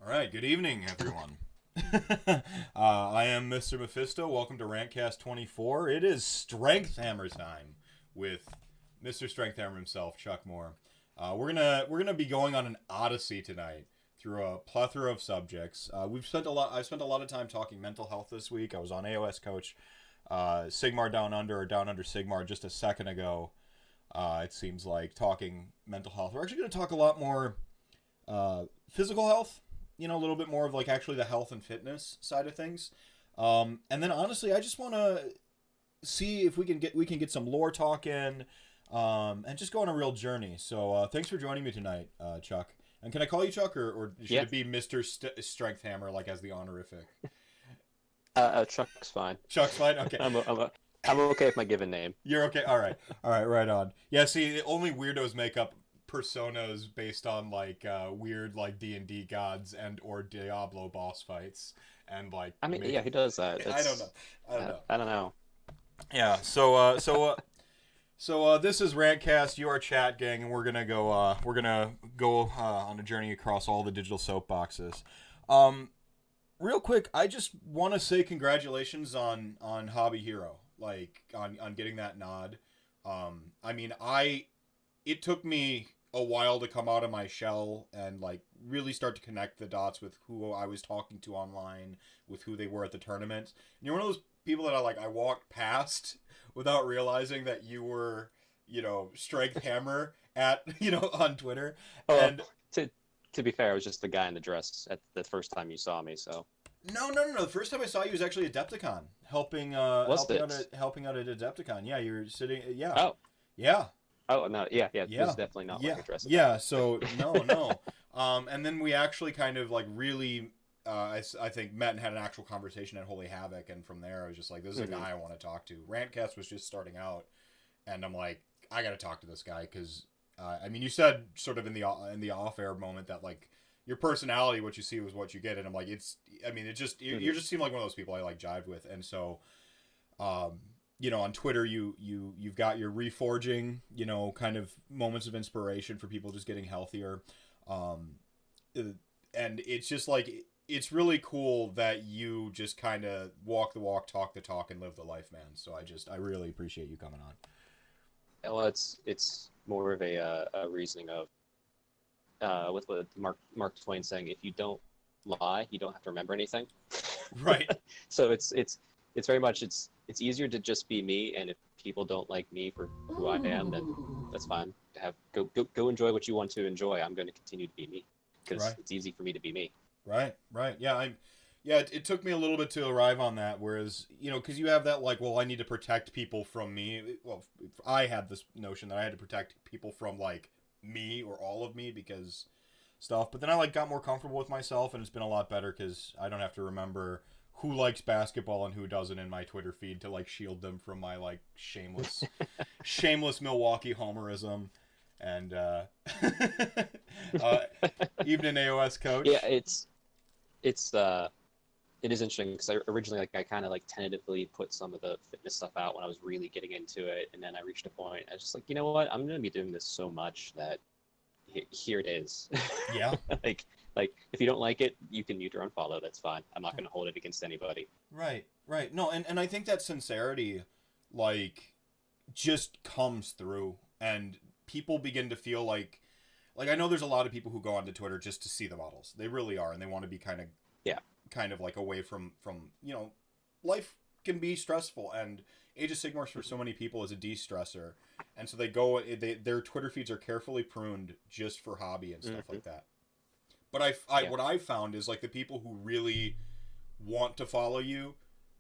right, good evening, everyone. I am Mr. Mephisto. Welcome to RantCast 24. It is Strength Hammer time with Mr. Strength Hammer himself, Chuck Moore. We're gonna be going on an odyssey tonight through a plethora of subjects. I've spent a lot of time talking mental health this week. I was on AOS Coach, Sigmar Down Under or Down Under Sigmar just a second ago. It seems like talking mental health. We're actually going to talk a lot more physical health. You know, a little bit more of like actually the health and fitness side of things. And then honestly, I just want to see if we can get some lore talk in, and just go on a real journey. So thanks for joining me tonight, Chuck. And can I call you Chuck, or should it be Mr. Strength Hammer, like as the honorific? Chuck's fine. Chuck's fine. Okay. I'm okay with my given name. You're okay. All right. Right on. Yeah. See, only weirdos make up personas based on like weird like D&D gods and or Diablo boss fights and like. I mean, yeah, he does that. I don't know. I don't know. Yeah. So this is RantCast. You are chat gang, and we're gonna go on a journey across all the digital soapboxes. Real quick, I just want to say congratulations on Hobby Hero, like on getting that nod. I mean, it took me a while to come out of my shell and like really start to connect the dots with who I was talking to online, with who they were at the tournament. And you're one of those people that I walked past without realizing that you were, Strength Hammer at, on Twitter. And to be fair, I was just the guy in the dress at the first time you saw me, so. No. The first time I saw you was actually at Adepticon, helping out at Adepticon. Yeah, you were sitting. Yeah. Oh. Yeah. Oh no. Yeah. This is definitely not like a dress. Yeah. So no. And then we actually kind of like really, I think met and had an actual conversation at Holy Havoc, and from there I was just like, this is a guy I want to talk to. RantCast was just starting out, and I'm like, I got to talk to this guy because, I mean, you said sort of in the off-air moment that like your personality, what you see was what you get, and I'm like, you just seem like one of those people I like jive with, and so, on Twitter you've got your reforging, kind of moments of inspiration for people just getting healthier, and it's just like it's really cool that you just kind of walk the walk, talk the talk, and live the life, man. So I really appreciate you coming on. Well, it's more of a reasoning of with what Mark Twain saying, if you don't lie, you don't have to remember anything. Right. So it's very much it's easier to just be me, and if people don't like me for who I am, then that's fine. Go enjoy what you want to enjoy. I'm going to continue to be me because It's easy for me to be me. Right. Yeah, it took me a little bit to arrive on that, whereas, because you have that, like, well, I need to protect people from me. Well, I had this notion that I had to protect people from, like, me or all of me because stuff. But then I, like, got more comfortable with myself, and it's been a lot better because I don't have to remember who likes basketball and who doesn't in my Twitter feed to, like, shield them from my, like, shameless Milwaukee homerism. And, evening AOS Coach. Yeah, it is interesting because I originally I kind of like tentatively put some of the fitness stuff out when I was really getting into it, and then I reached a point I was just like, you know what, I'm gonna be doing this so much that here it is. Yeah. like if you don't like it, you can mute or unfollow. That's fine. I'm not gonna hold it against anybody. Right. No, and I think that sincerity, like, just comes through, and people begin to feel like I know there's a lot of people who go onto Twitter just to see the models. They really are, and they want to be kind of like away from life can be stressful, and Age of Sigmar for so many people is a de-stressor, and so their Twitter feeds are carefully pruned just for hobby and stuff like that. But what I've found is like the people who really want to follow you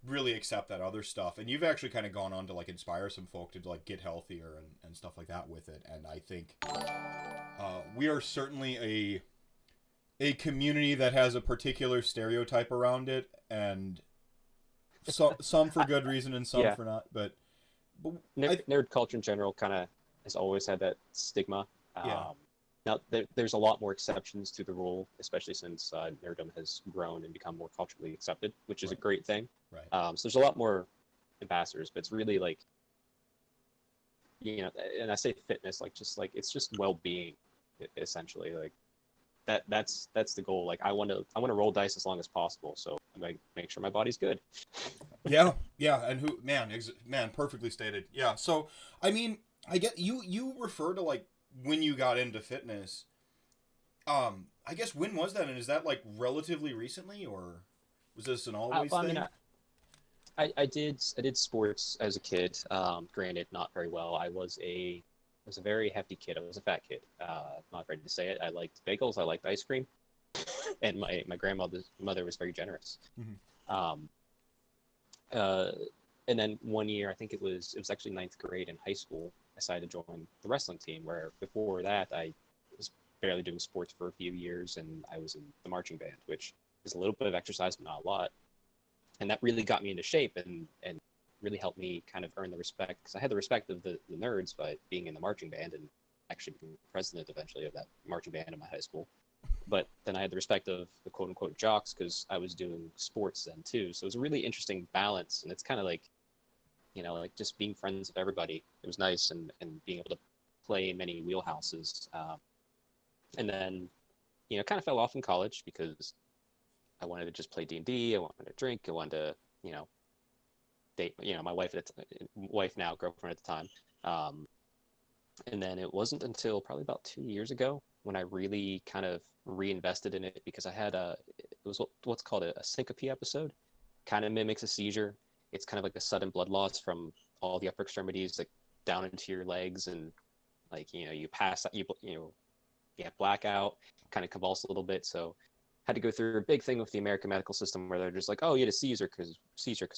really accept that other stuff, and you've actually kind of gone on to like inspire some folk to like get healthier and stuff like that with it, and I think we are certainly a community that has a particular stereotype around it, and some for good reason and some for not. But nerd culture in general kind of has always had that stigma. Now there's a lot more exceptions to the rule, especially since nerddom has grown and become more culturally accepted, which is a great thing. Right. So there's a lot more ambassadors, but it's really like, and I say fitness, like it's just well-being, essentially. Like that's the goal. Like I want to roll dice as long as possible, so I make sure my body's good. Yeah, yeah, and man, perfectly stated. Yeah, so I mean, I get you refer to like when you got into fitness. I guess when was that, and is that like relatively recently, or was this an always Well, I mean, thing? I did sports as a kid. Granted, not very well. I was a very hefty kid. I was a fat kid. Not afraid to say it. I liked bagels. I liked ice cream, and my grandmother's mother was very generous. Mm-hmm. Um, uh, and then one year, I think it was actually ninth grade in high school. I decided to join the wrestling team. Where before that, I was barely doing sports for a few years, and I was in the marching band, which is a little bit of exercise, but not a lot. And that really got me into shape and really helped me kind of earn the respect, because I had the respect of the nerds by being in the marching band and actually being president eventually of that marching band in my high school. But then I had the respect of the quote unquote jocks because I was doing sports then too. So it was a really interesting balance. And it's kind of like, like just being friends with everybody. It was nice, and being able to play in many wheelhouses. And then, kind of fell off in college because I wanted to just play D&D. I wanted to drink. I wanted to, date, my wife wife now, girlfriend at the time. Um, and then it wasn't until probably about 2 years ago when I really kind of reinvested in it, because I had it was what's called a syncope episode. Kind of mimics a seizure. It's kind of like a sudden blood loss from all the upper extremities, like down into your legs, and like you pass, you have blackout, kind of convulse a little bit. So had to go through a big thing with the American medical system where they're just like, oh, you had a seizure because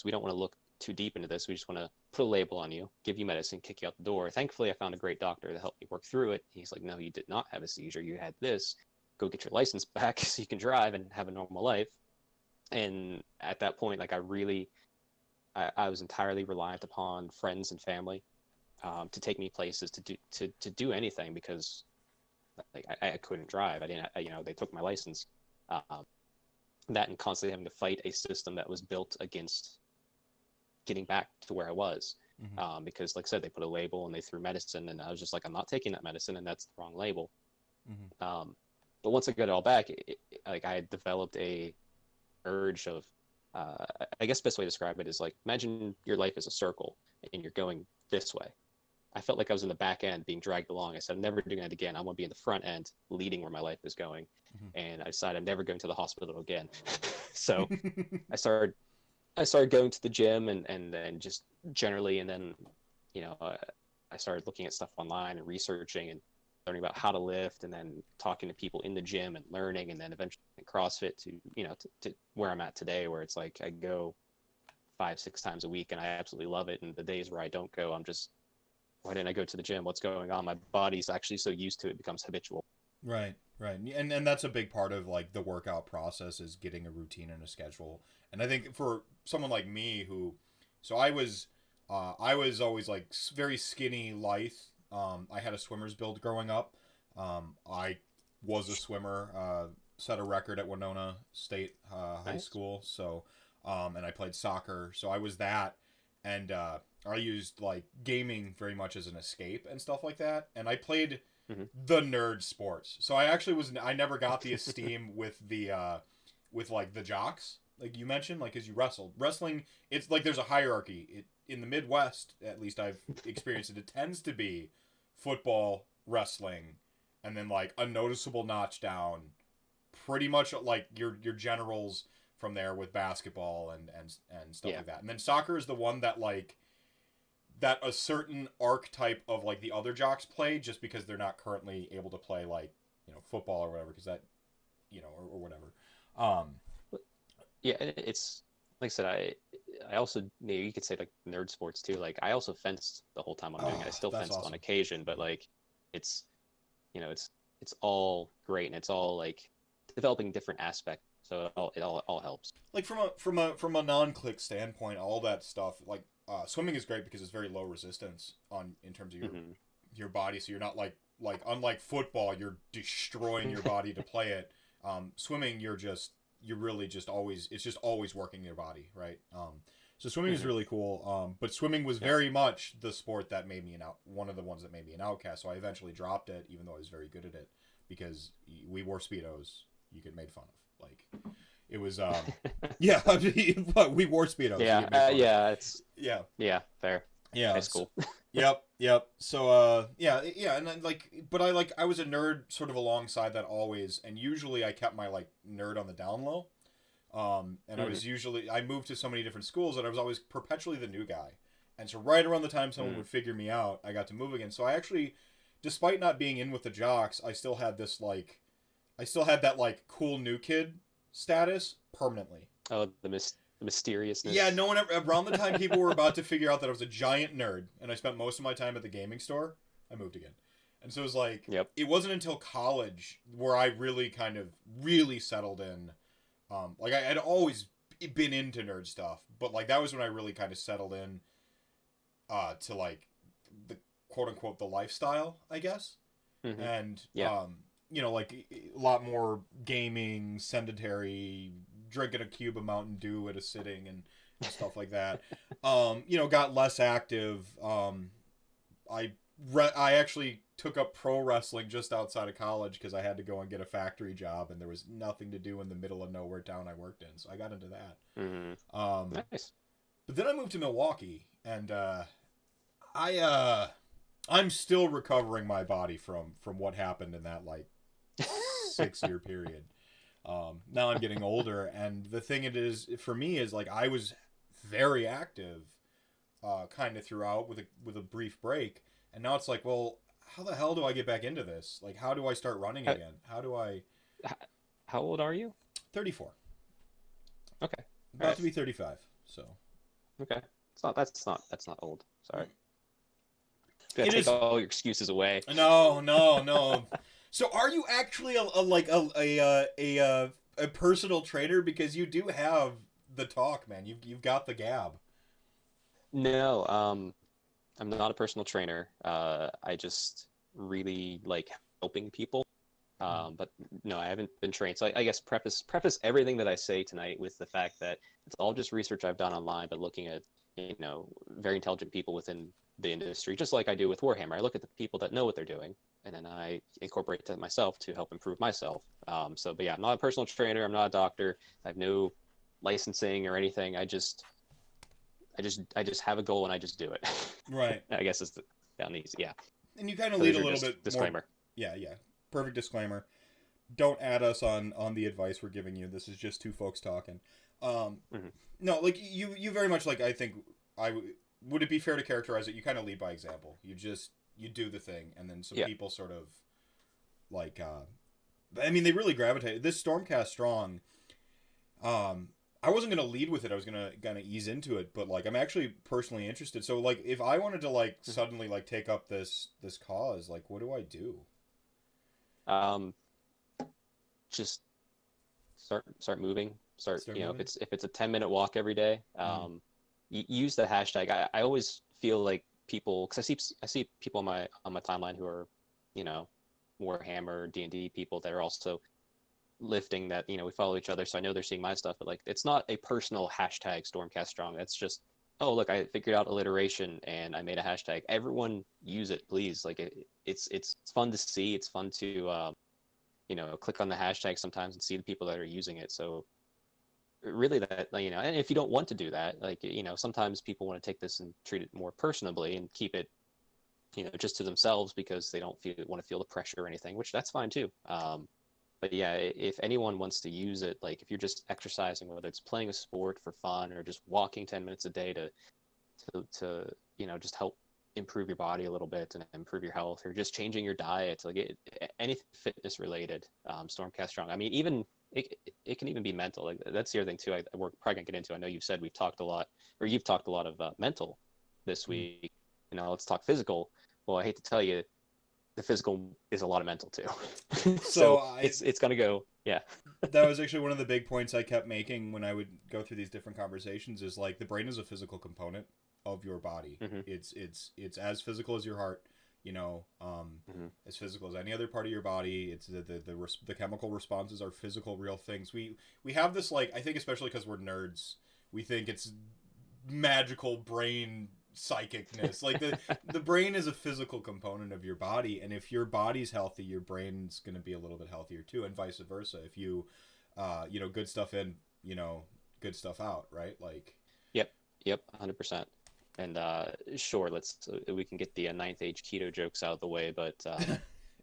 we don't want to look too deep into this. We just want to put a label on you, give you medicine, kick you out the door. Thankfully, I found a great doctor to help me work through it. He's like, no, you did not have a seizure. You had this. Go get your license back so you can drive and have a normal life. And at that point, like I was entirely reliant upon friends and family to take me places to do anything, because like I couldn't drive. I didn't, they took my license. Um, that and constantly having to fight a system that was built against getting back to where I was. Mm-hmm. Because like I said, they put a label and they threw medicine, and I was just like, I'm not taking that medicine, and that's the wrong label. Mm-hmm. But once I got it all back, like I had developed a urge of, I guess the best way to describe it is like, imagine your life is a circle and you're going this way. I felt like I was in the back end being dragged along. I said, I'm never doing that again. I want to be in the front end leading where my life is going. Mm-hmm. And I decided I'm never going to the hospital again. So I started going to the gym and just generally, and then, I started looking at stuff online and researching and learning about how to lift, and then talking to people in the gym and learning, and then eventually CrossFit to where I'm at today, where it's like I go 5-6 times a week and I absolutely love it. And the days where I don't go, I'm just, why didn't I go to the gym? What's going on? My body's actually so used to it, it becomes habitual. Right, right. And that's a big part of like the workout process, is getting a routine and a schedule. And I think for someone like me who, so I was always like very skinny, lithe. I had a swimmer's build growing up. I was a swimmer, set a record at Winona State High Nice. School. So, and I played soccer. So I was that. And I used like gaming very much as an escape and stuff like that. And I played Mm-hmm. the nerd sports. So I never got the esteem with like the jocks, like you mentioned, like as you wrestling, it's like there's a hierarchy. In the Midwest, at least I've experienced it, it tends to be football, wrestling, and then like a noticeable notch down, pretty much like your generals from there with basketball and stuff Yeah. like that. And then soccer is the one that like that a certain archetype of like the other jocks play, just because they're not currently able to play like football or whatever, because that or whatever. um Yeah, and it's like I said, I also, you could say like nerd sports too. Like I also fenced the whole time I'm doing it. I still that's fenced on awesome. occasion, but like it's it's all great, and it's all like developing different aspects. So it all helps. Like from a non-click standpoint, all that stuff, like swimming is great because it's very low resistance on in terms of Hmm. your body, so you're not like unlike football, you're destroying your body to play it. Swimming, you're really just always, it's just always working your body, right? So swimming is Hmm. really cool. But swimming was Yeah. very much the sport that made me one of the ones that made me an outcast. So I eventually dropped it, even though I was very good at it. because we wore Speedos. You get made fun of. Like, it was, yeah, but we wore Speedos. Yeah, fair. Yeah. High school. Yep. So, yeah, and then, like, but I was a nerd sort of alongside that always, and usually I kept my, like, nerd on the down low. And I moved to so many different schools that I was always perpetually the new guy. And so right around the time someone would figure me out, I got to move again. So I actually, despite not being in with the jocks, I still had that, like, cool new kid status permanently. Oh, the mysteriousness. Yeah, no one ever, around the time people were about to figure out that I was a giant nerd, and I spent most of my time at the gaming store, I moved again. And so it was like, It wasn't until college where I really settled in. Like, I had always been into nerd stuff, but, like, that was when I really kind of settled in to, like, the quote-unquote the lifestyle, I guess. And, like, a lot more gaming, sedentary, drinking a cube of Mountain Dew at a sitting and stuff like that. Got less active. I actually took up pro wrestling just outside of college because I had to go and get a factory job, and there was nothing to do in the middle of nowhere town I worked in, so I got into that. Nice. But then I moved to Milwaukee, and I'm still recovering my body from what happened in that, like, 6-year period. Now I'm getting older, and the thing it is for me is, like, I was very active kind of throughout with a brief break, and now it's like, well, how the hell do I get back into this? Like, how do I start running again? How old are you? 34. Okay. About to be 35. So. Okay. That's not old. Sorry. Take all your excuses away. No. So, are you actually a personal trainer? Because you do have the talk, man. You've got the gab. No, I'm not a personal trainer. I just really like helping people. But no, I haven't been trained. So I guess preface everything that I say tonight with the fact that it's all just research I've done online, but looking at, very intelligent people within the industry, just like I do with Warhammer. I look at the people that know what they're doing, and then I incorporate that myself to help improve myself. But yeah, I'm not a personal trainer. I'm not a doctor. I have no licensing or anything. I just have a goal and I just do it. Right. I guess it's down easy. Yeah. And you kind of lead a little bit disclaimer. Yeah. Perfect disclaimer. Don't add us on the advice we're giving you. This is just two folks talking. No, like you very much, like, I think would it be fair to characterize it? You kind of lead by example. You do the thing, and then some people sort of like, I mean, they really gravitate. This Stormcast Strong, I wasn't gonna lead with it. I was gonna ease into it, but, like, I'm actually personally interested. So, like, if I wanted to, like, suddenly, like, take up this cause, like, what do I do? Just start moving. Start moving? If it's a 10-minute walk every day, use the hashtag. I always feel like people, because I see people on my timeline who are, Warhammer, D&D people that are also lifting that, we follow each other, so I know they're seeing my stuff, but, like, it's not a personal hashtag Stormcast Strong. It's just, oh, look, I figured out alliteration and I made a hashtag. Everyone use it, please. Like, it's fun to see. It's fun to click on the hashtag sometimes and see the people that are using it. So really, that, and if you don't want to do that, like, sometimes people want to take this and treat it more personably and keep it, just to themselves because they don't want to feel the pressure or anything, which that's fine too. But yeah, if anyone wants to use it, like, if you're just exercising, whether it's playing a sport for fun or just walking 10 minutes a day to just help improve your body a little bit and improve your health, or just changing your diet, like anything fitness related, Stormcast Strong. I mean, even it can even be mental. Like, that's the other thing too. We're probably gonna get into. I know you've said you've talked a lot of mental this week. Let's talk physical. Well, I hate to tell you, the physical is a lot of mental too. So it's gonna go. Yeah. That was actually one of the big points I kept making when I would go through these different conversations, is, like, the brain is a physical component of your body. It's as physical as your heart, as physical as any other part of your body. It's the chemical responses are physical, real things. We have this, like, I think especially because we're nerds, we think it's magical brain psychicness. Like the brain is a physical component of your body, and if your body's healthy, your brain's going to be a little bit healthier too, and vice versa. If you good stuff in, good stuff out, right? Like Yep, 100%. And sure, we can get the ninth age keto jokes out of the way, but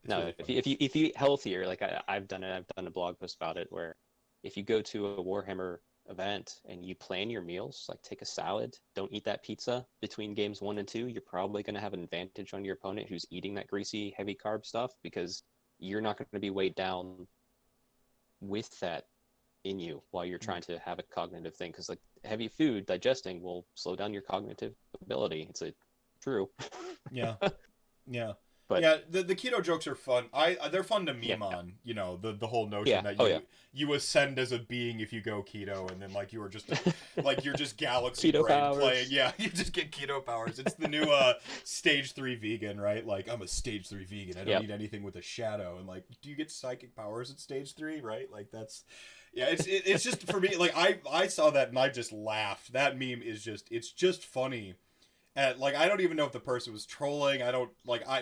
no, really if you eat healthier, like I've done a blog post about it, where if you go to a Warhammer event and you plan your meals, like take a salad, don't eat that pizza between games 1 and 2, you're probably going to have an advantage on your opponent who's eating that greasy, heavy carb stuff, because you're not going to be weighed down with that in you while you're trying to have a cognitive thing, because like heavy food digesting will slow down your cognitive ability. It's true. yeah. But yeah, the keto jokes are fun. They're fun to meme on. The whole notion that you ascend as a being if you go keto, and then like you are just like you're just galaxy keto brain powers. playing. Yeah, you just get keto powers. It's the new stage 3 vegan, right? Like I'm a stage 3 vegan. I don't eat anything with a shadow. And like, do you get psychic powers at stage 3? Right? Like that's. Yeah, it's just for me. Like I saw that and I just laughed. That meme is just funny. And like I don't even know if the person was trolling. I don't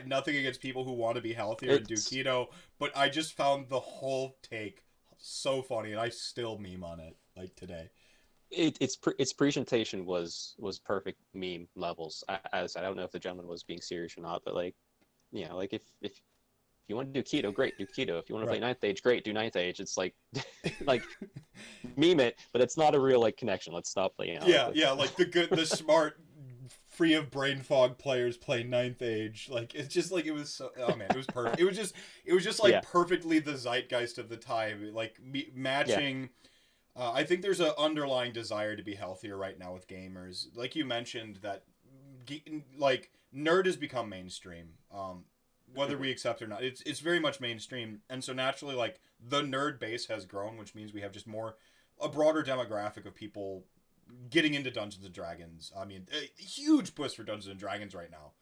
nothing against people who want to be healthier and do keto, but I just found the whole take so funny, and I still meme on it like today. Its presentation was perfect meme levels. I don't know if the gentleman was being serious or not, but like, like if you want to do keto, great, do keto. If you want to play ninth age, great, do ninth age. It's like, like, meme it, but it's not a real like connection. Let's stop playing. Like the smart, free of brain fog players play ninth age. Like it's just like it was so. Oh man, it was perfect. It was just like perfectly the zeitgeist of the time. Like matching. Yeah. I think there's an underlying desire to be healthier right now with gamers. Like you mentioned that, like nerd has become mainstream. Whether we accept or not, it's very much mainstream, and so naturally, like the nerd base has grown, which means we have just a broader demographic of people getting into Dungeons and Dragons. I mean, a huge push for Dungeons and Dragons right now.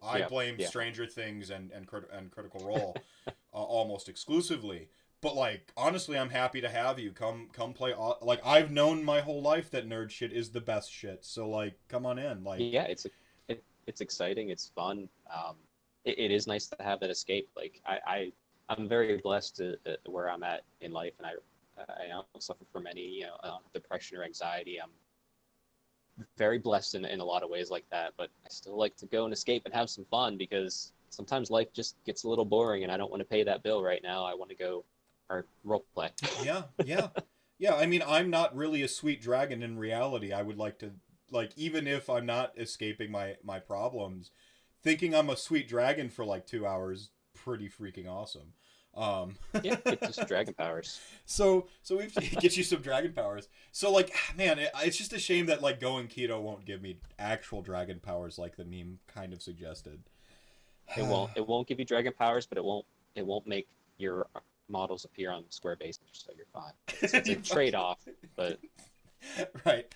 I blame Stranger Things and Critical Role almost exclusively. But like, honestly, I'm happy to have you come play. Like, I've known my whole life that nerd shit is the best shit. So like, come on in. Like, yeah, it's exciting. It's fun. It is nice to have that escape. Like I'm very blessed to where I'm at in life, and I don't suffer from any depression or anxiety. I'm very blessed in a lot of ways like that, but I still like to go and escape and have some fun, because sometimes life just gets a little boring and I don't want to pay that bill right now. I want to go or role play. Yeah. I mean, I'm not really a sweet dragon in reality. I would like to, like, even if I'm not escaping my problems, thinking I'm a sweet dragon for like 2 hours, pretty freaking awesome. Get just dragon powers. So we get you some dragon powers. So like, man, it's just a shame that like going keto won't give me actual dragon powers like the meme kind of suggested. It won't give you dragon powers, but it won't make your models appear on square bases, so you're fine. It's a trade-off, but right.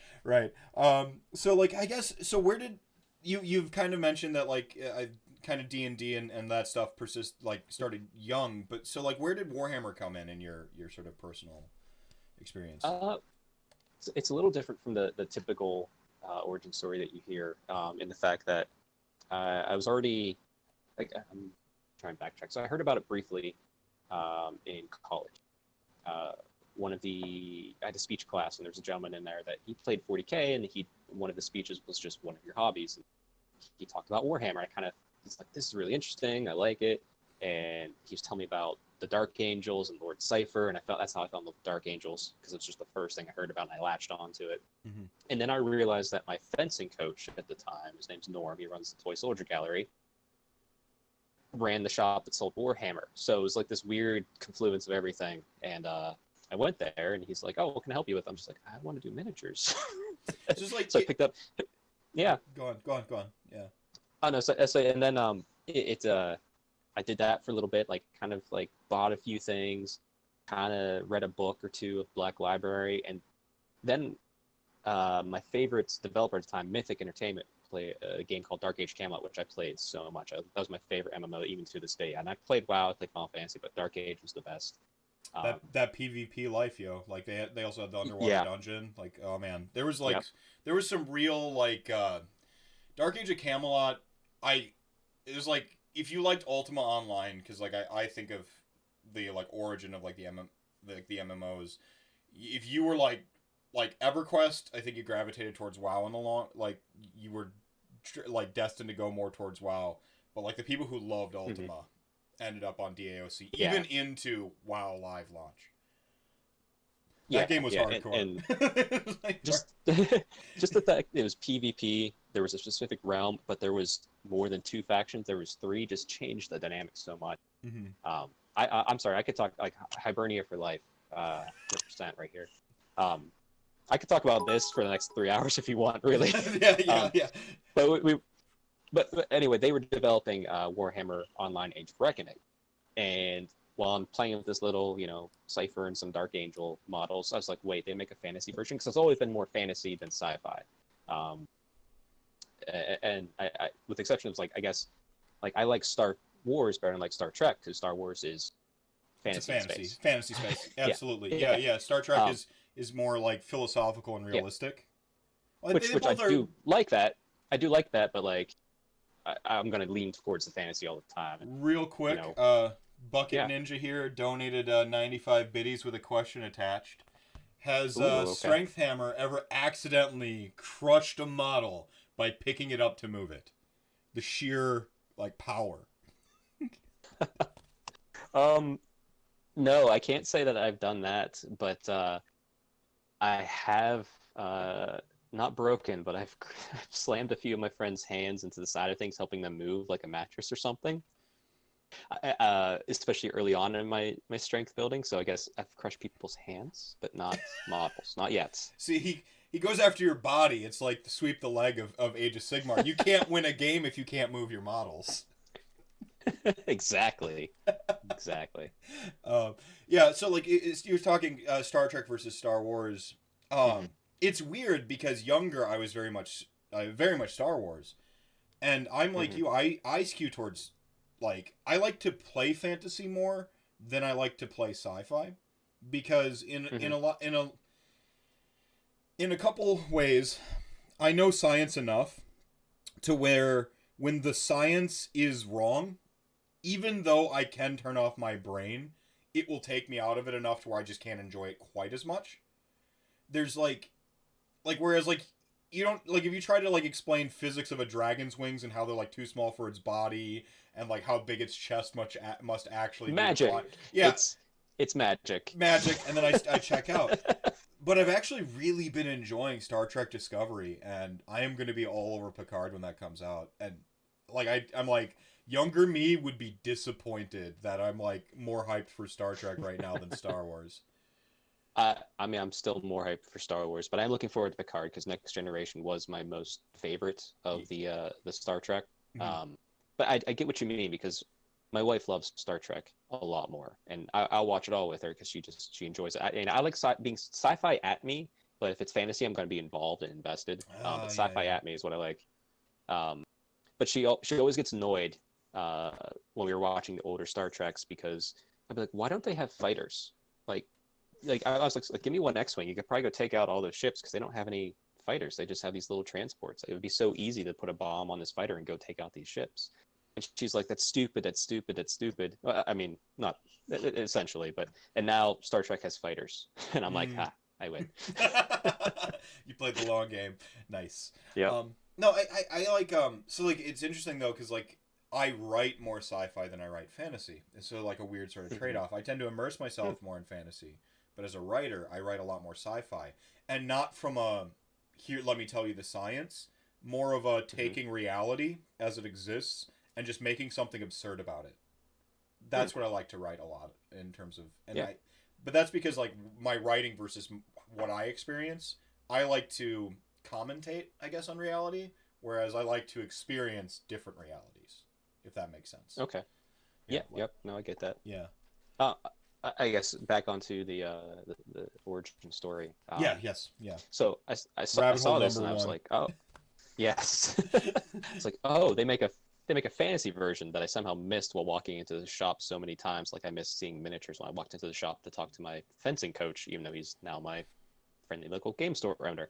So like, I guess, so where did you've kind of mentioned that like kind of D&D and that stuff started young, but so like where did Warhammer come in your sort of personal experience? It's a little different from the typical origin story that you hear, in the fact that I was already, like, I'm trying to backtrack. So I heard about it briefly in college. I had a speech class, and there's a gentleman in there that he played 40K, and one of the speeches was just one of your hobbies. And he talked about Warhammer. He's like, this is really interesting. I like it. And he was telling me about the Dark Angels and Lord Cypher, and that's how I fell in love with Dark Angels, because it's just the first thing I heard about, and I latched onto it. Mm-hmm. And then I realized that my fencing coach at the time, his name's Norm, he runs the Toy Soldier Gallery, ran the shop that sold Warhammer. So it was like this weird confluence of everything. And I went there, and he's like, "Oh, what can I help you with?" I'm just like, "I want to do miniatures." Just like, so I picked up. Yeah. Go on. Yeah. Oh no. So and then I did that for a little bit. Like, kind of like bought a few things, kind of read a book or two of Black Library, and then my favorite developer at the time, Mythic Entertainment, played a game called Dark Age Camelot, which I played so much. That was my favorite MMO even to this day. And I played WoW, I played Final Fantasy, but Dark Age was the best. That PvP life, yo. Like they also had the underwater dungeon. Like, oh man, there was some real like Dark Age of Camelot, it was like, if you liked Ultima Online, because like I think of the like origin of like the MMOs. If you were like EverQuest, I think you gravitated towards WoW in the long, like you were like destined to go more towards WoW. But like the people who loved Ultima ended up on DAOC, even into WoW Live launch. That game was hardcore. And like, just just the fact it was PvP, there was a specific realm, but there was more than 2 factions. There was 3. Just changed the dynamics so much. Mm-hmm. I'm sorry, I could talk like Hibernia for life, 100% right here. I could talk about this for the next 3 hours if you want, really. yeah. But anyway, they were developing Warhammer Online Age of Reckoning, and while I'm playing with this little, Cypher and some Dark Angel models, I was like, wait, they make a fantasy version? Because it's always been more fantasy than sci-fi. And I with the exception of, like, I guess, like, I like Star Wars better than like Star Trek, because Star Wars is fantasy space. Fantasy space. Absolutely. Yeah. Star Trek is more like philosophical and realistic. Well, which I do like that. I do like that, but like, I'm going to lean towards the fantasy all the time. Real quick, Bucket Ninja here donated 95 biddies with a question attached. Has Strength Hammer ever accidentally crushed a model by picking it up to move it? The sheer like power. No, I can't say that I've done that, but I have not broken, but I've slammed a few of my friends' hands into the side of things, helping them move like a mattress or something. Especially early on in my strength building, so I guess I've crushed people's hands, but not models, not yet. See, he goes after your body. It's like the sweep the leg of Age of Sigmar. You can't win a game if you can't move your models. Exactly. Yeah, so like you're talking Star Trek versus Star Wars. It's weird because younger I was very much Star Wars, and I'm like you. I skew towards, like, I like to play fantasy more than I like to play sci-fi, because in a couple ways, I know science enough to where when the science is wrong, even though I can turn off my brain, it will take me out of it enough to where I just can't enjoy it quite as much. There's whereas like you don't, like, if you try to like explain physics of a dragon's wings and how they're like too small for its body and like how big its chest must actually be. Magic. Yeah, it's magic. And then I check out. But I've actually really been enjoying Star Trek Discovery, and I am going to be all over Picard when that comes out. And like I'm like, younger me would be disappointed that I'm like more hyped for Star Trek right now than Star Wars. I mean, I'm still more hyped for Star Wars, but I'm looking forward to Picard because Next Generation was my most favorite of the Star Trek. Mm-hmm. But I get what you mean, because my wife loves Star Trek a lot more, and I'll watch it all with her because she enjoys it. And I like being sci-fi at me, but if it's fantasy, I'm going to be involved and invested. But sci-fi at me is what I like. But she always gets annoyed when we were watching the older Star Treks, because I'd be like, why don't they have fighters? Like I was like, give me one X-Wing. You could probably go take out all those ships because they don't have any fighters. They just have these little transports. It would be so easy to put a bomb on this fighter and go take out these ships. And she's like, that's stupid. Well, I mean, not essentially, but, and now Star Trek has fighters. And I'm like, I win. You played the long game. Nice. Yeah. No, I like, so like, it's interesting though, because like, I write more sci-fi than I write fantasy. It's sort of like a weird sort of trade-off. I tend to immerse myself more in fantasy, but as a writer, I write a lot more sci-fi. And not from a, here, let me tell you the science, more of a taking reality as it exists and just making something absurd about it. That's what I like to write a lot in terms of, but that's because like my writing versus what I experience, I like to commentate, I guess, on reality, whereas I like to experience different realities, if that makes sense. Okay. Yeah. Yep. No, I get that. Yeah. I guess back onto the origin story. Yeah. So I saw this and I was like, oh, yes. It's like, oh, they make a fantasy version that I somehow missed while walking into the shop so many times. Like, I missed seeing miniatures when I walked into the shop to talk to my fencing coach, even though he's now my friendly local game store owner.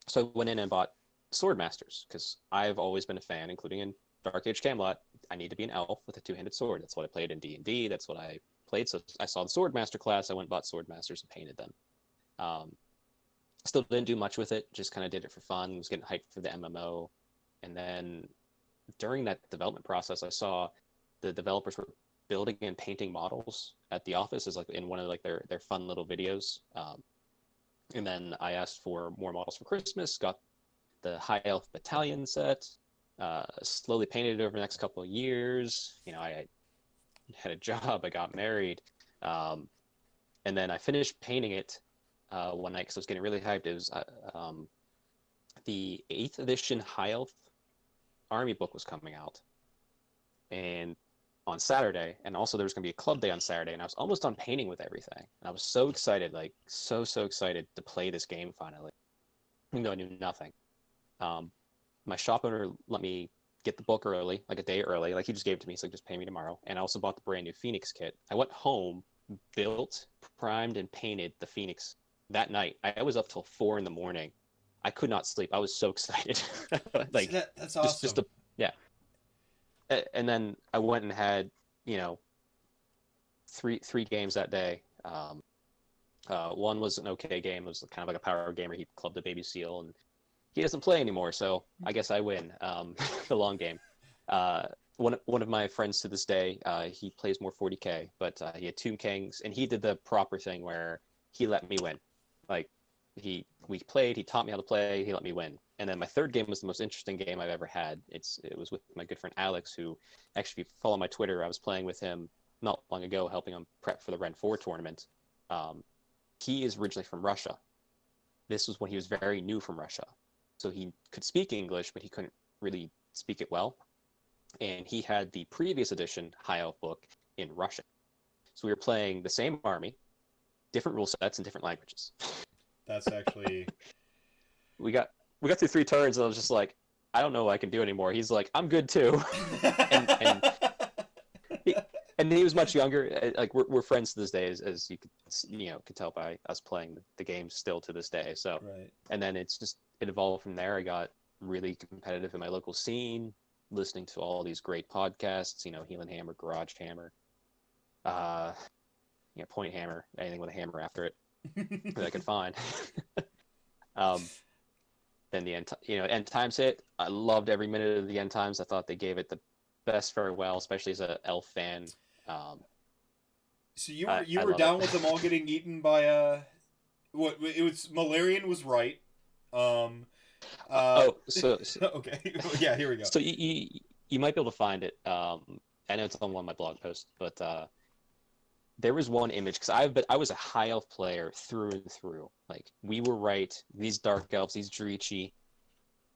So I went in and bought sword masters, because I've always been a fan, including in Dark Age Camelot. I need to be an elf with a two-handed sword. That's what I played in D&D. That's what I played. So I saw the sword master class. I went and bought sword masters and painted them. Still didn't do much with it. Just kind of did it for fun. Was getting hyped for the MMO. And then during that development process, I saw the developers were building and painting models at the office as like in one of like their fun little videos. And then I asked for more models for Christmas, got the High Elf Battalion set, slowly painted it over the next couple of years. You know, I had a job, I got married. And then I finished painting it one night because I was getting really hyped. It was the 8th edition High Elf Army book was coming out. And on Saturday, and also there was going to be a club day on Saturday, and I was almost done painting with everything. And I was so excited, like so excited to play this game finally, even though I knew nothing. My shop owner let me get the book early, like a day early. Like he just gave it to me, so like, just pay me tomorrow. And I also bought the brand new Phoenix kit. I went home, built, primed, and painted the Phoenix that night. I was up till 4 a.m. I could not sleep. I was so excited. Like that's awesome. Yeah. And then I went and had, you know, three games that day. One was an okay game. It was kind of like a power gamer. He clubbed a baby seal, and he doesn't play anymore, so I guess I win the long game. One of my friends to this day, he plays more 40k, but he had Tomb Kings, and he did the proper thing where he let me win. Like we played, he taught me how to play, he let me win. And then my third game was the most interesting game I've ever had. It was with my good friend Alex, who actually, if you follow my Twitter, I was playing with him not long ago, helping him prep for the Ren 4 tournament. He is originally from Russia. This was when he was very new from Russia. So he could speak English, but he couldn't really speak it well. And he had the previous edition High Elf book in Russian. So we were playing the same army, different rule sets and different languages. That's actually... We got through 3 turns, and I was just like, I don't know what I can do anymore. He's like, I'm good too. and he was much younger. Like we're friends to this day, as you could tell by us playing the game still to this day. So, right. And then it evolved from there. I got really competitive in my local scene, listening to all these great podcasts. You know, Healing Hammer, Garage Hammer, Point Hammer, anything with a hammer after it that I could find. Then the end times hit. I loved every minute of the end times. I thought they gave it the best farewell, especially as an elf fan. So you were down with them all getting eaten by what it was? Malarian was right. Okay, yeah, here we go. So you might be able to find it. I know it's on one of my blog posts, but there was one image, because I was a high elf player through and through. Like, we were right. These dark elves, these Dritchi,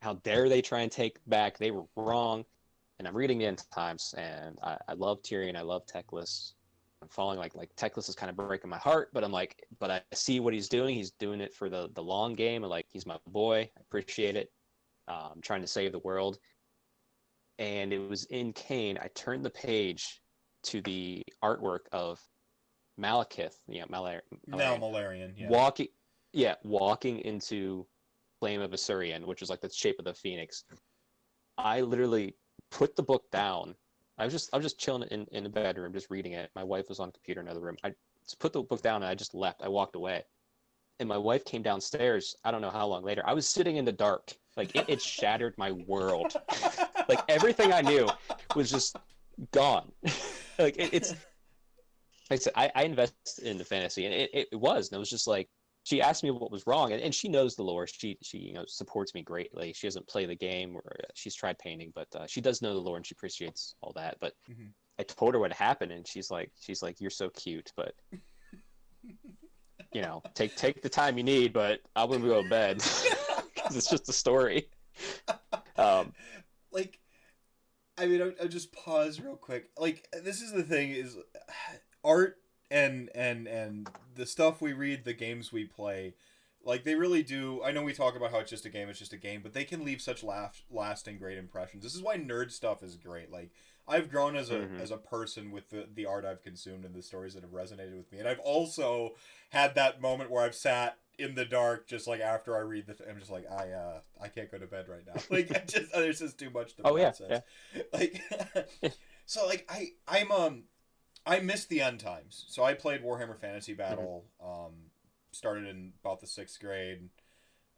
how dare they try and take back? They were wrong. And I'm reading the end times, and I love Tyrion. I love Teclis. I'm falling like Teclis is kind of breaking my heart, but I'm like, but I see what he's doing. He's doing it for the long game. And like, he's my boy. I appreciate it. I'm trying to save the world. And it was in Kane. I turned the page to the artwork of Malekith, Malarian, yeah. Walking into Flame of Assyrian, which is like the shape of the phoenix. I literally put the book down. I was just chilling in the bedroom, just reading it. My wife was on the computer in another room. I just put the book down and I just left. I walked away. And my wife came downstairs, I don't know how long later. I was sitting in the dark. Like, it shattered my world. Like, everything I knew was just gone. Like, it's... Like I said, I invest in the fantasy, and it was. And it was just like, she asked me what was wrong, and she knows the lore. She supports me greatly. She doesn't play the game, or she's tried painting, but she does know the lore, and she appreciates all that. But I told her what happened, and she's like, you're so cute, but take the time you need, but I'm gonna go to bed because it's just a story. Like, I mean, I'll just pause real quick. Like, this is the thing: is art and the stuff we read, the games we play, like, they really do. I know we talk about how it's just a game, but they can leave such lasting great impressions. This is why nerd stuff is great. Like, I've grown as a person with the art I've consumed and the stories that have resonated with me. And I've also had that moment where I've sat in the dark, just like after I read I'm just like I can't go to bed right now. Like there's just too much to process. Yeah. Like so like I missed the end times. So I played Warhammer Fantasy Battle. Started in about the 6th grade,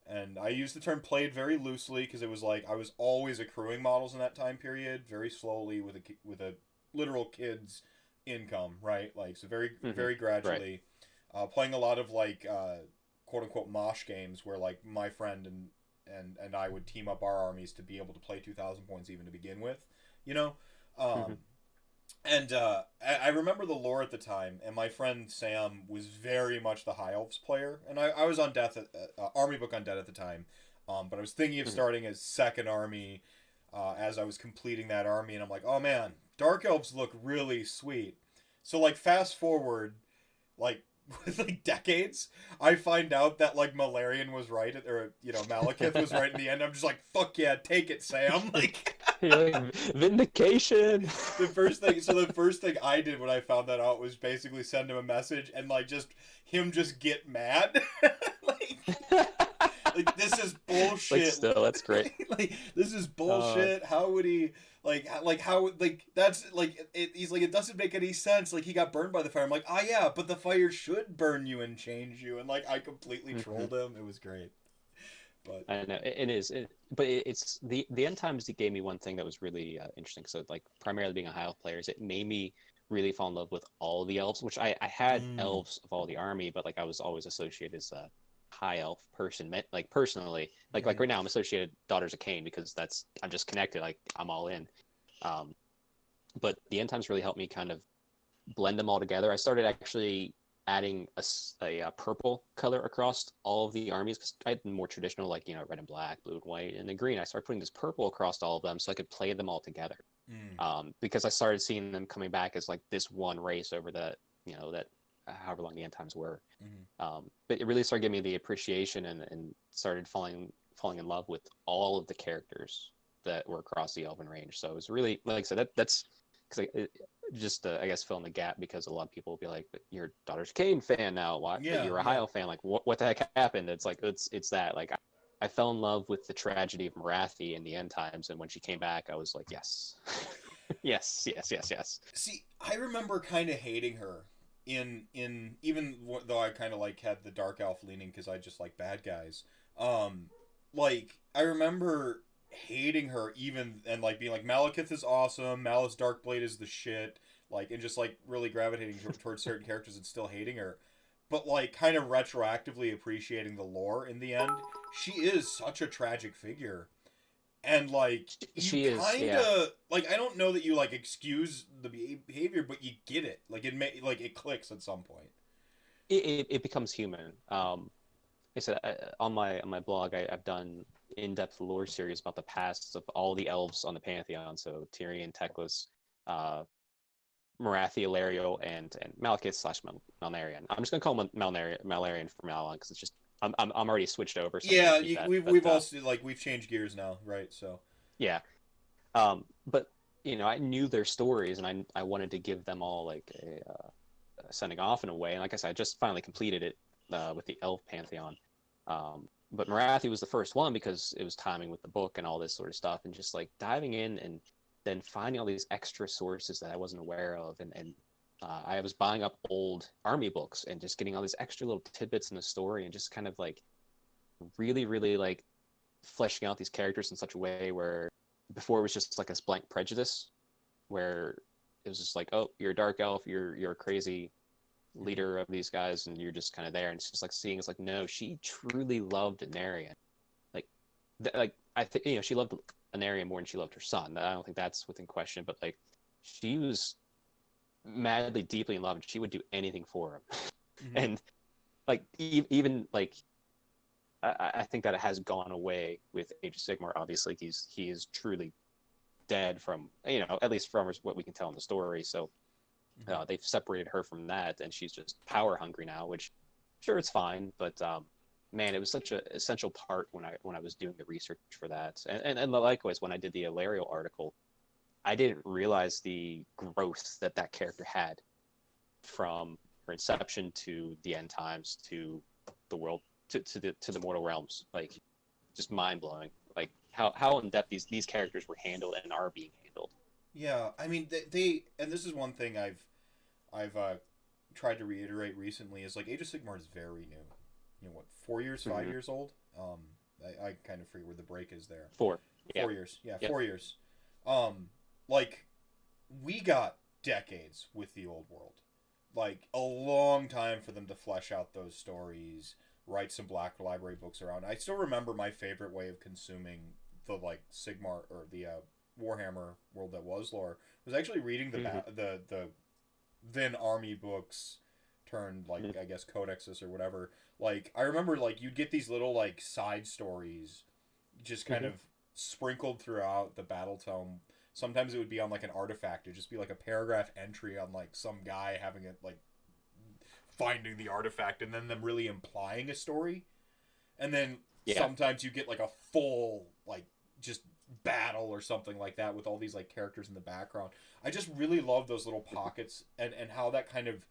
and I use the term played very loosely because it was like I was always accruing models in that time period, very slowly with a literal kid's income, right? Like so very gradually, playing a lot of like quote unquote mosh games where like my friend and I would team up our armies to be able to play 2,000 points even to begin with, you know. And I remember the lore at the time, and my friend Sam was very much the High Elves player, and I was on death Army Book Undead at the time, but I was thinking of starting a second army as I was completing that army, and I'm like, oh man, Dark Elves look really sweet. So like fast forward, like with like decades, I find out that like Malarian was right, or Malekith was right in the end. I'm just like, fuck yeah, take it, Sam. Like. Vindication. The first thing I did when I found that out was basically send him a message and like just get mad. like this is bullshit. Like still, that's great. Like this is bullshit. How would he how that's like he's like, it doesn't make any sense. Like he got burned by the fire. I'm like, yeah, but the fire should burn you and change you. And like I completely trolled him. It was great. But I know it is, but it's the end times that gave me one thing that was really interesting. So like primarily being a high elf player, it made me really fall in love with all the elves, which I had elves of all the army, but like I was always associated as a high elf person. Like personally, like right now I'm associated Daughters of Cain because I'm just connected. Like I'm all in. But the end times really helped me kind of blend them all together. I started actually adding a purple color across all of the armies because I had more traditional, like red and black, blue and white, and then green. I started putting this purple across all of them so I could play them all together. Because I started seeing them coming back as like this one race over that however long the end times were. But it really started giving me the appreciation and started falling in love with all of the characters that were across the Elven range. So it was really, like I said, that's because I guess fill in the gap, because a lot of people will be like, but you're a Daughters of Cain fan now, why? But you're a High Elf fan, like what the heck happened? It's like it's that, like I fell in love with the tragedy of Marathi in the end times, and when she came back I was like, yes. yes. See, I remember kind of hating her in even though I kind of like had the dark elf leaning because I just like bad guys. Like I remember hating her even, and like being like, Malekith is awesome, Malice Darkblade is the shit, like, and just like really gravitating towards certain characters and still hating her, but like kind of retroactively appreciating the lore in the end. She is such a tragic figure, and like she you kind of like, I don't know that you like excuse the behavior, but you get it, like it clicks at some point. It becomes human. I said on my blog, I've done in-depth lore series about the pasts of all the elves on the Pantheon. So Tyrion, Teclis, Marathi, Ilario, and Malekith / Malnarian. I'm just gonna call him Malnarian from now on because it's just I'm already switched over. So we've also like we've changed gears now, right? So yeah, but I knew their stories, and I wanted to give them all like a sending off in a way. And like I said, I just finally completed it with the Elf Pantheon. But Marathi was the first one because it was timing with the book and all this sort of stuff, and just like diving in and then finding all these extra sources that I wasn't aware of, and I was buying up old army books and just getting all these extra little tidbits in the story, and just kind of like really, really like fleshing out these characters in such a way where before it was just like a blank prejudice, where it was just like, oh, you're a dark elf, you're a crazy leader of these guys, and you're just kind of there, and it's just like seeing, it's like, no, she truly loved Anarian. Like I think she loved Anarian more than she loved her son. I don't think that's within question, but like she was madly, deeply in love, and she would do anything for him. And like even like I think that it has gone away with Age of Sigmar. Obviously he is truly dead from at least from what we can tell in the story. So they've separated her from that, and she's just power hungry now, which sure, it's fine, but man, it was such an essential part when I was doing the research for that. And likewise, when I did the Ilario article, I didn't realize the growth that character had from her inception to the end times to the world to the mortal realms, like just mind blowing. Like how in depth these characters were handled and are being handled. Yeah, I mean they and this is one thing I've tried to reiterate recently is like Age of Sigmar is very new. You know what, 4 years, 5 years old? I kind of forget where the break is there. 4. 4 years. Yeah, yep. 4 years. Like we got decades with the old world. Like a long time for them to flesh out those stories, write some Black Library books around. I still remember my favorite way of consuming the like Sigmar or the Warhammer World That Was lore was actually reading the then army books turned like I guess codexes or whatever. Like I remember like you'd get these little like side stories just kind of sprinkled throughout the battle tome. Sometimes it would be on like an artifact. It'd just be like a paragraph entry on like some guy having it like finding the artifact and then them really implying a story. And then sometimes you get like a full like just battle or something like that with all these like characters in the background. I just really love those little pockets and how that kind of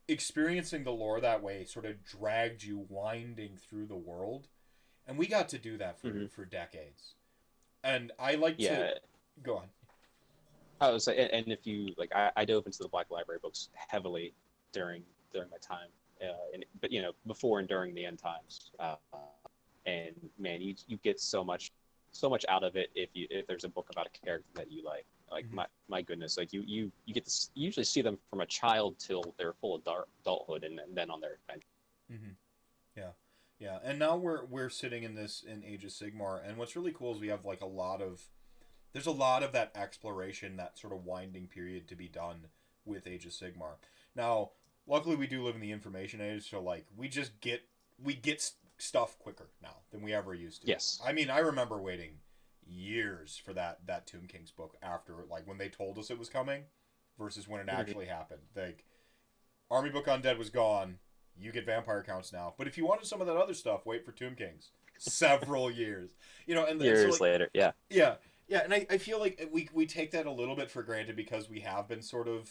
experiencing the lore that way sort of dragged you winding through the world. And we got to do that for decades. And I like to go on. I would say, and if you like, I dove into the Black Library books heavily during my time, but you know, before and during the end times, and man, you get so much out of it if there's a book about a character that you like. Like my goodness, like you get to usually see them from a child till they're full of adulthood, and then on their adventure. Yeah, and now we're sitting in Age of Sigmar, and what's really cool is we have like there's a lot of that exploration, that sort of winding period to be done with Age of Sigmar. Now, luckily we do live in the information age, so like we get stuff quicker now than we ever used to. Yes. I mean, I remember waiting years for that Tomb Kings book after like when they told us it was coming versus when it actually happened. Like Army Book Undead was gone. You get vampire counts now. But if you wanted some of that other stuff, wait for Tomb Kings. Several years. You know, and years so, like, later, yeah. Yeah, and I feel like we take that a little bit for granted because we have been sort of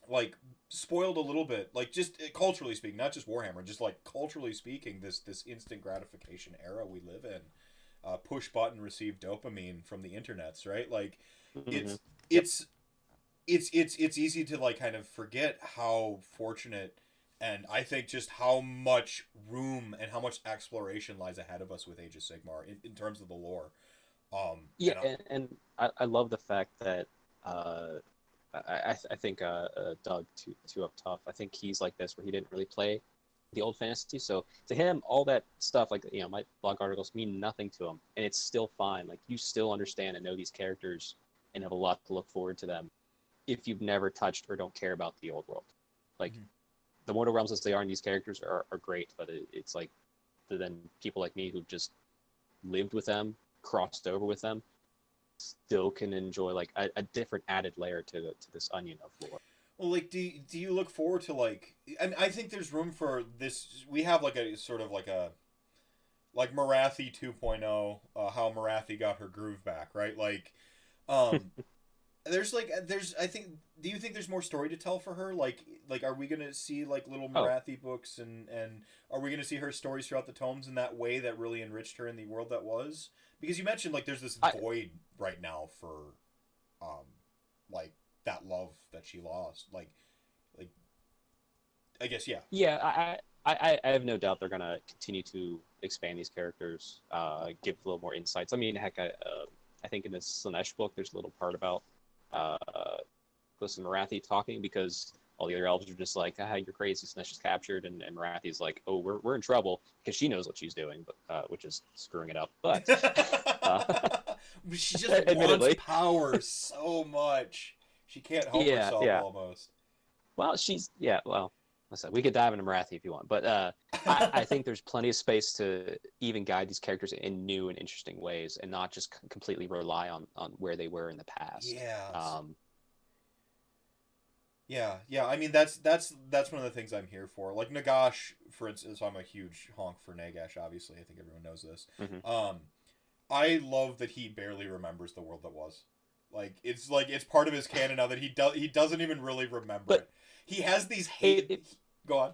like spoiled a little bit, like just culturally speaking, not just Warhammer, just like culturally speaking, this instant gratification era we live in. Push button, receive dopamine from the internets, right? Like it's easy to like kind of forget how fortunate and I think just how much room and how much exploration lies ahead of us with Age of Sigmar in terms of the lore. And I love the fact that I think Doug too up tough. I think he's like this where he didn't really play the old fantasy, so to him all that stuff like my blog articles mean nothing to him, and it's still fine. Like you still understand and know these characters and have a lot to look forward to them if you've never touched or don't care about the old world. Like the mortal realms as they are in these characters are great, but it's like then people like me who've just lived with them, crossed over with them, still can enjoy like a different added layer to this onion of lore. Well, like, do you look forward to like? And I think there's room for this. We have like a sort of like Marathi 2.0, how Marathi got her groove back, right? Like, there's I think. Do you think there's more story to tell for her? Like are we gonna see like little Marathi books and are we gonna see her stories throughout the tomes in that way that really enriched her in the world that was? Because you mentioned like there's this void right now for, like that love that she lost. Like, I guess Yeah, I have no doubt they're gonna continue to expand these characters, give a little more insights. I mean, heck, I think in this Slanesh book there's a little part about Glyss and Marathi talking because all the other elves are just like, you're crazy, Slanesh is captured, and Marathi's like, oh, we're in trouble because she knows what she's doing, but which is screwing it up. But she just wants power so much. She can't help herself almost. Well, listen, we could dive into Marathi if you want, but I think there's plenty of space to even guide these characters in new and interesting ways, and not just completely rely on where they were in the past. Yeah. I mean, that's one of the things I'm here for. Like Nagash, for instance, I'm a huge honk for Nagash. Obviously, I think everyone knows this. I love that he barely remembers the world that was. Like it's part of his canon now that he doesn't even really remember it. He has these Go on.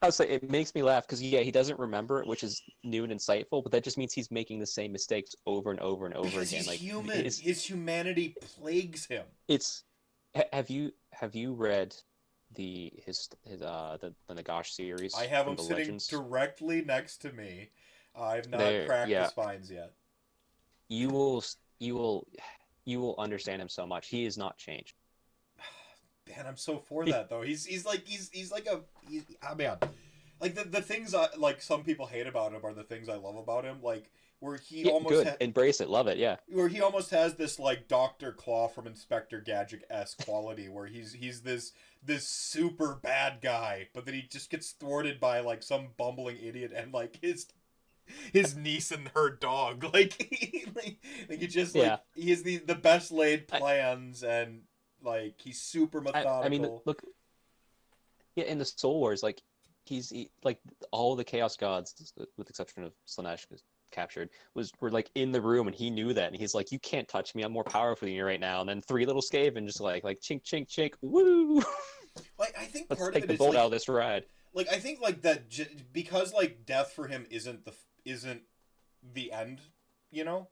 I would say it makes me laugh because he doesn't remember it, which is new and insightful. But that just means he's making the same mistakes over and over and over Because again. he's Like human. His humanity plagues him. it's have you read the Nagash series I have from him the sitting Legends? directly next to me. I've not There, cracked the yeah, spines yet. you will you will you will understand him so much. He is not changed. Man, I'm so for that though. He's like man. Like the things I like some people hate about him are the things I love about him. Like where he Yeah, almost good. Embrace it. Love it. Yeah. where he almost has this like Dr. Claw from Inspector Gadget-esque quality where he's this super bad guy, but then he just gets thwarted by like some bumbling idiot and like his niece and her dog. Like he just Yeah. like he has the best laid I, plans and like he's super I mean, methodical. look. Yeah, in the Soul Wars, like like all the Chaos Gods, with the exception of Slanesh, was captured, were like in the room, and he knew that, and he's like, "You can't touch me. I'm more powerful than you right now." And then three little Skaven just like chink chink chink, woo! Like I think Let's part of take it the is bolt like out of this ride. I think like that because like death for him isn't the end, you know?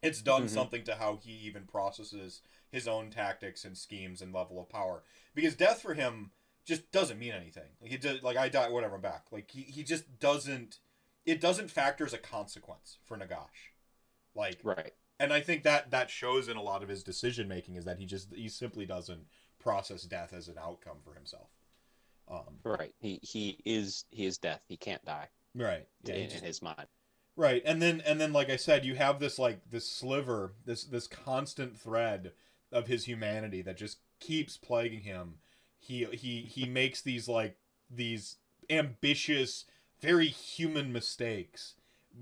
It's done Hmm. something to how he even processes his own tactics and schemes and level of power. Because death for him just doesn't mean anything. Like he just, like I die, whatever, I'm back. Like he just doesn't. It doesn't factor as a consequence for Nagash. Like, Right. and I think that shows in a lot of his decision making is that he simply doesn't process death as an outcome for himself. Right. He is death. He can't die Right. Yeah. in his mind. Right, and then like I said, you have this like this sliver, this constant thread of his humanity that just keeps plaguing him. He makes these ambitious, very human mistakes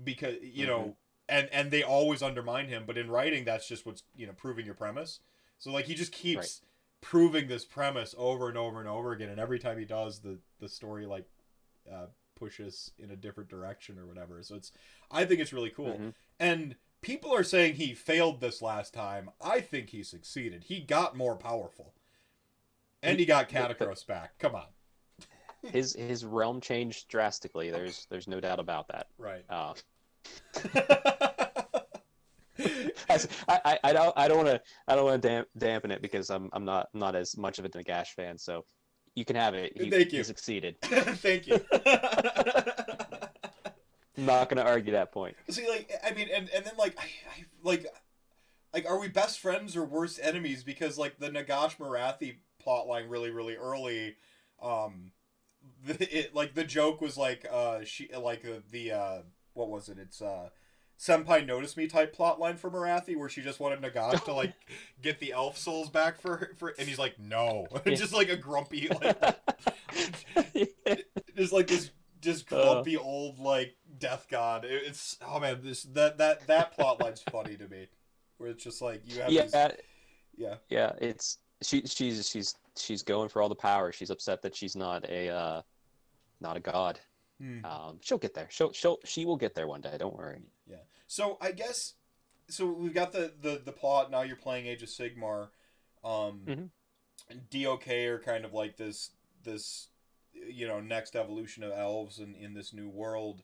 because Hmm. and they always undermine him. But in writing, that's just what's proving your premise. So like he just Right. keeps proving this premise over and over and over again, and every time he does, the story like uh, pushes in a different direction or whatever. So I think it's really cool. Hmm. And people are saying he failed this last time. I think he succeeded. He got more powerful, and he got Catacross back. Come on. His realm changed drastically. There's no doubt about that. Right. I don't want to dampen it because I'm not as much of a Nagash fan. So you can have it. Thank He you. succeeded. Thank you. I'm not gonna argue that point. See, like, I mean, and then like, are we best friends or worse enemies? Because like the Nagash Marathi plotline really early, the joke was like she like what was it? It's Senpai Notice Me type plotline for Marathi where she just wanted Nagash to like get the elf souls back for and he's like no, Yeah. just like a grumpy like just like this just Uh, grumpy old like death god. It's oh man, that plot line's funny to me, where it's just like you have these yeah, yeah yeah. It's she's going for all the power. She's upset that she's not a god. hmm. She'll get there. She will get there one day. Don't worry. Yeah. So I guess so we've got the plot now. You're playing Age of Sigmar. Hmm. DOK are kind of like this next evolution of elves in this new world.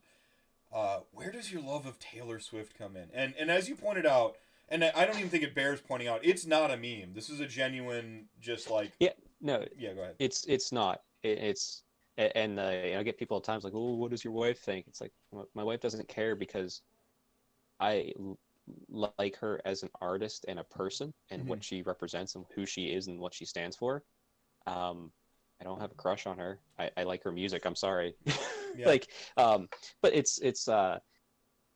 Where does your love of Taylor Swift come in? And as you pointed out, and I don't even think it bears pointing out, it's not a meme. This is a genuine, just like Yeah, no, yeah. Go ahead. it's not. It's and I get people at times like, "Oh, what does your wife think?" It's like my wife doesn't care because I like her as an artist and a person and Mm-hmm. what she represents and who she is and what she stands for. Um, I don't have a crush on her. I like her music. I'm sorry. Yeah. Like, but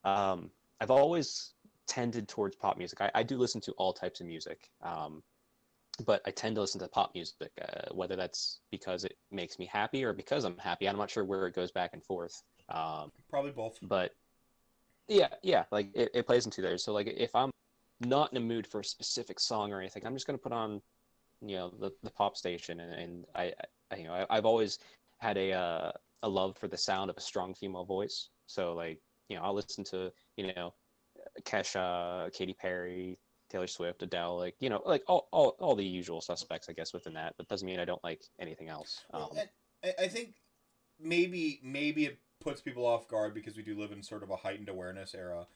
um, I've always tended towards pop music. I do listen to all types of music. But I tend to listen to pop music, whether that's because it makes me happy or because I'm happy. I'm not sure where it goes back and forth. Probably both. But yeah, like it plays into there. So like if I'm not in a mood for a specific song or anything, I'm just gonna put on, the pop station, and I've always had a love for the sound of a strong female voice. So like I'll listen to Kesha, Katy Perry, Taylor Swift, Adele, like like all the usual suspects, I guess, within that. But doesn't mean I don't like anything else. Well, I think maybe it puts people off guard because we do live in sort of a heightened awareness era,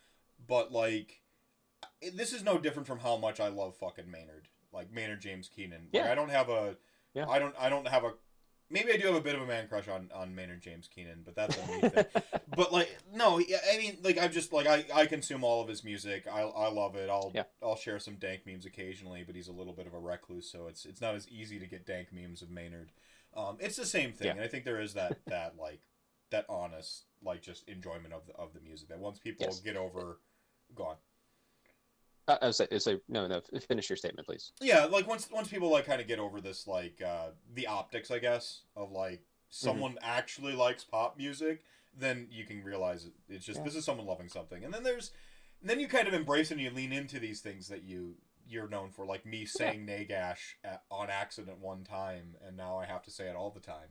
but like this is no different from how much I love fucking Maynard, like Maynard James Keenan. Like Yeah. I don't have a, Yeah. I don't have a. Maybe I do have a bit of a man crush on Maynard James Keenan, but that's a me thing. But like, no, I mean, like I'm just like I consume all of his music. I love it. I'll share some dank memes occasionally, but he's a little bit of a recluse, so it's not as easy to get dank memes of Maynard. It's the same thing, and I think there is that like that honest like just enjoyment of the music that once people get over, go on. I was say no. Finish your statement, please. Yeah, like once people like kind of get over this like the optics, I guess, of like someone actually likes pop music, then you can realize it's just this is someone loving something, and then you kind of embrace and you lean into these things that you're known for, like me saying Nagash on accident one time, and now I have to say it all the time.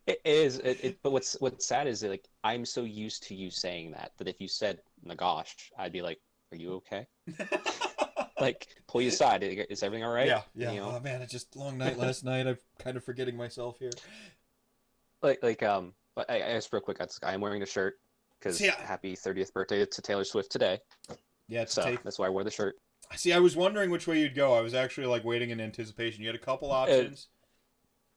It is. But what's sad is that, like, I'm so used to you saying that if you said Nagash, I'd be like, "Are you okay?" Like, pull you aside. Is everything all right? Yeah. You know? Oh man, it's just a long night last night. I'm kind of forgetting myself here. But I guess real quick, I am wearing a shirt because happy 30th birthday to Taylor Swift today. Yeah, that's why I wore the shirt. See, I was wondering which way you'd go. I was actually like waiting in anticipation. You had a couple options.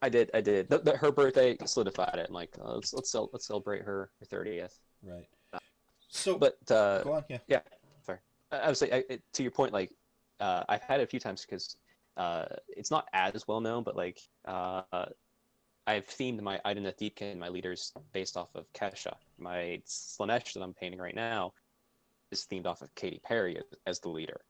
I did. Her birthday solidified it. I'm like, let's celebrate her 30th. Right. So, but go on. Yeah. Sorry. I would say to your point, like I've had it a few times because it's not as well known, but like I've themed my Idoneth Deepkin, my leaders, based off of Kesha. My Slanesh that I'm painting right now is themed off of Katy Perry as the leader.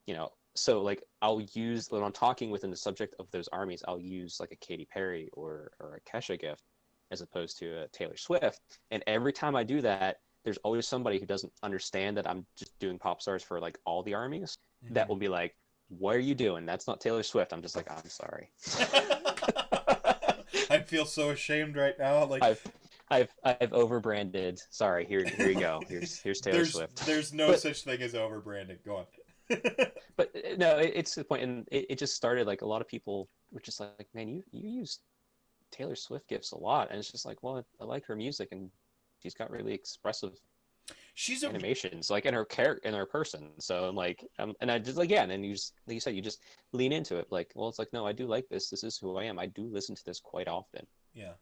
You know, so like I'll use when I'm talking within the subject of those armies, I'll use like a Katy Perry or a Kesha gift as opposed to a Taylor Swift. And every time I do that, there's always somebody who doesn't understand that I'm just doing pop stars for like all the armies that will be like, "What are you doing? That's not Taylor Swift." I'm just like, "I'm sorry." I feel so ashamed right now. Like I've overbranded. Sorry, here you go. Here's Taylor Swift. There's no such thing as overbranding. Go on. But no, it's the point, and it just started like a lot of people were just like, "Man, you use Taylor Swift gifts a lot," and it's just like, well, I like her music, and she's got really expressive animations, like in her character, in her person. So I'm like, and I just again, and you just like you said, you just lean into it. Like, well, it's like, no, I do like this. This is who I am. I do listen to this quite often. Yeah.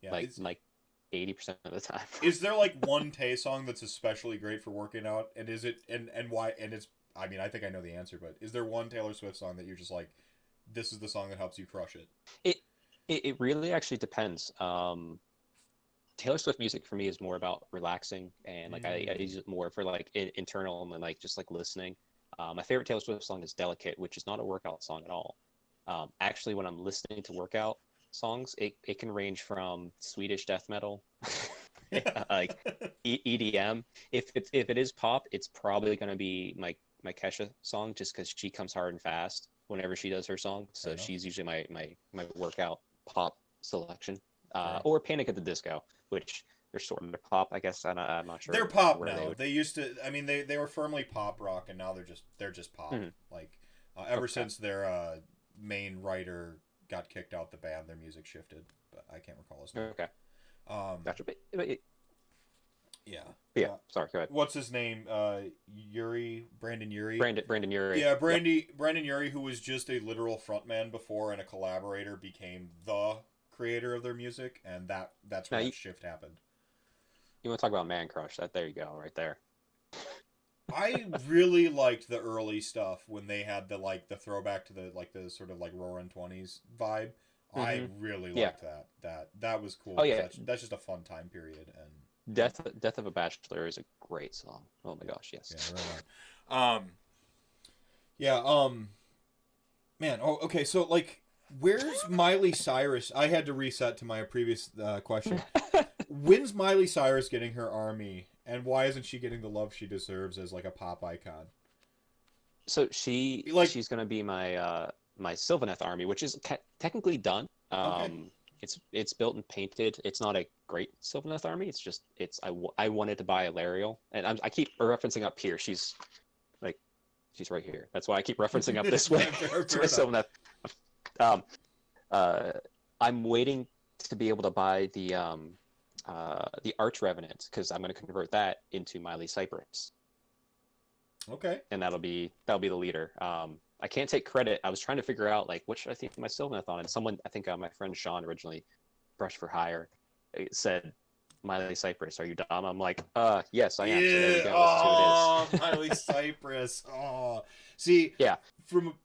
Like 80% of the time. Is there like one Tay song that's especially great for working out? And is it and why? And it's, I mean, I think I know the answer, but is there one Taylor Swift song that you're just like, this is the song that helps you crush it? It really actually depends. Taylor Swift music for me is more about relaxing, and like I use it more for like internal and like just like listening. My favorite Taylor Swift song is "Delicate," which is not a workout song at all. Actually, when I'm listening to workout songs, it can range from Swedish death metal, like EDM. If it is pop, it's probably going to be my Kesha song, just because she comes hard and fast whenever she does her song. So she's usually my workout pop selection. Or Panic at the Disco, which they're sort of pop, I guess. I'm not sure. They're pop now. They used to. I mean, they were firmly pop rock, and now they're just pop. Mm-hmm. Like ever since their main writer got kicked out the band, their music shifted. But I can't recall his name. Okay. Gotcha. Yeah. Sorry. Go ahead. What's his name? Brandon Urie. Brandon Urie. Yeah, Brandon Urie, who was just a literal frontman before and a collaborator, became the creator of their music, and that's when that shift happened. You want to talk about man crush? There you go, right there. I really liked the early stuff when they had the throwback to the sort of like Roaring 20s vibe. Mm-hmm. I really liked that was cool. Oh yeah, that's just a fun time period. And Death of a Bachelor is a great song. Oh my gosh, yes. Yeah, right on. Man, okay, so like, where's Miley Cyrus? I had to reset to my previous question. When's Miley Cyrus getting her army, and why isn't she getting the love she deserves as like a pop icon? So she's going to be my my Sylvaneth army, which is technically done. It's built and painted. It's not a great Sylvaneth army. It's just I wanted to buy a Lariel, and I keep referencing up here. She's right here. That's why I keep referencing up this way to my Sylvaneth. I'm waiting to be able to buy the Arch Revenant, because I'm going to convert that into Miley Cypress, Okay. and that'll be the leader. I can't take credit. I was trying to figure out like what should I think for my Sylvaneth on, and someone, I think my friend Sean originally, Brush for Hire, said Miley Cypress. Are you dumb? I'm like, yes, I am. So there we Yeah. go. That's who it Oh, is. Miley Cypress. Oh, see, Yeah. from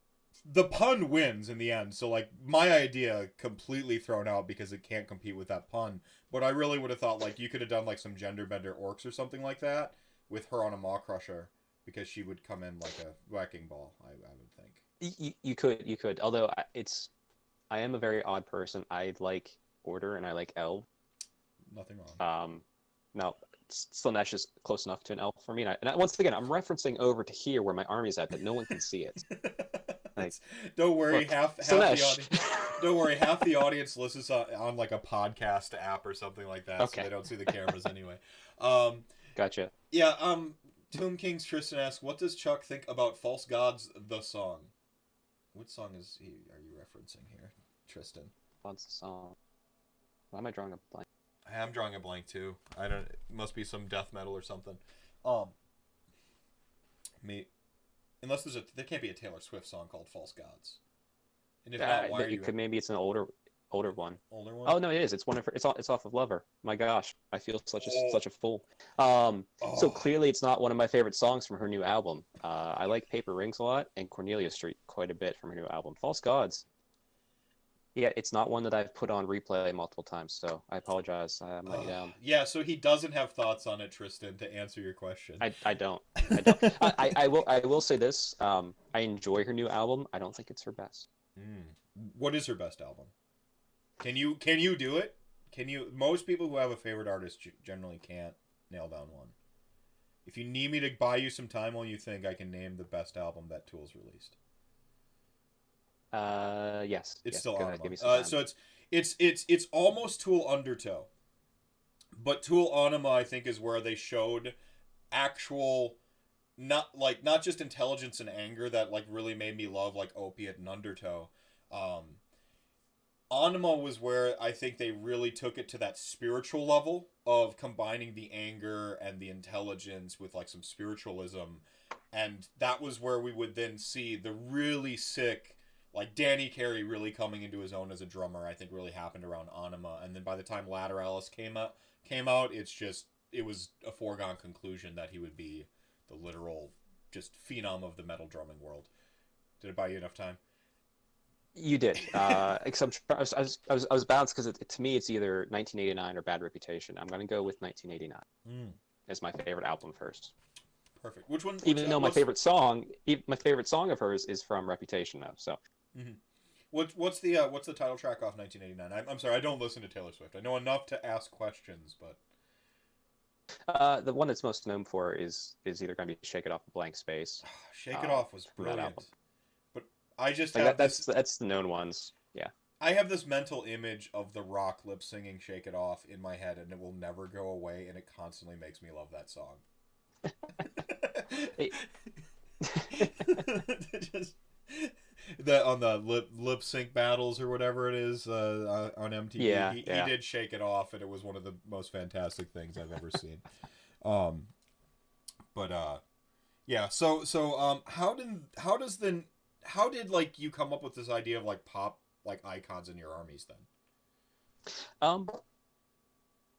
the pun wins in the end. So like my idea completely thrown out because it can't compete with that pun. But I really would have thought like you could have done like some gender bender orcs or something like that with her on a Maw Crusher, because she would come in like a wrecking ball. I would think. You could. Although I am a very odd person. I like Order and I like Elf. Nothing wrong. No, Slanesh is close enough to an elf for me. Once again, I'm referencing over to here where my army's at, but no one can see it. Like, don't worry, look, half the Slanesh. audience. Don't worry, half the audience listens on like a podcast app or something like that, Okay. so they don't see the cameras anyway. Gotcha. Yeah. Tomb King's Tristan asks, "What does Chuck think about False Gods the song?" What song are you referencing here, Tristan? What's the song? Why am I drawing a blank? I am drawing a blank too. It must be some death metal or something. Unless there can't be a Taylor Swift song called False Gods. And if not, why are you? Maybe it's an older one. Older one? Oh no, it is. It's one of her. It's off of Lover. My gosh, I feel such a fool. So clearly, it's not one of my favorite songs from her new album. I like Paper Rings a lot and Cornelia Street quite a bit from her new album. False Gods. Yeah, it's not one that I've put on replay multiple times, so I apologize. I'm letting you down. Yeah, so he doesn't have thoughts on it, Tristan, to answer your question. I don't. I will say this. I enjoy her new album. I don't think it's her best. What is her best album? Can you do it? Most people who have a favorite artist generally can't nail down one. If you need me to buy you some time while you think, I can name the best album that Tool's released. Yes. It's still go Anima. ahead, give me some time. So it's almost Tool Undertow. But Tool Anima, I think, is where they showed actual, not just intelligence and anger that like really made me love like Opiate and Undertow. Anima was where I think they really took it to that spiritual level of combining the anger and the intelligence with like some spiritualism, and that was where we would then see the really sick, like Danny Carey really coming into his own as a drummer. I think really happened around Anima, and then by the time Lateralis came out, it was a foregone conclusion that he would be the literal just phenom of the metal drumming world. Did it buy you enough time? You did. Except I was balanced because to me it's either 1989 or Bad Reputation. I'm gonna go with 1989 as my favorite album first. Perfect. Which one? Even though my favorite song of hers is from Reputation, though. So. Mm-hmm. What's the title track off 1989? I'm sorry, I don't listen to Taylor Swift. I know enough to ask questions, but the one that's most known for is either going to be "Shake It Off" or "Blank Space." "Shake It Off" was brilliant. But I just like have that's the known ones. Yeah. I have this mental image of The Rock lip singing "Shake It Off" in my head, and it will never go away, and it constantly makes me love that song. On the lip sync battles or whatever it is on MTV, he did "Shake It Off," and it was one of the most fantastic things I've ever seen. How did like you come up with this idea of like pop like icons in your armies then?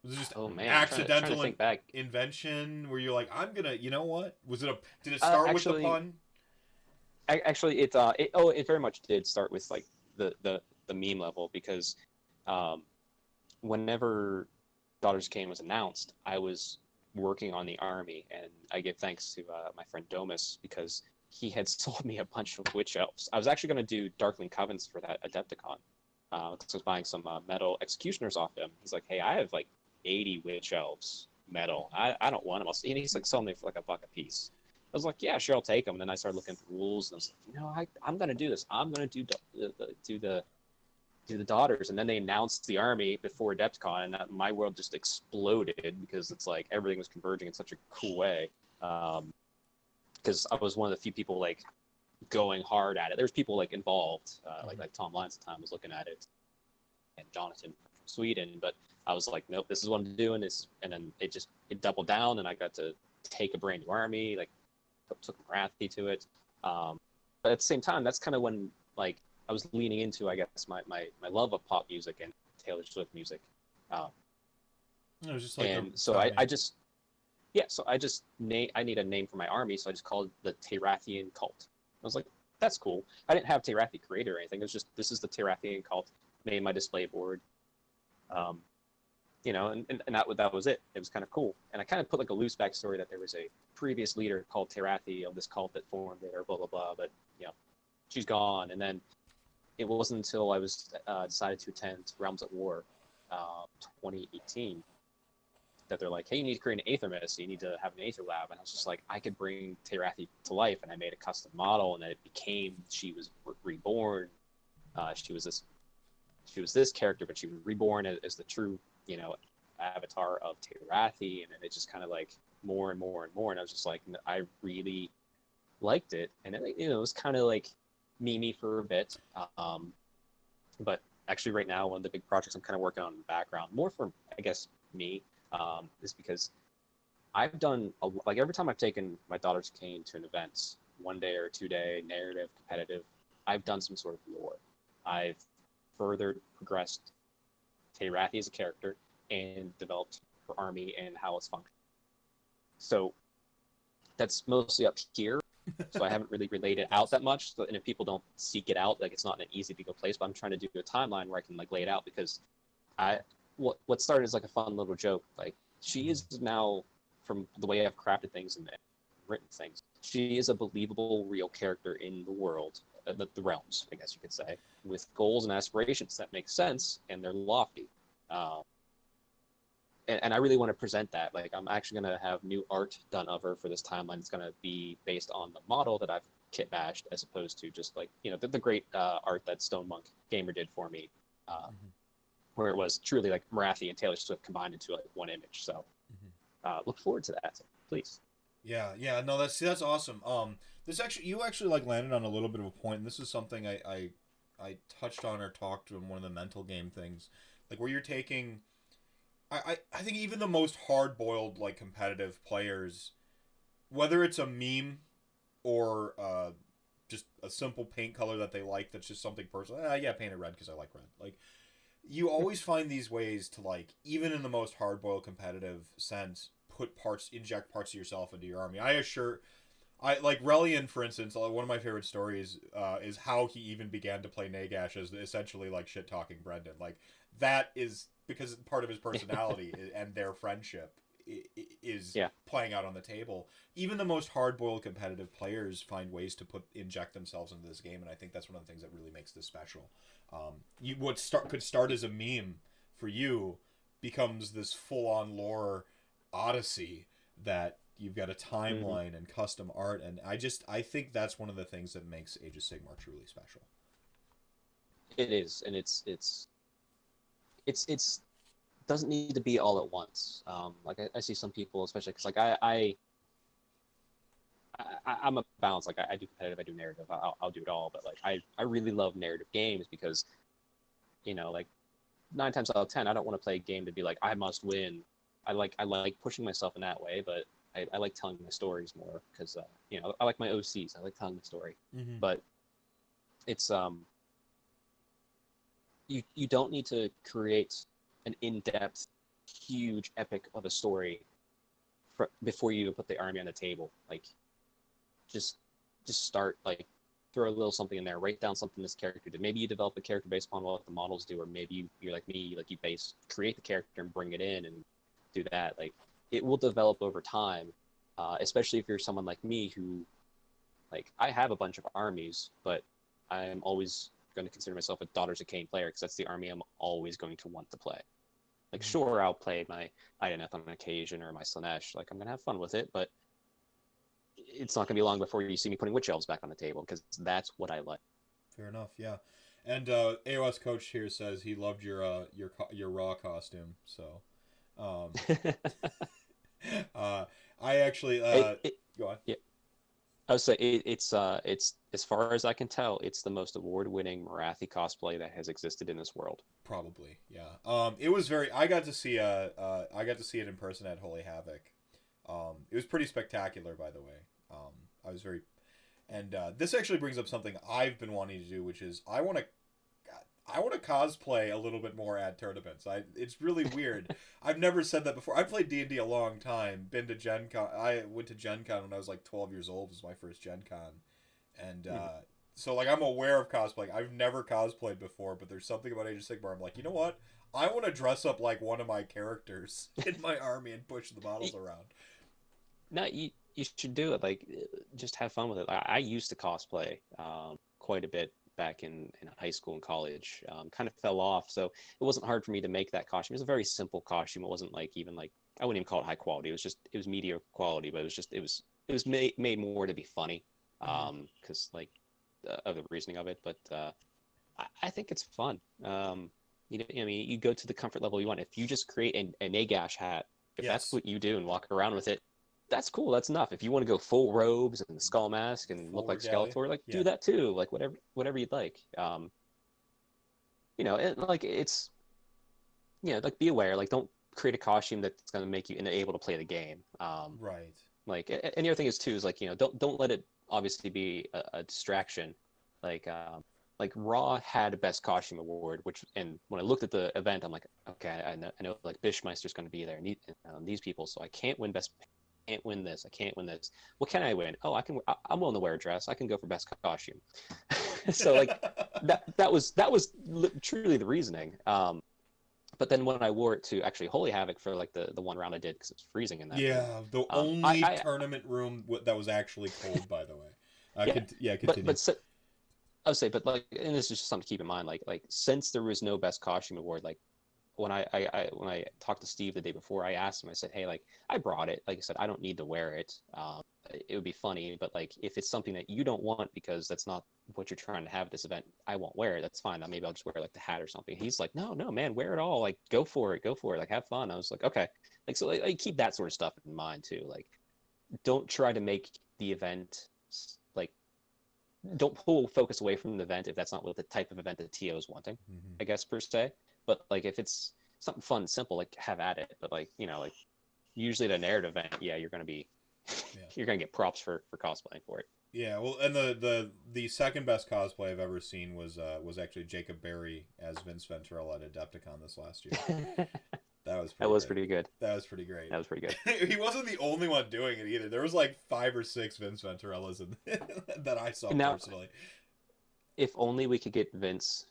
Was it just accidental invention? Were you like, I'm gonna, you know what? Did it start with the pun? Actually, it very much did start with like the meme level, because whenever Daughters of Cain was announced, I was working on the army, and I give thanks to my friend Domus, because he had sold me a bunch of witch elves. I was actually going to do Darkling Covens for that Adepticon. I was buying some metal executioners off him. He's like, hey, I have like 80 witch elves metal. I don't want them. And he's like selling me for like $1 a piece. I was like, yeah, sure, I'll take them. And then I started looking at the rules, and I was like, no, I'm going to do this. I'm going to do the Daughters. And then they announced the army before Adepticon, and my world just exploded, because it's like everything was converging in such a cool way. Because I was one of the few people like going hard at it. There's people like involved, like Tom Lyons at the time was looking at it. and Jonathan from Sweden. But I was like, nope, this is what I'm doing. And then it doubled down, and I got to take a brand new army, like took Marathi to it. But at the same time, that's kind of when like I was leaning into, I guess, my love of pop music and Taylor Swift music. It was just like And so I just I need a name for my army, so I just called it the Terathian Cult. I was like, that's cool. I didn't have Terathi created or anything. It was just, this is the Terathian Cult. Made my display board. You know, and that was it. It was kind of cool. And I kind of put like a loose backstory that there was a previous leader called Terathi of this cult that formed there, blah, blah, blah. But, you know, she's gone. And then it wasn't until I was decided to attend Realms at War 2018 that they're like, hey, you need to create an Aether Mist. You need to have an Aether Lab. And I was just like, I could bring Terathi to life. And I made a custom model, and then it became, she was reborn. She was this character, but she was reborn as the true, you know, avatar of Terathi, and then it just kind of like more and more and more, and I was just like, I really liked it, and it, you know, it was kind of like memey for a bit, but actually right now one of the big projects I'm kind of working on in the background, more for, I guess, me, is because I've done like every time I've taken my daughter's cane to an event, 1 day or 2 day, narrative, competitive, I've done some sort of lore. I've further progressed Terathi as a character and developed her army and how it's functioning. So that's mostly up here. So I haven't really relayed it out that much. So, and if people don't seek it out, like it's not an easy to go place. But I'm trying to do a timeline where I can like lay it out, because what started as like a fun little joke. Like, she is now, from the way I've crafted things and written things, she is a believable, real character in the world, the realms, I guess you could say, with goals and aspirations that make sense and they're lofty. And I really want to present that. Like, I'm actually going to have new art done of her for this timeline. It's going to be based on the model that I've kit bashed, as opposed to just like, you know, the great art that Stone Monk Gamer did for me, where it was truly like Marathi and Taylor Swift combined into like one image. So look forward to that, please. Yeah, no, that's awesome. You actually like landed on a little bit of a point, and this is something I touched on or talked in one of the mental game things, like where you're taking, I think even the most hard boiled like competitive players, whether it's a meme or just a simple paint color that they like, that's just something personal. Yeah, paint it red because I like red. Like, you always find these ways to, like, even in the most hard boiled competitive sense, inject parts of yourself into your army. I like Relian, for instance. One of my favorite stories is how he even began to play Nagash as essentially like shit talking Brendan. Like, that is because part of his personality and their friendship is playing out on the table. Even the most hard boiled competitive players find ways to inject themselves into this game, and I think that's one of the things that really makes this special. Could start as a meme for you becomes this full on lore odyssey that you've got a timeline and custom art, and I think that's one of the things that makes Age of Sigmar truly special. It is, and it's doesn't need to be all at once. Like I see some people, especially because like I'm a balance. Like I do competitive, I do narrative, I'll do it all. But like I really love narrative games because, you know, like 9 times out of 10, I don't want to play a game to be like, I must win. I like pushing myself in that way, but I like telling my stories more because you know, I like my OCs. I like telling the story, but it's you don't need to create an in-depth, huge epic of a story before you even put the army on the table. Like, just start, like, throw a little something in there, write down something this character did. Maybe you develop a character based upon what the models do, or maybe you're like me, like you create the character and bring it in and do that. Like, it will develop over time, especially if you're someone like me who, like, I have a bunch of armies, but I'm always going to consider myself a Daughters of Cain player because that's the army I'm always going to want to play. Like, sure, I'll play my Ideneth on occasion or my Slanesh. Like, I'm going to have fun with it, but it's not going to be long before you see me putting Witch Elves back on the table because that's what I like. Fair enough, yeah. And AOS Coach here says he loved your Raw costume, so... I actually... go on. Yeah. I would say it's as far as I can tell, it's the most award-winning Marathi cosplay that has existed in this world. Probably, yeah. It was very. I got to see it in person at Holy Havoc. It was pretty spectacular, by the way. I was very, and this actually brings up something I've been wanting to do, which is I want to cosplay a little bit more at tournaments. It's really weird. I've never said that before. I played D&D a long time. Been to Gen Con. I went to Gen Con when I was like 12 years old. Was my first Gen Con, and so like I'm aware of cosplaying. I've never cosplayed before, but there's something about Age of Sigmar. I'm like, you know what? I want to dress up like one of my characters in my army and push the models around. No, you should do it. Like, just have fun with it. I used to cosplay quite a bit back in high school and college. Kind of fell off, so it wasn't hard for me to make that costume. It was a very simple costume. It wasn't like even like I wouldn't even call it high quality. It was media quality, but it was made more to be funny, because like of the reasoning of it. But I think it's fun. I mean, you go to the comfort level you want. If you just create a Nagash hat, if that's what you do and walk around with it, that's cool. That's enough. If you want to go full robes and the skull mask and Full look like regalia. Skeletor, like Yeah. do that too. Like whatever you'd like. Like it's like be aware. Like don't create a costume that's going to make you unable to play the game. Right. Like and the other thing is too is like don't let it obviously be a distraction. Like Raw had a best costume award, which and when I looked at the event, I'm like, okay, I know like Bishmeister's going to be there, and these people, so I can't win best. Can't win this. I can't win this. What can I win? Oh, I can. I'm willing to wear a dress. I can go for best costume. So like that was truly the reasoning. But then when I wore it to actually Holy Havoc for like the one round I did because it's freezing in that room. Yeah, the only tournament room that was actually cold, by the way. Continue. I would say, but like, and this is just something to keep in mind. Like since there was no best costume award, like when I talked to Steve the day before, I asked him. I said, "Hey, like I brought it. Like I said, I don't need to wear it. It would be funny, but like if it's something that you don't want because that's not what you're trying to have at this event, I won't wear it. That's fine. Maybe I'll just wear like the hat or something." He's like, "No, no, man, wear it all. Like go for it, Like have fun." I was like, "Okay." Like so, like keep that sort of stuff in mind too. Like don't try to make the event like don't pull focus away from the event if that's not what the type of event that TO is wanting, I guess per se. But like if it's something fun, simple, like have at it. But like like usually at a narrative event, yeah, you're gonna be you're gonna get props for cosplaying for it. Yeah, well, and the second best cosplay I've ever seen was actually Jacob Berry as Vince Venturella at Adepticon this last year. That was pretty good. That was pretty great. That was pretty good. He wasn't the only one doing it either. There was like 5 or 6 Vince Venturellas that I saw Now, personally. if only we could get Vince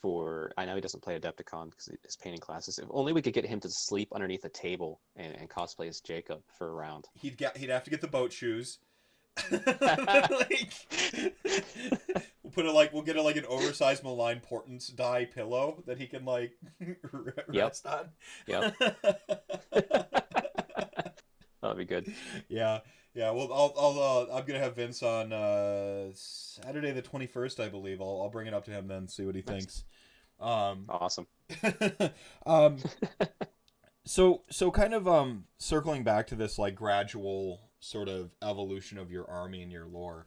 for I know he doesn't play Adepticon because his painting classes. If only we could get him to sleep underneath a table and cosplay as Jacob for a round. He'd have to get the boat shoes. Like, we'll get an oversized malign portents dye pillow that he can like rest on. Yep. That'd be good. Yeah. Well, I'm gonna have Vince on Saturday the 21st, I believe. I'll bring it up to him then, see what he thinks. Awesome. So kind of circling back to this like gradual sort of evolution of your army and your lore.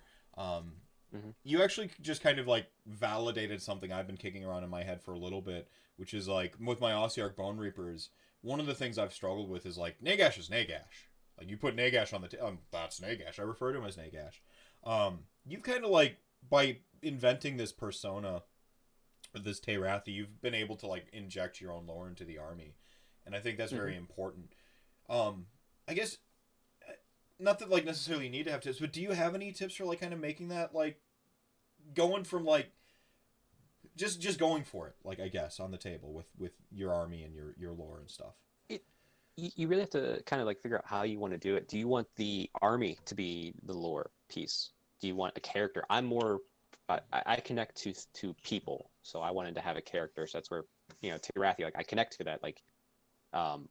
You actually just kind of like validated something I've been kicking around in my head for a little bit, which is like with my Ossiarch Bone Reapers, one of the things I've struggled with is like Nagash is Nagash. Like you put Nagash on the that's Nagash. I refer to him as Nagash. You've kind of like by inventing this persona, this Teyrathi, you've been able to like inject your own lore into the army, and I think that's very important. I guess not that like necessarily you need to have tips, but do you have any tips for like kind of making that like going from like just going for it, like I guess on the table with your army and your lore and stuff? You really have to kind of like figure out how you want to do it. Do you want the army to be the lore piece? Do you want a character? I'm more I connect to people, so I wanted to have a character. So that's where Teyrathi, like I connect to that. Like, and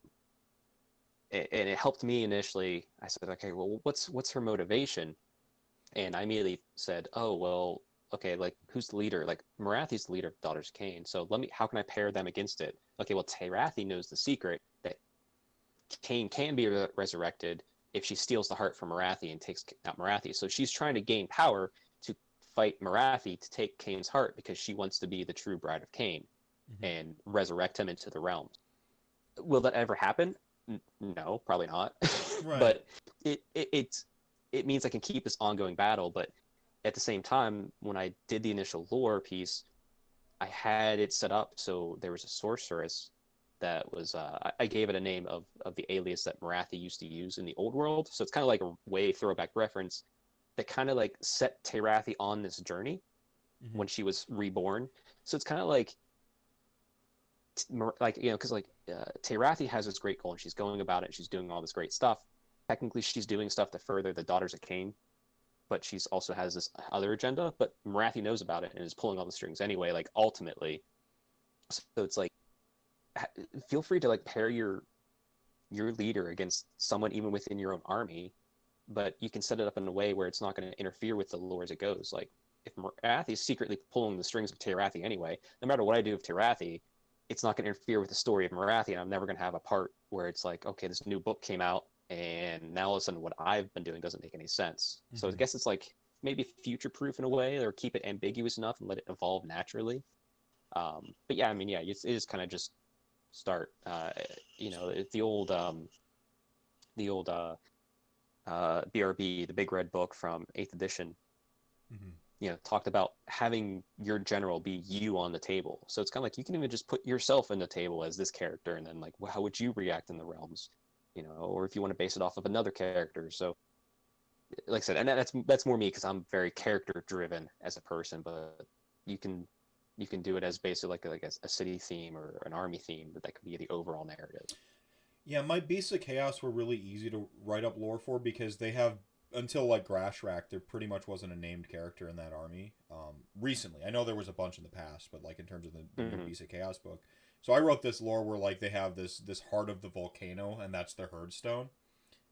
it helped me initially. I said, okay, well, what's her motivation? And I immediately said, oh well, okay, like who's the leader? Like Marathi's the leader of Daughters of Cain. So how can I pair them against it? Okay, well Teyrathi knows the secret that Cain can be resurrected, if she steals the heart from Marathi and takes out Marathi. So she's trying to gain power to fight Marathi to take Cain's heart because she wants to be the true bride of Cain and resurrect him into the realms. Will that ever happen? No, probably not. Right. But it means I can keep this ongoing battle. But at the same time, when I did the initial lore piece, I had it set up so there was a sorceress that was I gave it a name of the alias that Marathi used to use in the old world. So it's kind of like a way throwback reference that kind of like set Terathi on this journey when she was reborn. So it's kind of like because Terathi has this great goal and she's going about it and she's doing all this great stuff. Technically, she's doing stuff to further the daughters of Cain, but she's also has this other agenda. But Marathi knows about it and is pulling all the strings anyway. Like ultimately, so it's like feel free to like pair your leader against someone even within your own army, but you can set it up in a way where it's not going to interfere with the lore as it goes. Like if Marathi is secretly pulling the strings of Terathi anyway, no matter what I do with Terathi, it's not going to interfere with the story of Marathi, and I'm never going to have a part where it's like, okay, this new book came out, and now all of a sudden what I've been doing doesn't make any sense. So I guess it's like maybe future-proof in a way, or keep it ambiguous enough and let it evolve naturally. But yeah, I mean, yeah, it is kind of just start. It's the old BRB, the Big Red Book from 8th edition. Talked about having your general be you on the table. So it's kind of like you can even just put yourself in the table as this character, and then like, well, how would you react in the realms? Or if you want to base it off of another character. So, like I said, and that's more me because I'm very character driven as a person. But you can do it as basically like a city theme or an army theme, that could be the overall narrative. Yeah, my basic chaos were really easy to write up lore for because they have, until like Grashrak, there pretty much wasn't a named character in that army. Recently, I know there was a bunch in the past, but like in terms of the basic chaos book. So I wrote this lore where like they have this heart of the volcano, and that's their herdstone.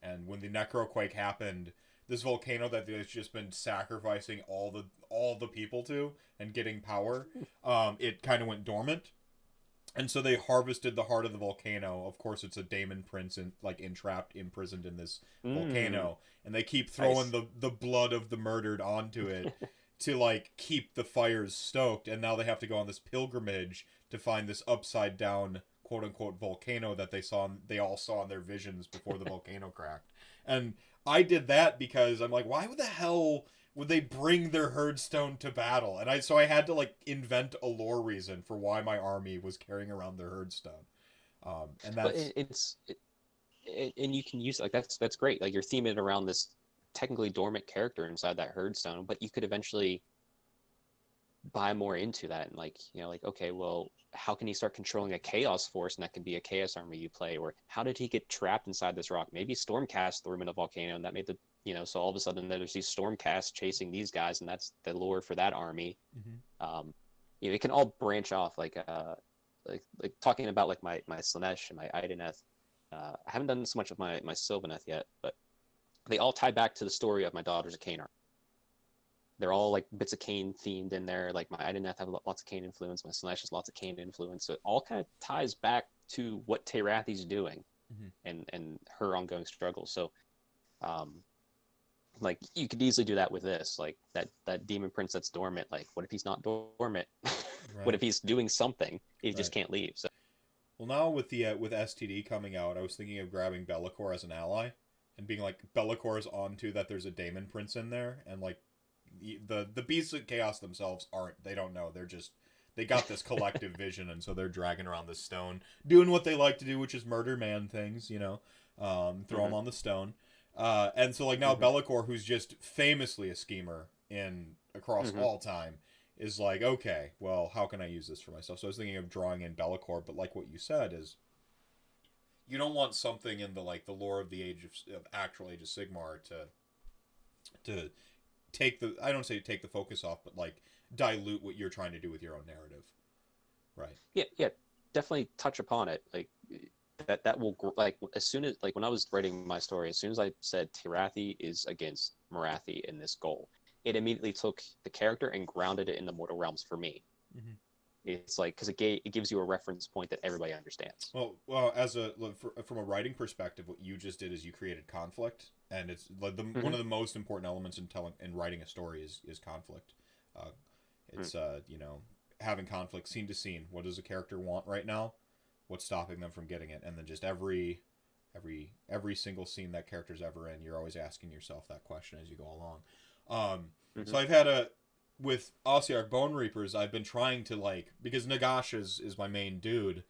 And when the necroquake happened, this volcano that they've just been sacrificing all the people to and getting power, it kind of went dormant. And so they harvested the heart of the volcano. Of course, it's a daemon prince imprisoned in this volcano, and they keep throwing the blood of the murdered onto it to like keep the fires stoked. And now they have to go on this pilgrimage to find this upside down quote unquote volcano that they all saw in their visions before the volcano cracked. And I did that because I'm like, why the hell would they bring their herdstone to battle? And I had to like invent a lore reason for why my army was carrying around their herdstone. And that's and you can use like that's great. Like you're theming around this technically dormant character inside that herdstone, but you could eventually buy more into that and like okay, well, how can he start controlling a chaos force, and that could be a chaos army you play? Or how did he get trapped inside this rock? Maybe Stormcast threw him in a volcano, and that made the so all of a sudden there's these Stormcasts chasing these guys, and that's the lore for that army. It can all branch off like talking about like my Slanesh and my Ideneth. I haven't done so much of my Sylvaneth yet, but they all tie back to the story of my Daughters of Cain. They're all like bits of Cain themed in there. Like my Ideneth have lots of Cain influence. My Slanesh has lots of Cain influence. So it all kind of ties back to what Terathi's doing and her ongoing struggle. So, like you could easily do that with this, like that demon prince that's dormant. Like, what if he's not dormant? Right. What if he's doing something? He just can't leave. So, well, now with the with STD coming out, I was thinking of grabbing Be'lakor as an ally and being like, Be'lakor is onto that. There's a demon prince in there, and like the beasts of chaos themselves aren't. They don't know. They got this collective vision, and so they're dragging around this stone, doing what they like to do, which is murder man things. Throw them on the stone. And so like now Be'lakor, who's just famously a schemer across all time, is like, okay, well, how can I use this for myself? So I was thinking of drawing in Be'lakor, but like what you said is, you don't want something in the lore of the actual Age of Sigmar to take the, I don't say take the focus off, but like dilute what you're trying to do with your own narrative, right? Yeah, definitely touch upon it. Like that will like as soon as like when I was writing my story, as soon as I said Terathi is against Marathi in this goal, it immediately took the character and grounded it in the mortal realms for me. It's like because it gives you a reference point that everybody understands. Well, from a writing perspective, what you just did is you created conflict, and it's like one of the most important elements in writing a story is conflict. It's having conflict scene to scene. What does a character want right now? What's stopping them from getting it? And then just every single scene that character's ever in, you're always asking yourself that question as you go along. So I've had with Ossiarch Bone Reapers, I've been trying to because Nagash is my main dude.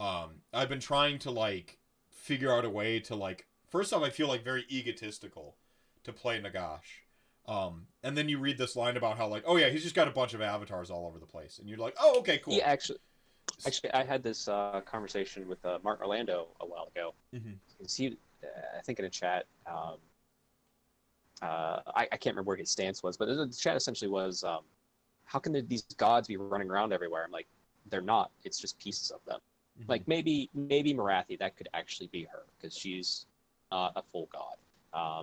I've been trying to figure out a way to first off, I feel very egotistical to play Nagash. And then you read this line about how oh yeah, he's just got a bunch of avatars all over the place, and you're like, oh, okay, cool. Yeah, actually, I had this conversation with Mark Orlando a while ago. He, I think in a chat, I can't remember where his stance was, but the chat essentially was, how can these gods be running around everywhere? I'm like, they're not. It's just pieces of them. Like maybe Marathi, that could actually be her because she's not a full god.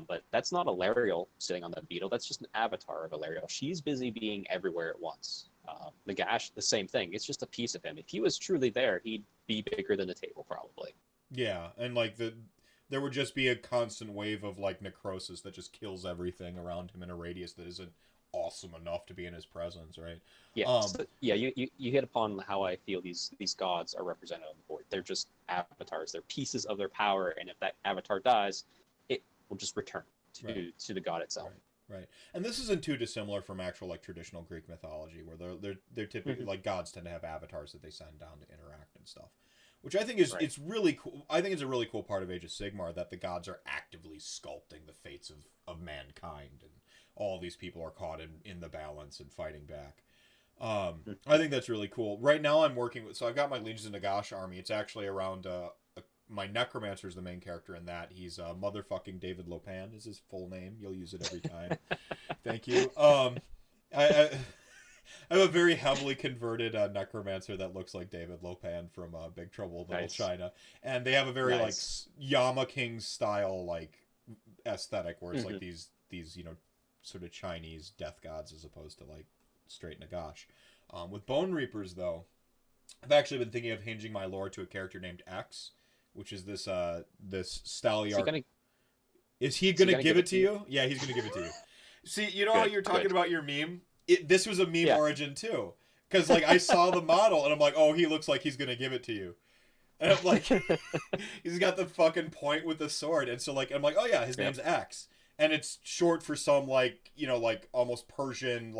But that's not Alariel sitting on that beetle. That's just an avatar of Alariel. She's busy being everywhere at once. Nagash, the same thing. It's just a piece of him. If he was truly there, he'd be bigger than the table, probably. Yeah, and there would just be a constant wave of necrosis that just kills everything around him in a radius that isn't awesome enough to be in his presence, right? Yeah, you hit upon how I feel these gods are represented on the board. They're just avatars. They're pieces of their power, and if that avatar dies, it will just return to the god itself. Right. And this isn't too dissimilar from actual traditional Greek mythology, where they're typically gods tend to have avatars that they send down to interact and stuff. Which I think is it's really cool. I think it's a really cool part of Age of Sigmar that the gods are actively sculpting the fates of mankind, and all these people are caught in the balance and fighting back. I think that's really cool. Right now I'm working with, so I've got my Legions of Nagash army. It's actually around my Necromancer is the main character in that. He's motherfucking David Lopan is his full name. You'll use it every time. Thank you. I have a very heavily converted Necromancer that looks like David Lopan from Big Trouble in Little China, and they have a very Yama King style aesthetic where it's these sort of Chinese death gods as opposed to straight Nagash. With Bone Reapers though, I've actually been thinking of hinging my lore to a character named X, which is this Staliarch. Is he gonna give it to you? Yeah, he's gonna give it to you. See, you know how you're talking about your meme? This was a meme origin too, because I saw the model and I'm like, oh, he looks like he's gonna give it to you, and I'm like, he's got the fucking point with the sword, and so I'm like, oh yeah, his name's X, and it's short for some almost Persian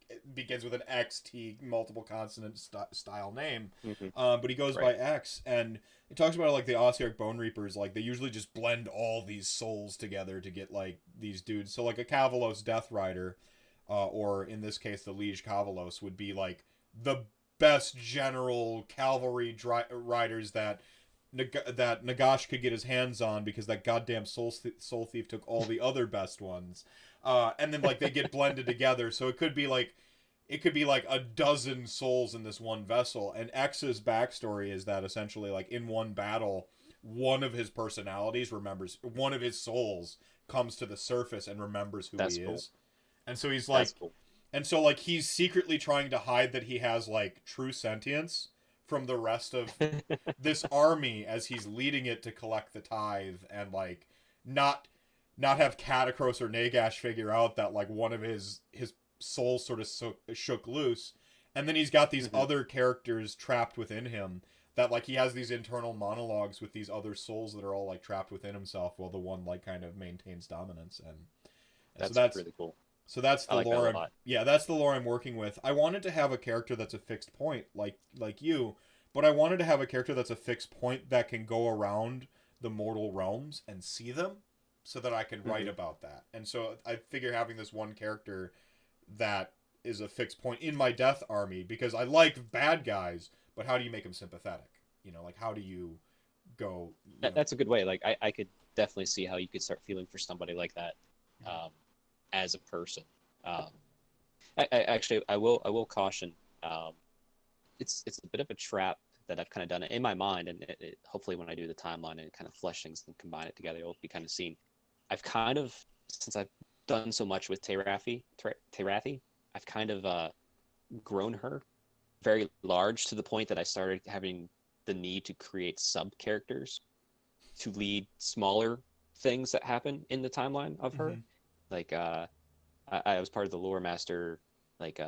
it begins with an XT multiple consonant style name, but he goes by X, and it talks about the Ossiarch Bone Reapers, they usually just blend all these souls together to get these dudes. So a Kavalos Death Rider, or in this case the Liege Kavalos, would be the best general cavalry riders that Nagash could get his hands on, because that goddamn soul thief took all the other best ones, and then they get blended together. So it could be a dozen souls in this one vessel. And X's backstory is that essentially in one battle, one of his personalities one of his souls comes to the surface and remembers who he is. And so he's and so he's secretly trying to hide that he has true sentience from the rest of this army as he's leading it to collect the tithe, and not have Catacross or Nagash figure out that one of his soul sort of shook loose, and then he's got these other characters trapped within him that he has these internal monologues with these other souls that are all trapped within himself, while the one kind of maintains dominance, and that's really cool. So that's the lore. That's the lore I'm working with. I wanted to have a character that's a fixed point, like you, but I wanted to have a character that's a fixed point that can go around the mortal realms and see them, so that I can write about that. And so I figure having this one character that is a fixed point in my death army, because I like bad guys, but how do you make them sympathetic? How do you go? That's a good way. I could definitely see how you could start feeling for somebody like that, as a person. I will caution. It's a bit of a trap that I've kind of done in my mind, and hopefully when I do the timeline and kind of flesh things and combine it together, it'll be kind of seen. I've kind of, since I've done so much with Terathi, I've kind of grown her very large to the point that I started having the need to create sub characters to lead smaller things that happen in the timeline of her. Mm-hmm. Like I was part of the Lore Master like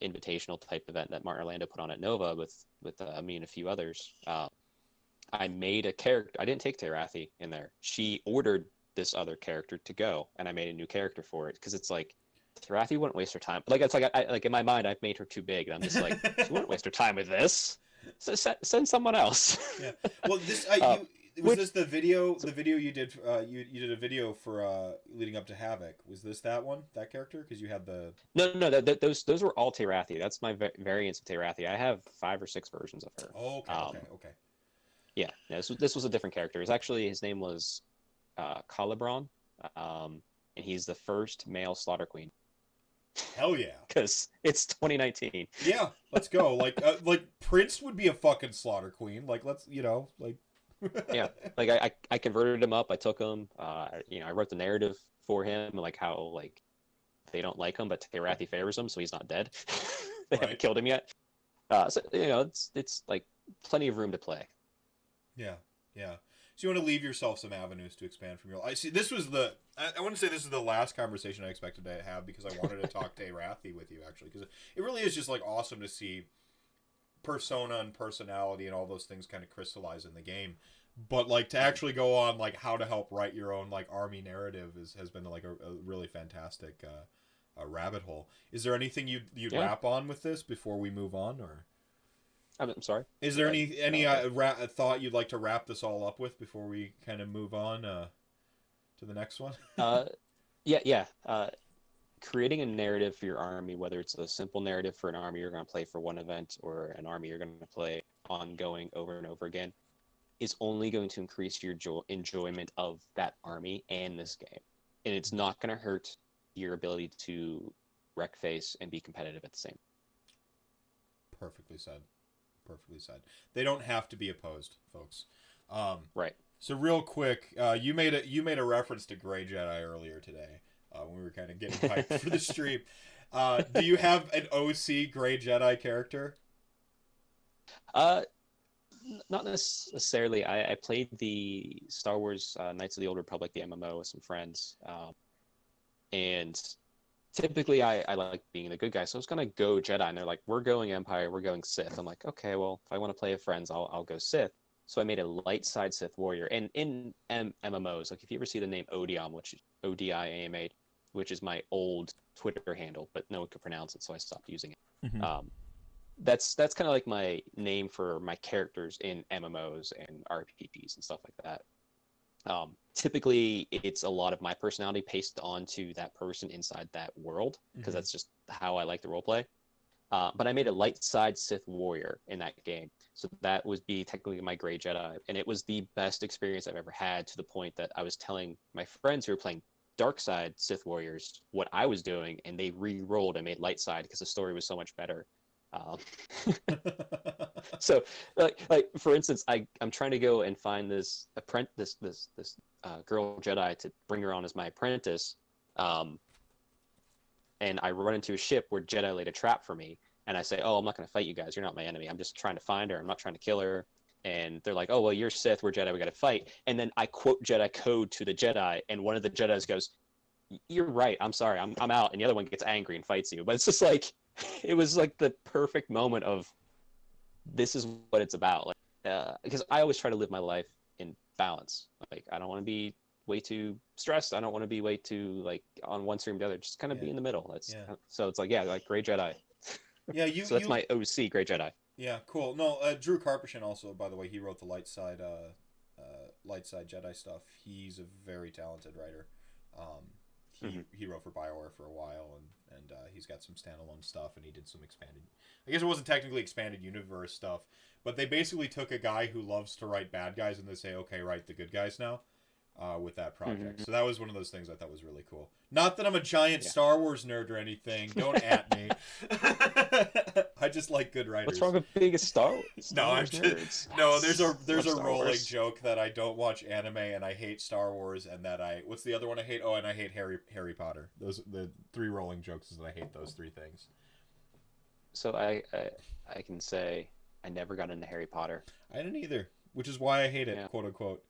invitational type event that Martin Orlando put on at Nova with me and a few others. I made a character. I didn't take Terathi in there. She ordered this other character to go, and I made a new character for it because it's like Terathi wouldn't waste her time. Like it's like I like in my mind I've made her too big, and I'm just like she wouldn't waste her time with this. So send someone else. Yeah. Well, this this the video you did you did a video for leading up to Havoc. Was this that one, that character? Because you had the no those were all Terathi. That's my variants of Terathi. I have 5 or 6 versions of her. Oh, okay. Yeah, this was a different character. It's actually his name was Calibron, and he's the first male Slaughter Queen. Hell yeah! Because it's 2019. Yeah, let's go. Like Prince would be a fucking Slaughter Queen. Like let's like. Yeah, like I converted him up. I took him. I wrote the narrative for him, like how like they don't like him, but Terathi favors him, so he's not dead. They haven't killed him yet. So it's like plenty of room to play. Yeah. So you want to leave yourself some avenues to expand from your. I see. This was I want to say this is the last conversation I expected to have because I wanted to talk Terathi with you actually because it really is just like awesome to see persona and personality and all those things kind of crystallize in the game. But like to actually go on like how to help write your own like army narrative has been like a really fantastic rabbit hole. Is there anything you'd wrap on with this before we move on or? I'm sorry. Is there any thought you'd like to wrap this all up with before we kind of move on to the next one? Yeah. Creating a narrative for your army, whether it's a simple narrative for an army you're going to play for one event or an army you're going to play ongoing over and over again, is only going to increase your enjoyment of that army and this game. And it's not going to hurt your ability to wreck face and be competitive at the same. Perfectly said. They don't have to be opposed, folks. Right. So real quick, you made a reference to Grey Jedi earlier today when we were kind of getting hyped for the stream. Do you have an OC Grey Jedi character? Not necessarily. I played the Star Wars Knights of the Old Republic, the MMO, with some friends, and typically I like being the good guy, so I was gonna go Jedi, and they're like, "We're going Empire, we're going Sith." I'm like, "Okay, well, if I want to play with friends, I'll go Sith." So I made a light side Sith warrior, and in MMOs, like if you ever see the name Odiam, which is ODIAMA, which is my old Twitter handle, but no one could pronounce it, so I stopped using it. Mm-hmm. That's kind of like my name for my characters in MMOs and RPGs and stuff like that. Typically, it's a lot of my personality pasted onto that person inside that world because that's just how I like to roleplay. But I made a light side Sith warrior in that game, so that would be technically my Grey Jedi, and it was the best experience I've ever had to the point that I was telling my friends who were playing dark side Sith warriors what I was doing, and they re-rolled and made light side because the story was so much better. So like for instance, I'm trying to go and find this girl Jedi to bring her on as my apprentice, and I run into a ship where Jedi laid a trap for me, and I say, "Oh, I'm not going to fight you guys. You're not my enemy. I'm just trying to find her. I'm not trying to kill her." And they're like, "Oh, well, you're Sith. We're Jedi. We got to fight." And then I quote Jedi code to the Jedi, and one of the Jedis goes, "You're right. I'm sorry. I'm out." And the other one gets angry and fights you. But it's just like, it was like the perfect moment of, this is what it's about. Like, because I always try to live my life in balance. Like, I don't want to be way too stressed. I don't want to be way too like on one stream or the other. Just kind of be in the middle. That's so it's like like Grey Jedi. Yeah, so that's my OC Grey Jedi. Yeah, cool. No, Drew Karpyshyn also, by the way, he wrote the light side Jedi stuff. He's a very talented writer. He wrote for BioWare for a while, and he's got some standalone stuff, and he did some expanded. I guess it wasn't technically expanded universe stuff, but they basically took a guy who loves to write bad guys, and they say, okay, write the good guys now, with that project. So that was one of those things I thought was really cool. Not that I'm a giant Star Wars nerd or anything. Don't at me. I just like good writers. What's wrong with being a Star Wars? There's a rolling joke that I don't watch anime and I hate Star Wars, and that what's the other one I hate? Oh, and I hate Harry Potter. Those the 3 rolling jokes is that I hate those 3 things. So I can say I never got into Harry Potter. I didn't either, which is why I hate it, Yeah. quote unquote.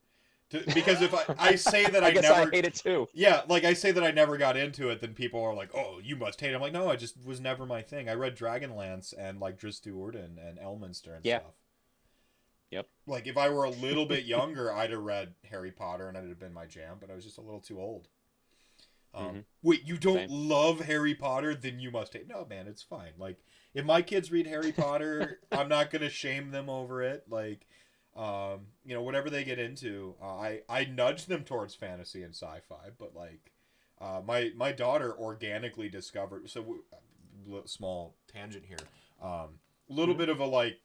Because if I say that I I guess never, I hate it too. yeah, like I say that I never got into it, then people are like, "Oh, you must hate it." I'm like, "No, I just was never my thing." I read Dragonlance and like Drizzt Do'Urden and Elminster and Yeah. stuff. Yep. Like if I were a little bit younger, I'd have read Harry Potter and it'd have been my jam, but I was just a little too old. Wait, you don't Same. love Harry Potter? Then you must hate. No, man, it's fine. Like if my kids read Harry Potter, I'm not gonna shame them over it. Like, whatever they get into, I nudge them towards fantasy and sci-fi. But like, my daughter organically discovered. So, small tangent here. Little bit of a like,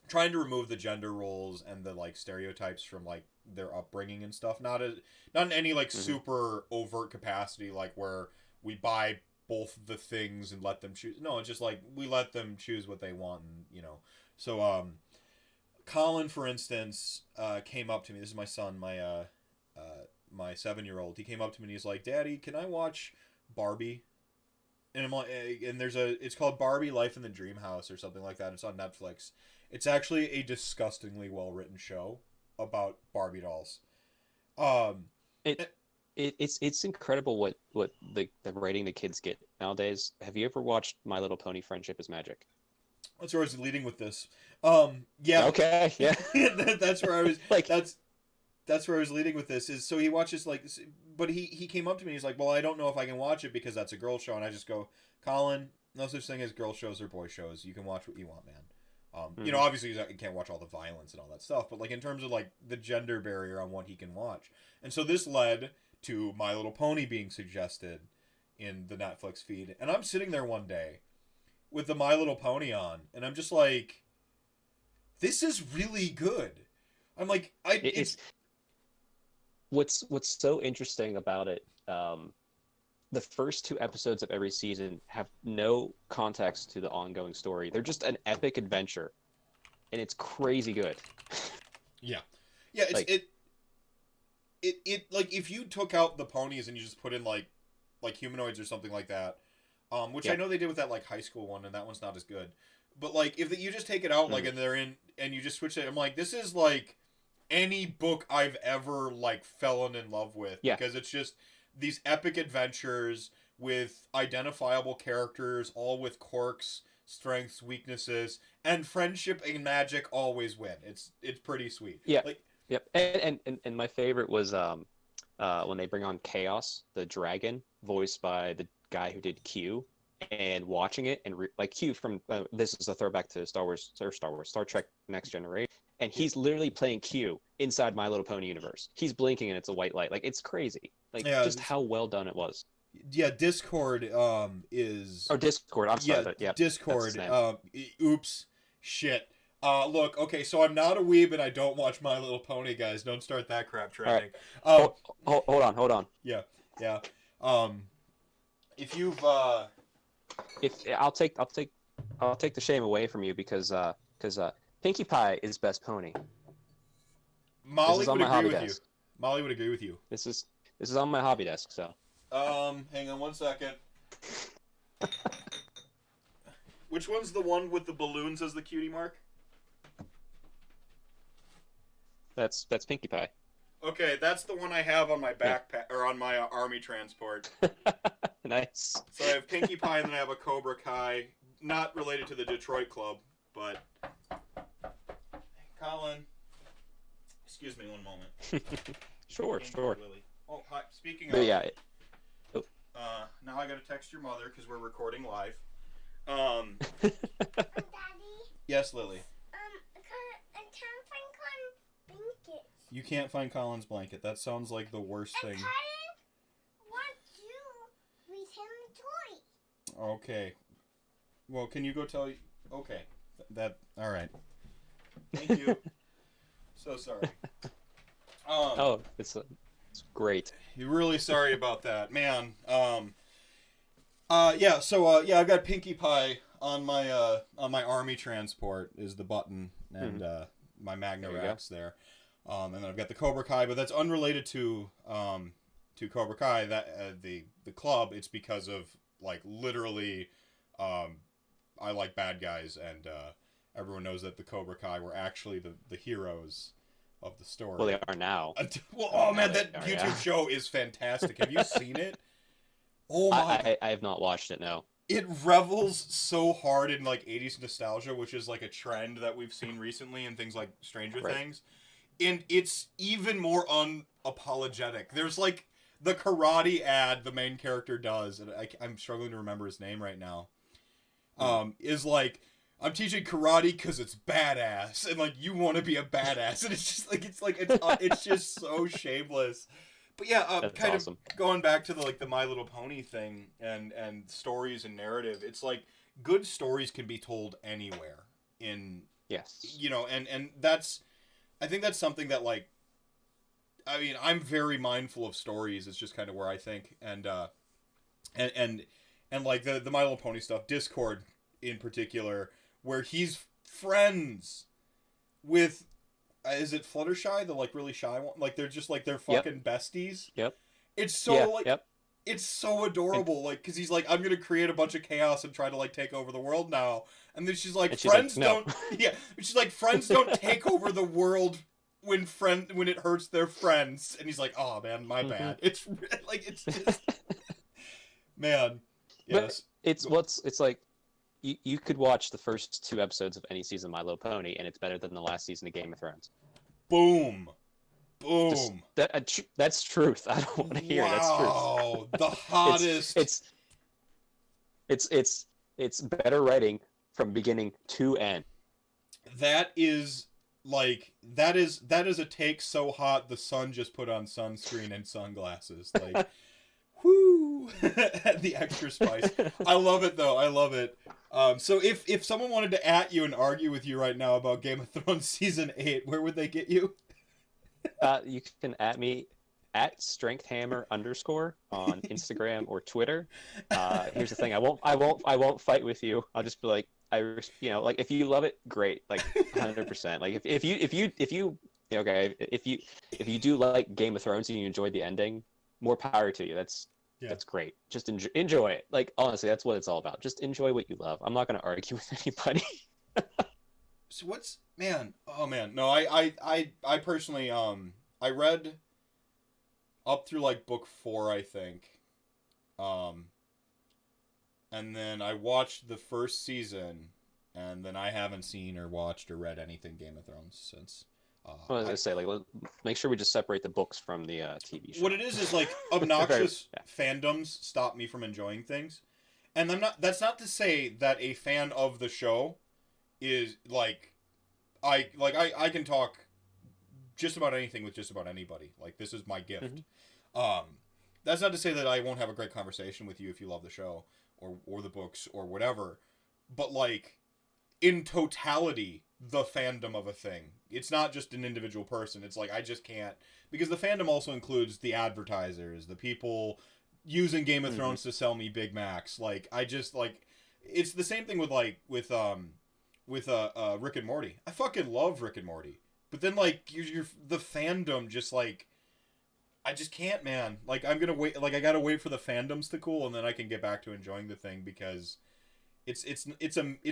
trying to remove the gender roles and the like stereotypes from like their upbringing and stuff. Not in any like super overt capacity, like where we buy both the things and let them choose. No, it's just like we let them choose what they want, and So Colin, for instance, came up to me. This is my son, my 7-year-old. He came up to me and he's like, "Daddy, can I watch Barbie?" And I'm like, and it's called Barbie: Life in the Dream House or something like that. It's on Netflix. It's actually a disgustingly well written show about Barbie dolls. It's incredible what the rating the kids get nowadays. Have you ever watched My Little Pony: Friendship is Magic? That's where I was leading with this. Yeah. Okay. Yeah. That's where I was. Like That's where I was leading with this. Is so he watches like, but he came up to me. He's like, "Well, I don't know if I can watch it because that's a girl show." And I just go, "Colin, no such thing as girl shows or boy shows. You can watch what you want, man." Obviously you can't watch all the violence and all that stuff, but like in terms of like the gender barrier on what he can watch. And so this led to My Little Pony being suggested in the Netflix feed. And I'm sitting there one day with the My Little Pony on, and I'm just like, this is really good. I'm like, it's what's so interesting about it. The first 2 episodes of every season have no context to the ongoing story. They're just an epic adventure, and it's crazy good. Yeah, it's like, it like if you took out the ponies and you just put in like humanoids or something like that, which I know they did with that like high school one, and that one's not as good. But like if you just take it out, like and they're in, and you just switch it, I'm like, this is like any book I've ever like fallen in love with, because it's just these epic adventures with identifiable characters, all with quirks, strengths, weaknesses, and friendship and magic always win. It's pretty sweet. Yeah. Yep. And my favorite was when they bring on Chaos, the dragon, voiced by the guy who did Q, and watching it and like Q from this is a throwback to Star Trek Next Generation, and he's literally playing Q inside My Little Pony universe. He's blinking and it's a white light. Like it's crazy. Like just how well done it was. Yeah, Discord is Discord. I'm sorry. Discord. Oops, shit. Look, okay, so I'm not a weeb and I don't watch My Little Pony, guys. Don't start that crap trending. Right. Hold on. Yeah. If you've I'll take the shame away from you because Pinkie Pie is best pony. Molly would agree with you. Molly would agree with you. This is on my hobby desk, so. Hang on one second. Which one's the one with the balloons as the cutie mark? That's Pinkie Pie. Okay, that's the one I have on my backpack or on my army transport. Nice. So I have Pinkie Pie and then I have a Cobra Kai, not related to the Detroit Club, but Colin, excuse me one moment. Sure. Lily. Oh, hi. Speaking of, now I gotta text your mother because we're recording live. Daddy? Yes, Lily. I can't find Colin's blanket. You can't find Colin's blanket. That sounds like the worst thing. Colin wants you with him toy. Okay. Well, can you go tell you? Okay. All right. Thank you. So sorry. It's great. You're really sorry about that, man. I've got Pinkie Pie on my army transport is the button, and my Magna Rex there. And then I've got the Cobra Kai, but that's unrelated to Cobra Kai. That the club. It's because of like literally I like bad guys, and everyone knows that the Cobra Kai were actually the heroes of the story. Well, they are now. Well, oh man, that YouTube show is fantastic. Have you seen it? Oh my! I have not watched it. No. It revels so hard in like 80s nostalgia, which is like a trend that we've seen recently in things like Stranger Things. And it's even more unapologetic. There's like the karate ad the main character does, and I'm struggling to remember his name right now. Is like, I'm teaching karate because it's badass, and like you want to be a badass, and it's just so shameless. But yeah, kind awesome. Of going back to the My Little Pony thing and stories and narrative, it's like good stories can be told anywhere in and that's, I think that's something that like, I mean, I'm very mindful of stories. It's just kind of where I think and like the My Little Pony stuff, Discord in particular, where he's friends with. Is it Fluttershy, the like really shy one? Like they're just like they're fucking besties. Yep. It's so it's so adorable. Like because he's like, I'm gonna create a bunch of chaos and try to like take over the world now. And then she's like, friends don't. Yeah. She's like, friends don't take over the world when it hurts their friends. And he's like, oh man, my bad. It's like it's just man. Yes. But it's like. You could watch the first 2 episodes of any season of My Little Pony, and it's better than the last season of Game of Thrones. Boom. That's truth. I don't want to hear. That's truth. Wow, the hottest. It's better writing from beginning to end. That is a take so hot the sun just put on sunscreen and sunglasses. Like, whoo, the extra spice. I love it though. I love it. So if someone wanted to at you and argue with you right now about Game of Thrones season 8, where would they get you? You can at me at strengthhammer_ on Instagram or Twitter. Here's the thing: I won't fight with you. I'll just be like, like if you love it, great, like 100%. Like if you do like Game of Thrones and you enjoyed the ending, more power to you. That's great. Just enjoy it. Like honestly, that's what it's all about. Just enjoy what you love. I'm not going to argue with anybody. So what's man? Oh man, no. I personally I read up through like book 4, I think. And then I watched the first season, and then I haven't seen or watched or read anything Game of Thrones since. I was gonna say, like, make sure we just separate the books from the TV show. What it is like obnoxious fandoms stop me from enjoying things, and that's not to say that a fan of the show is like, I can talk just about anything with just about anybody. Like this is my gift. Mm-hmm. That's not to say that I won't have a great conversation with you if you love the show or the books or whatever, but like in totality, the fandom of a thing. It's not just an individual person. It's like I just can't, because the fandom also includes the advertisers, the people using Game of Thrones to sell me Big Macs. Like I just like, it's the same thing with Rick and Morty. I fucking love Rick and Morty, but then like you're the fandom just like, I just can't, man. Like I'm gonna wait. Like I gotta wait for the fandoms to cool, and then I can get back to enjoying the thing because it's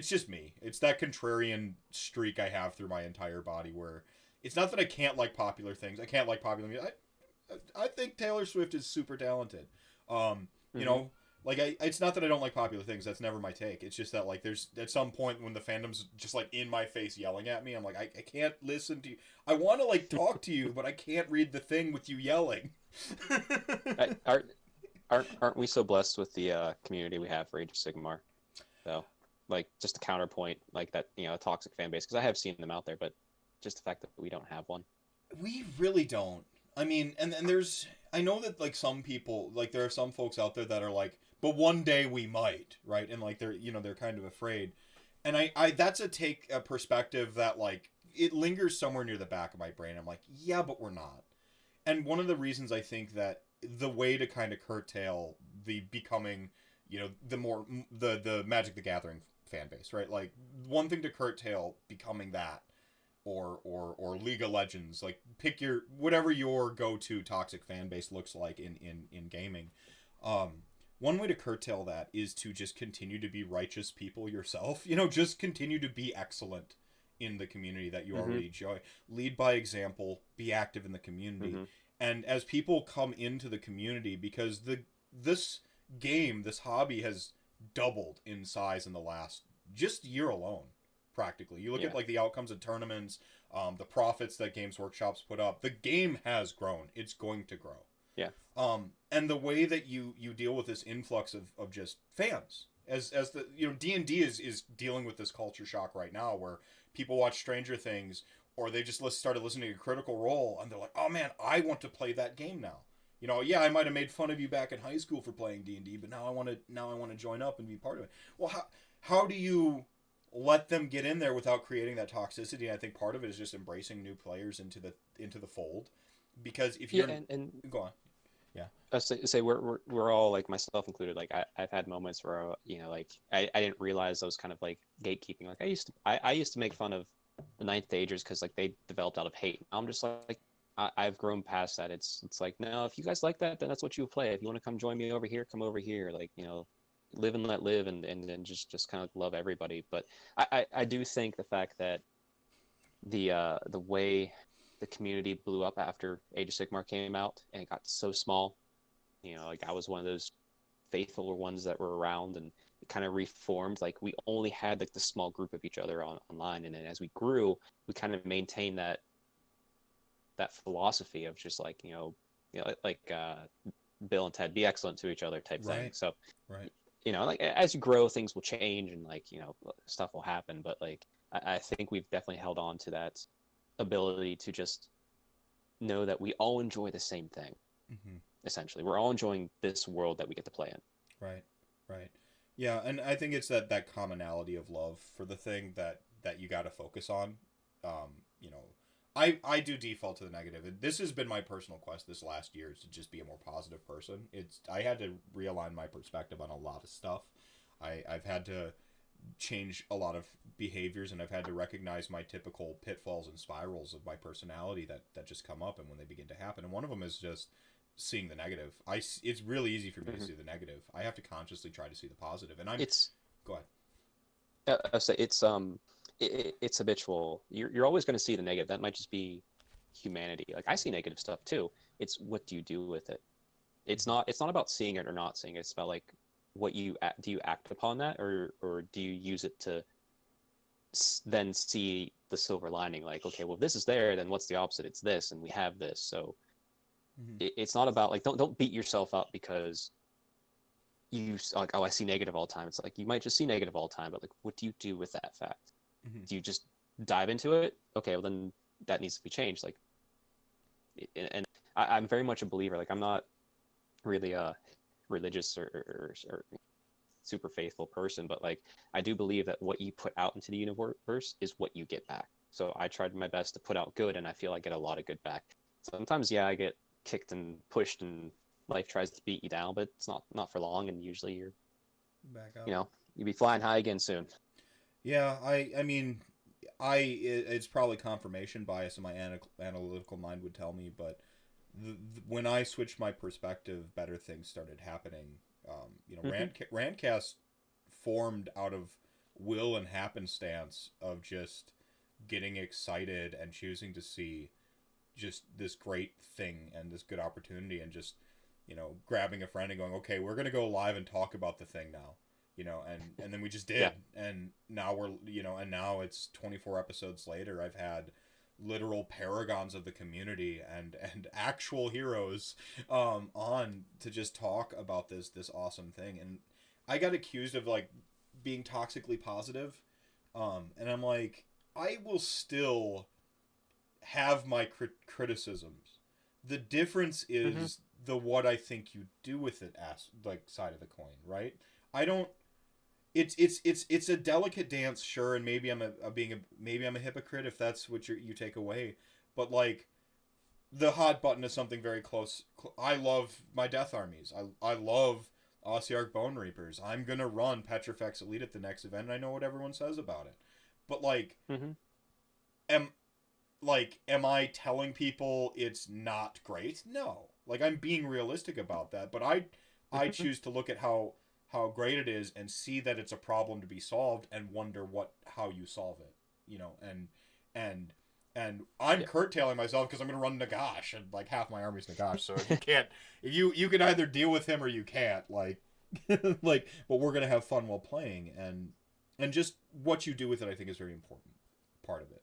just me. It's that contrarian streak I have through my entire body where it's not that I can't like popular things. I can't like popular music. I think Taylor Swift is super talented. You know, like it's not that I don't like popular things. That's never my take. It's just that like there's at some point when the fandom's just like in my face yelling at me, I'm like I can't listen to you. I want to like talk to you, but I can't read the thing with you yelling. Aren't we so blessed with the community we have for Age of Sigmar? So, like, just a counterpoint, like that, a toxic fan base, because I have seen them out there, but just the fact that we don't have one. We really don't. I mean, and there's, I know that, like, some people, like, there are some folks out there that are like, but one day we might, right? And, like, they're, they're kind of afraid. And I that's a perspective that, like, it lingers somewhere near the back of my brain. I'm like, yeah, but we're not. And one of the reasons I think that the way to kind of curtail the becoming... the Magic the Gathering fan base, right? Like one thing to curtail becoming that, or League of Legends. Like pick whatever your go-to toxic fan base looks like in gaming. One one way to curtail that is to just continue to be righteous people yourself. Just continue to be excellent in the community that you already enjoy. Lead by example, be active in the community. And as people come into the community, because this hobby has doubled in size in the last just year alone, practically. You look at like the outcomes of tournaments, the profits that Games Workshop's put up. The game has grown. It's going to grow. Yeah. And the way that you deal with this influx of just fans, as the D&D is dealing with this culture shock right now, where people watch Stranger Things, or they just started listening to Critical Role, and they're like, oh man, I want to play that game now. Yeah, I might have made fun of you back in high school for playing D&D, but now I want to join up and be part of it. Well, how do you let them get in there without creating that toxicity? And I think part of it is just embracing new players into the fold, because if you're and go on. Yeah. I say we're all, like myself included, like I've had moments where like I didn't realize I was kind of like gatekeeping. Like I used to make fun of the Ninth Agers because like they developed out of hate. I'm just like I've grown past that. It's like, no, if you guys like that, then that's what you play. If you want to come join me over here, come over here. Like, live and let live, and just kind of love everybody. But I do think the fact that the way the community blew up after Age of Sigmar came out and it got so small, like I was one of those faithful ones that were around, and it kind of reformed. Like we only had like the small group of each other online, and then as we grew, we kind of maintained that philosophy of just like like Bill and Ted, be excellent to each other type thing. So like as you grow, things will change, and like stuff will happen, but like I think we've definitely held on to that ability to just know that we all enjoy the same thing. Essentially, we're all enjoying this world that we get to play in. Right. Yeah, and I think it's that commonality of love for the thing that you got to focus on. I do default to the negative. This has been my personal quest this last year, is to just be a more positive person. I had to realign my perspective on a lot of stuff. I've had to change a lot of behaviors, and I've had to recognize my typical pitfalls and spirals of my personality that just come up and when they begin to happen. And one of them is just seeing the negative. It's really easy for me to see the negative. I have to consciously try to see the positive. And go ahead. I say it's habitual. You're always going to see the negative. That might just be humanity. Like I see negative stuff too. It's what do you do with it? It's not about seeing it or not seeing it. It's about like do you act upon that, or do you use it to then see the silver lining? Like, okay, well, if this is there, then what's the opposite? It's this, and we have this. So it's not about like don't beat yourself up because you like, oh, I see negative all the time. It's like you might just see negative all the time, but like, what do you do with that fact? Do you just dive into it? Okay, well then that needs to be changed. Like, and I'm very much a believer. Like, I'm not really a religious or super faithful person, but like I do believe that what you put out into the universe is what you get back. So I tried my best to put out good, and I feel I get a lot of good back. Sometimes, yeah, I get kicked and pushed, and life tries to beat you down, but it's not for long, and usually you're back up. You'll be flying high again soon. Yeah, I mean, it's probably confirmation bias in my analytical mind would tell me, but when I switched my perspective, better things started happening. RantCast formed out of will and happenstance of just getting excited and choosing to see just this great thing and this good opportunity, and just grabbing a friend and going, okay, we're gonna go live and talk about the thing now. And then we just did. And now and now it's 24 episodes later. I've had literal paragons of the community and actual heroes on to just talk about this awesome thing. And I got accused of like being toxically positive, and I'm like, I will still have my criticisms. The difference is the what I think you do with it side of the coin, right? I don't. It's a delicate dance, sure, and maybe I'm a hypocrite if that's what you take away, but like the hot button is something very close. I love my Death Armies. I love Ossiarch Bone Reapers. I'm gonna run Petrifex Elite at the next event, and I know what everyone says about it, but like, am I telling people it's not great? No, like I'm being realistic about that, but I choose to look at how great it is and see that it's a problem to be solved and wonder how you solve it, you know, and I'm curtailing myself because I'm going to run Nagash, and like half my army's Nagash. So if you can't, you can either deal with him or you can't, like, like, but we're going to have fun while playing, and just what you do with it, I think, is very important part of it.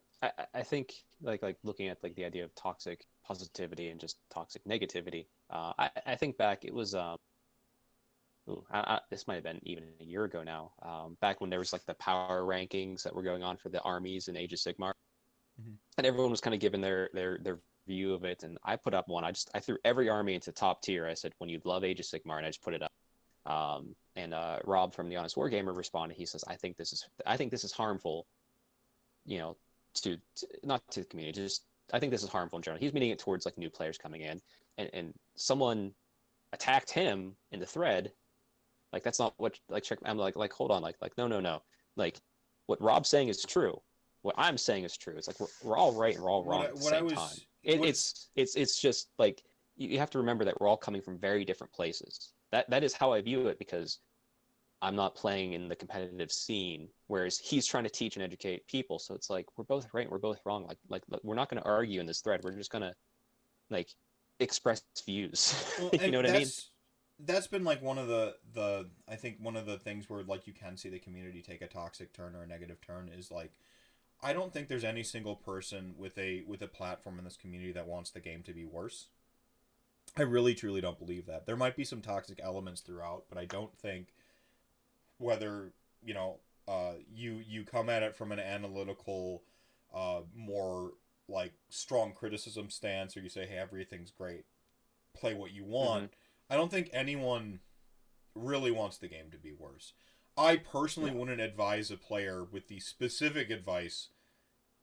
I think like looking at like the idea of toxic positivity and just toxic negativity. I think back it was this might have been even a year ago now. Back when there was like the power rankings that were going on for the armies in Age of Sigmar, and everyone was kind of giving their view of it. And I put up one. I threw every army into top tier. I said, when you love Age of Sigmar, and I just put it up. And Rob from the Honest Wargamer responded. He says, I think this is harmful, you know, to not to the community, just I think this is harmful in general. He's meaning it towards like new players coming in, and someone attacked him in the thread. Like, that's not what, like, check. I'm like hold on, like no, like what Rob's saying is true. What I'm saying is true. It's like we're all right and we're all wrong at the same time. It's just like you have to remember that we're all coming from very different places. That is how I view it, because I'm not playing in the competitive scene, whereas he's trying to teach and educate people. So it's like we're both right and we're both wrong. Like we're not going to argue in this thread. We're just going to like express views. Well, you know what I mean? That's been like one of the I think one of the things where like you can see the community take a toxic turn or a negative turn is like, I don't think there's any single person with a platform in this community that wants the game to be worse. I really truly don't believe that. There might be some toxic elements throughout, but I don't think, whether, you know, you come at it from an analytical, more like strong criticism stance, or you say, hey, everything's great, play what you want. I don't think anyone really wants the game to be worse. I personally wouldn't advise a player with the specific advice,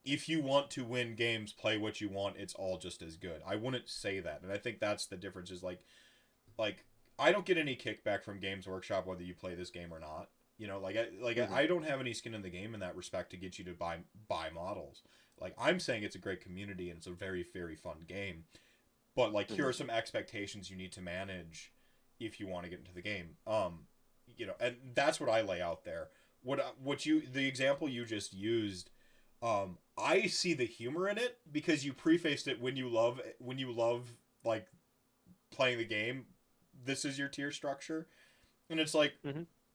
if you want to win games, play what you want, it's all just as good. I wouldn't say that. And I think that's the difference, is like I don't get any kickback from Games Workshop whether you play this game or not. You know, I don't have any skin in the game in that respect to get you to buy models. Like, I'm saying it's a great community and it's a very, very fun game. But like, here are some expectations you need to manage if you want to get into the game. You know, and that's what I lay out there. The example you just used, I see the humor in it, because you prefaced it when you love like playing the game. This is your tier structure, and it's like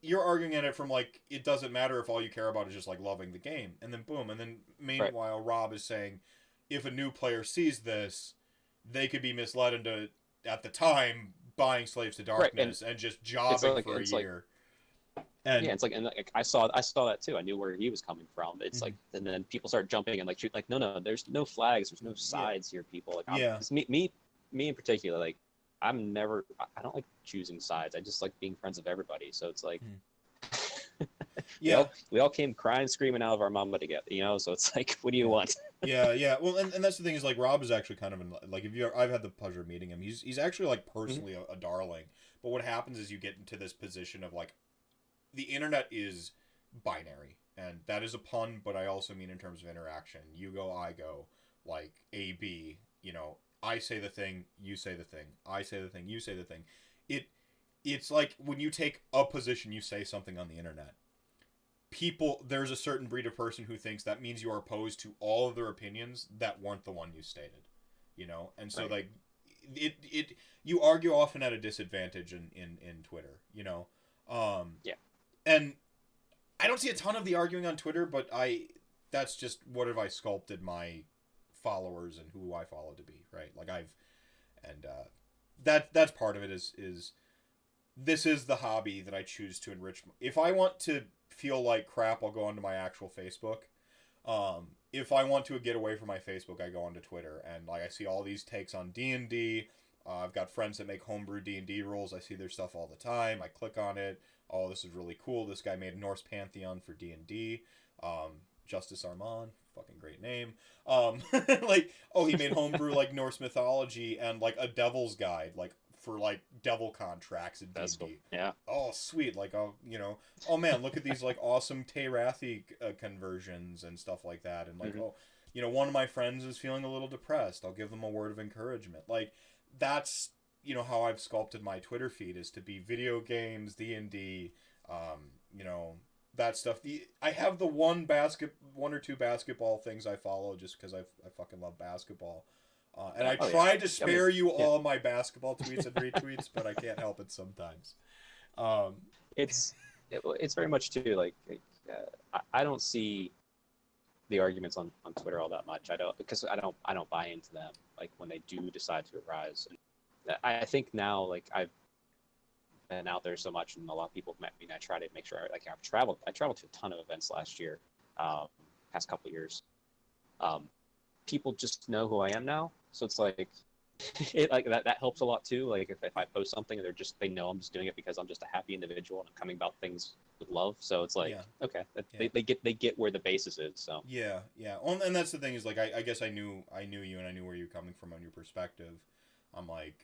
you're arguing at it from like, it doesn't matter if all you care about is just like loving the game, and then boom, and then meanwhile Rob is saying, if a new player sees this, they could be misled into, at the time, buying Slaves to Darkness and just jobbing for a year. And it's like, and like, I saw that too. I knew where he was coming from. It's like, and then people start jumping and like shoot, like, no, there's no flags, there's no sides here, people. Like, me in particular, like, I don't like choosing sides. I just like being friends with everybody. So it's like, we all came crying, screaming out of our mama together, you know. So it's like, what do you want? Yeah. Well, and that's the thing, is like, Rob is actually kind of like, I've had the pleasure of meeting him. He's actually like personally a darling. But what happens is you get into this position of like, the internet is binary, and that is a pun, but I also mean in terms of interaction. You go, I go, like A, B, you know, I say the thing, you say the thing, I say the thing, you say the thing. It's like when you take a position, you say something on the internet. There's a certain breed of person who thinks that means you are opposed to all of their opinions that weren't the one you stated, you know? And so like, you argue often at a disadvantage in Twitter, you know? And I don't see a ton of the arguing on Twitter, but that's just what have I sculpted my followers and who I follow to be, right? Like that's part of it is this is the hobby that I choose to enrich. If I want to feel like crap, I'll go onto my actual Facebook. If I want to get away from my Facebook, I go onto Twitter, and like, I see all these takes on D&D. I've got friends that make homebrew D&D rules. I see their stuff all the time. I click on it. Oh, this is really cool. This guy made a Norse Pantheon for D&D. Justice Armand, fucking great name. Like, oh, he made homebrew like Norse mythology and like a devil's guide, like for like devil contracts in D&D. Cool. Yeah. Oh, sweet. Like, oh, you know, oh man, look at these like awesome Teyrathi conversions and stuff like that. And like, oh, you know, one of my friends is feeling a little depressed. I'll give them a word of encouragement. Like, that's you know, how I've sculpted my Twitter feed is to be video games, D&D, you know, that stuff. I have the one or two basketball things I follow just because I fucking love basketball. And I tried to spare you all my basketball tweets and retweets, but I can't help it sometimes. It's very much too like I don't see the arguments on Twitter all that much. I don't buy into them. Like when they do decide to arise, and I think now like I've been out there so much, and a lot of people have met me, and I try to make sure I traveled to a ton of events last year, past couple of years. People just know who I am now, so it's like it like that helps a lot too. Like if I post something, they know I'm just doing it because I'm just a happy individual and I'm coming about things with love. So it's like okay, they get where the basis is. So yeah. Well, and that's the thing is like I guess I knew you and I knew where you're coming from on your perspective. I'm like,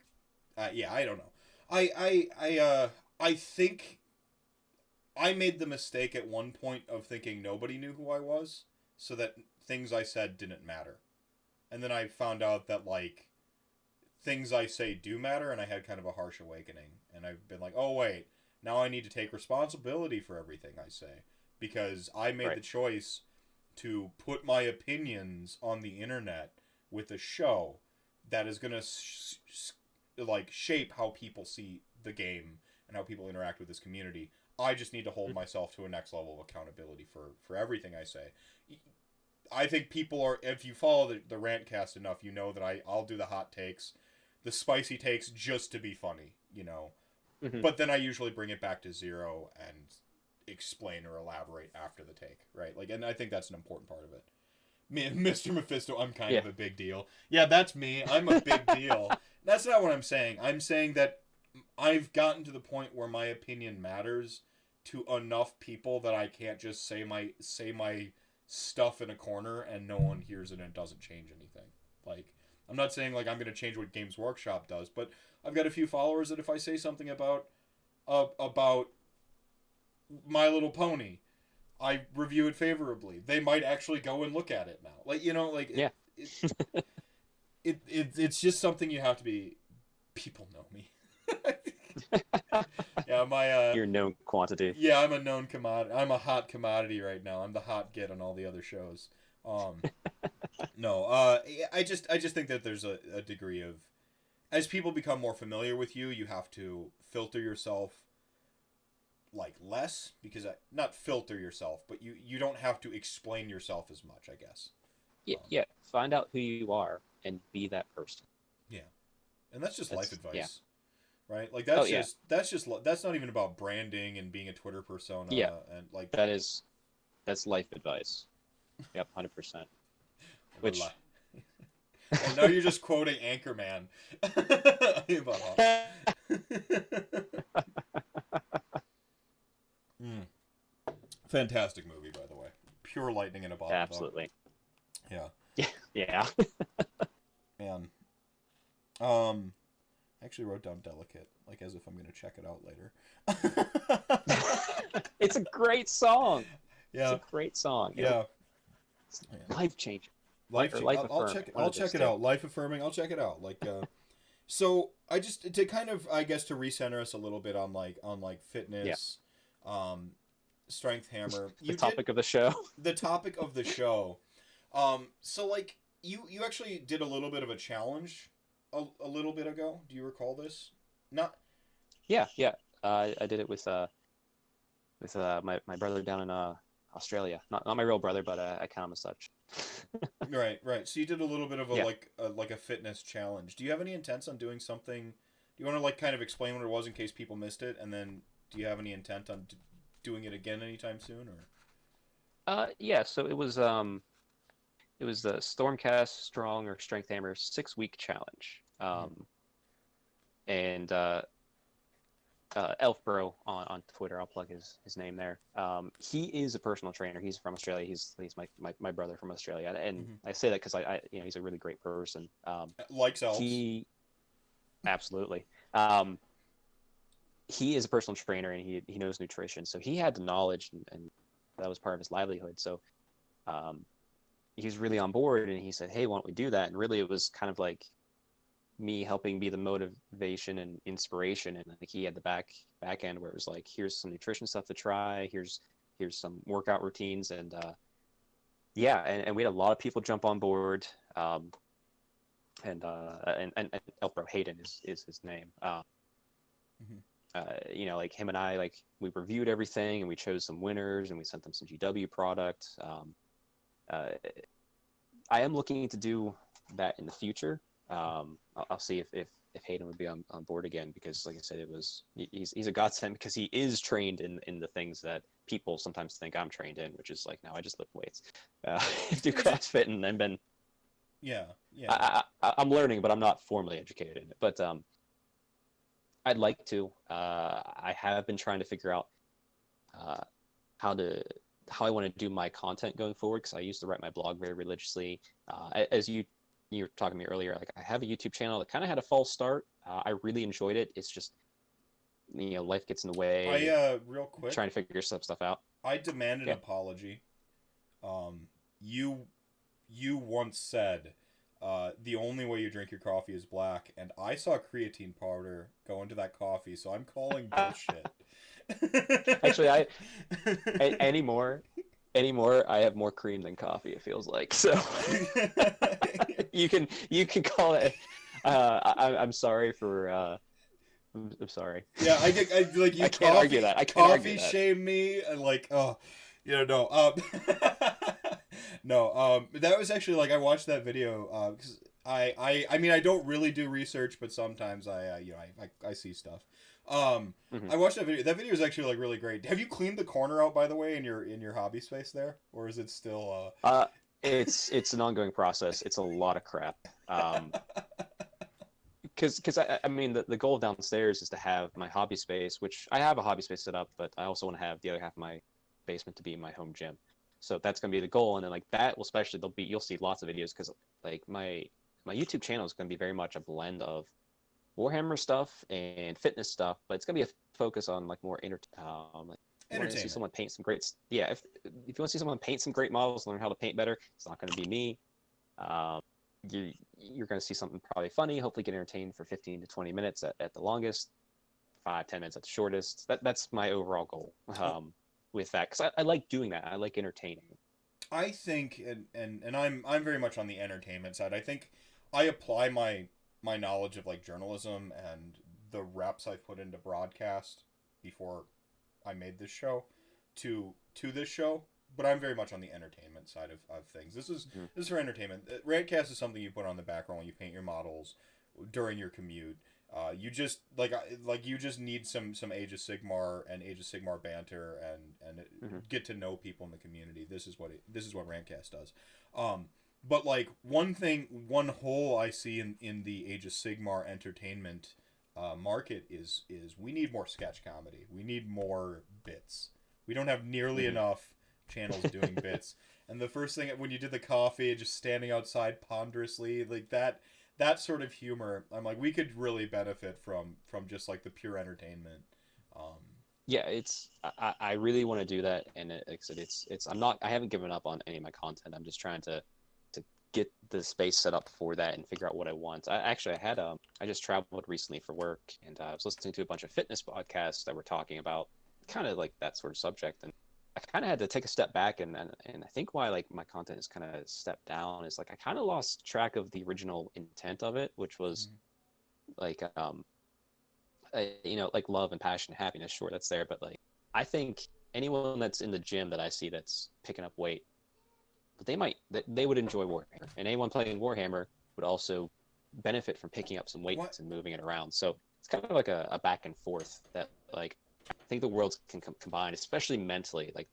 I don't know. I think I made the mistake at one point of thinking nobody knew who I was, so that things I said didn't matter. And then I found out that, like, things I say do matter, and I had kind of a harsh awakening. And I've been like, oh, wait, now I need to take responsibility for everything I say. Because I made the choice to put my opinions on the internet with a show that is going to, shape how people see the game and how people interact with this community. I just need to hold myself to a next level of accountability for everything I say. I think people are, if you follow the RantCast enough, you know that I'll do the hot takes, the spicy takes just to be funny, you know. Mm-hmm. But then I usually bring it back to zero and explain or elaborate after the take, right? Like, and I think that's an important part of it. Me, Mr. Mephisto, I'm kind of a big deal. Yeah, that's me. I'm a big deal. That's not what I'm saying. I'm saying that I've gotten to the point where my opinion matters to enough people that I can't just say my stuff in a corner and no one hears it and it doesn't change anything. Like, I'm not saying like I'm going to change what Games Workshop does, but I've got a few followers that if I say something about My Little Pony, I review it favorably. They might actually go and look at it now. Like, you know, like it's just something you have to be. People know me. Yeah, you're a known quantity. Yeah, I'm a known commodity. I'm a hot commodity right now. I'm the hot get on all the other shows. No, I just think that there's a degree of, as people become more familiar with you, you have to filter yourself like less, because not filter yourself, but you don't have to explain yourself as much, I guess. Yeah. Find out who you are and be that person. Yeah, and that's life advice. Yeah. Right? Like that's not even about branding and being a Twitter persona. Yeah. And like that's life advice. Yep, 100%. Which and now you're just quoting Anchorman. Fantastic movie, by the way. Pure lightning in a bottle. Absolutely. Yeah. Yeah. Man. I actually wrote down delicate, like as if I'm going to check it out later. It's a great song. Yeah. It's a great song. Yeah. Life changing. Life I'll check it out. Life affirming. I'll check it out. Like, so I just, to kind of, I guess, to recenter us a little bit on fitness, strength hammer. The topic of the show. The topic of the show. So like you actually did a little bit of a challenge a little bit ago. Do you recall this? Not. Yeah. I did it with my brother down in Australia. Not my real brother, but I count him as such. Right. So you did a little bit of a fitness challenge. Do you have any intents on doing something? Do you want to like kind of explain what it was in case people missed it, and then do you have any intent on doing it again anytime soon, or? Yeah. So it was the Stormcast Strong or Strength Hammer 6-week challenge. And Elfbro on Twitter, I'll plug his name there. He is a personal trainer. He's from Australia. He's my brother from Australia, and I say that because I he's a really great person. Likes elves. He absolutely. He is a personal trainer, and he knows nutrition, so he had the knowledge, and that was part of his livelihood. So he was really on board, and he said, "Hey, why don't we do that?" And really, it was kind of like me helping be the motivation and inspiration, and like he had the back end where it was like, here's some nutrition stuff to try, here's some workout routines, and yeah, and we had a lot of people jump on board, and Elfbro Hayden is his name. You know, like him and I, like we reviewed everything and we chose some winners and we sent them some GW product. I am looking to do that in the future. I'll see if Hayden would be on board again, because like I said, he's a godsend, because he is trained in the things that people sometimes think I'm trained in, which is like, no, I just lift weights, do CrossFit, and I've been I'm learning, but I'm not formally educated in it. But I'd like to. I have been trying to figure out how I want to do my content going forward, because I used to write my blog very religiously. As you were talking to me earlier, like I have a YouTube channel that kind of had a false start. I really enjoyed it. It's just, you know, life gets in the way. Real quick, trying to figure some stuff out. I demand an apology. You once said the only way you drink your coffee is black, and I saw creatine powder go into that coffee, so I'm calling bullshit. Actually, anymore, I have more cream than coffee, it feels like. So you can call it. I'm sorry for. I'm sorry. Yeah, I like you. I can't argue that. I can't argue that. Coffee shame me, and like, oh, you know, no. No, that was actually, like, I watched that video, because I mean, I don't really do research, but sometimes I see stuff. I watched that video. That video is actually, like, really great. Have you cleaned the corner out, by the way, in your hobby space there? Or is it still, It's an ongoing process. It's a lot of crap. Because I mean, the goal downstairs is to have my hobby space, which I have a hobby space set up, but I also want to have the other half of my basement to be my home gym. So that's going to be the goal. And then like that will especially, you'll see lots of videos, because like my YouTube channel is going to be very much a blend of Warhammer stuff and fitness stuff, but it's going to be a focus on like more entertainment. You want to see someone paint some great, if you want to see someone paint some great models, learn how to paint better, it's not going to be me. You're going to see something probably funny, hopefully get entertained for 15 to 20 minutes at the longest, 5-10 minutes at the shortest. That's my overall goal. With that, because I like doing that. I like entertaining. I think, and I'm very much on the entertainment side. I think I apply my knowledge of like journalism and the reps I've put into broadcast before I made this show to this show, but I'm very much on the entertainment side of things. This is for entertainment. RantCast is something you put on the background when you paint your models during your commute. You just you just need some Age of Sigmar and Age of Sigmar banter and get to know people in the community. This is what RantCast does. But like one hole I see in the Age of Sigmar entertainment market is we need more sketch comedy. We need more bits. We don't have nearly enough channels doing bits. And the first thing when you did the coffee, just standing outside ponderously, like that sort of humor, I'm like, we could really benefit from just like the pure entertainment. Yeah, I really want to do that, and like I said, I haven't given up on any of my content. I'm just trying to get the space set up for that and figure out what I want. I just traveled recently for work, and I was listening to a bunch of fitness podcasts that were talking about kind of like that sort of subject, and I kind of had to take a step back, and I think why like my content is kind of stepped down is like I kind of lost track of the original intent of it, which was like you know, like love and passion and happiness. Sure, that's there, but like I think anyone that's in the gym that I see that's picking up weight, but they would enjoy Warhammer, and anyone playing Warhammer would also benefit from picking up some weights and moving it around. So it's kind of like a back and forth that like I think the worlds can combine, especially mentally. Like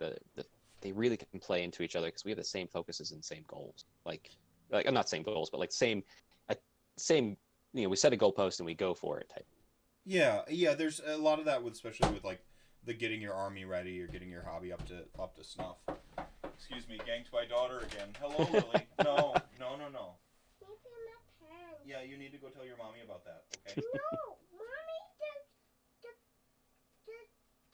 they really can play into each other because we have the same focuses and same goals. Like I'm not same goals, but like same. You know, we set a goalpost and we go for it type. Yeah. There's a lot of that especially with like the getting your army ready or getting your hobby up to snuff. Excuse me, ganked my daughter again. Hello, Lily. No. Yeah, you need to go tell your mommy about that. Okay. No, mommy just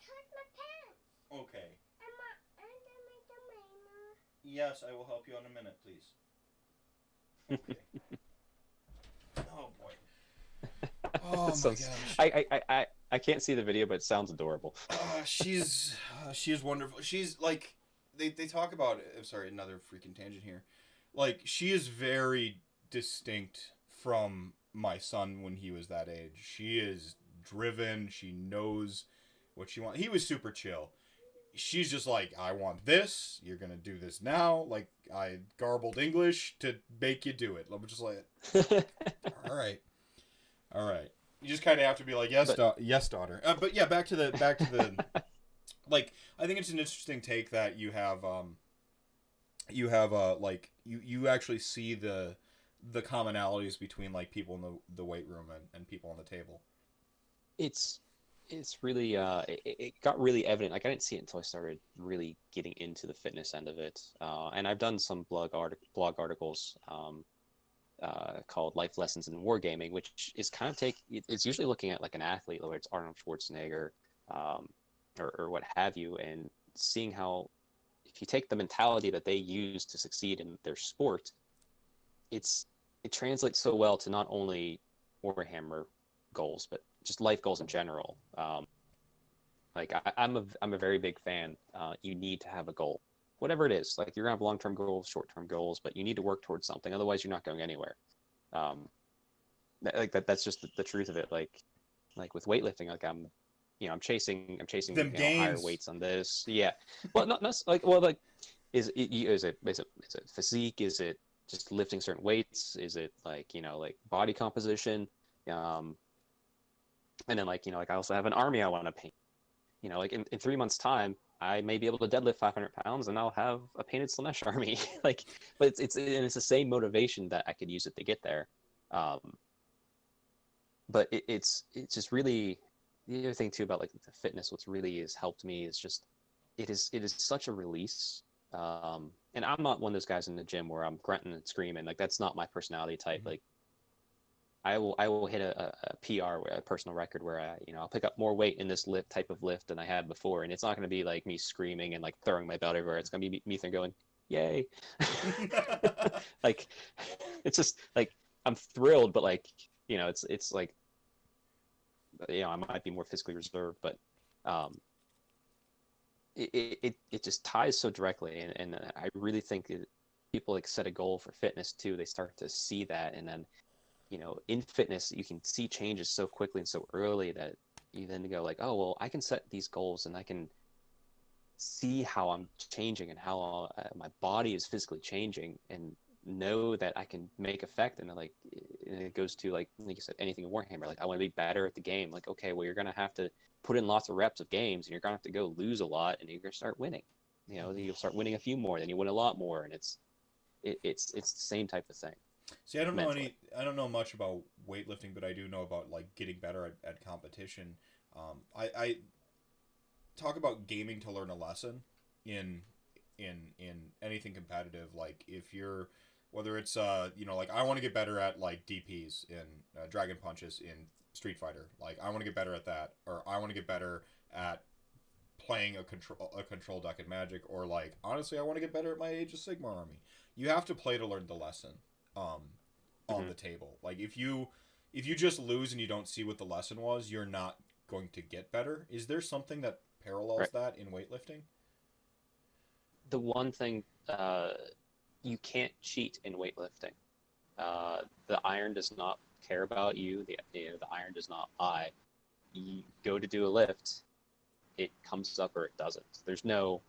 touch my pants. Okay. And I make the mama. Yes, I will help you in a minute, please. Okay. Oh boy. Oh my sounds, gosh. I can't see the video, but it sounds adorable. She's wonderful. She's like they talk about. I'm sorry, another freaking tangent here. Like she is very distinct from my son when he was that age. She is driven. She knows what she wants. He was super chill. She's just like, I want this. You're gonna do this now. Like I garbled English to make you do it. I'm just like, all right. You just kind of have to be like, yes, yes, daughter. But yeah, back to the like. I think it's an interesting take that you have like you actually see the commonalities between like people in the weight room and people on the table. It's really it got really evident. Like I didn't see it until I started really getting into the fitness end of it. And I've done some blog articles called Life Lessons in Wargaming, which is kind of it's usually looking at like an athlete, whether it's Arnold Schwarzenegger or what have you, and seeing how if you take the mentality that they use to succeed in their sport, it translates so well to not only Warhammer goals, but just life goals in general. Like I'm a very big fan. You need to have a goal, whatever it is. Like you're gonna have long-term goals, short-term goals, but you need to work towards something. Otherwise, you're not going anywhere. That's just the truth of it. Like with weightlifting, like I'm chasing Them higher gains. weights on this. Yeah. Well, not like well like is it physique? Is it just lifting certain weights? Is it like like body composition? And then like like I also have an army I want to paint. Like in 3 months time I may be able to deadlift 500 pounds and I'll have a painted Slanesh army. Like, but it's the same motivation that I could use it to get there. But it's just really the other thing too about like the fitness. What's really has helped me is just it is such a release. And I'm not one of those guys in the gym where I'm grunting and screaming. Like that's not my personality type. Mm-hmm. Like I will hit a PR, a personal record, where I'll pick up more weight in this type of lift than I had before, and it's not going to be like me screaming and like throwing my belt everywhere. It's going to be me going, "Yay!" Like it's just like I'm thrilled, but like it's like I might be more physically reserved, but it just ties so directly, and I really think people like set a goal for fitness too. They start to see that, and then in fitness, you can see changes so quickly and so early that you then go like, oh, well, I can set these goals and I can see how I'm changing and how my body is physically changing and know that I can make effect. And then and it goes to like you said, anything in Warhammer, like I want to be better at the game. Like, okay, well, you're going to have to put in lots of reps of games and you're going to have to go lose a lot and you're going to start winning. You'll start winning a few more, then you win a lot more. And it's the same type of thing. See, I don't know much about weightlifting, but I do know about like getting better at competition. I talk about gaming to learn a lesson in anything competitive. Like if you're whether it's like I want to get better at like DPs in Dragon Punches in Street Fighter. Like I want to get better at that, or I want to get better at playing a control deck in Magic, or like honestly I want to get better at my Age of Sigmar army. You have to play to learn the lesson. On the table. Like if you just lose and you don't see what the lesson was, you're not going to get better. Is there something that parallels that in weightlifting? The one thing you can't cheat in weightlifting. The iron does not care about you. The iron does not lie. You go to do a lift, it comes up or it doesn't. There's no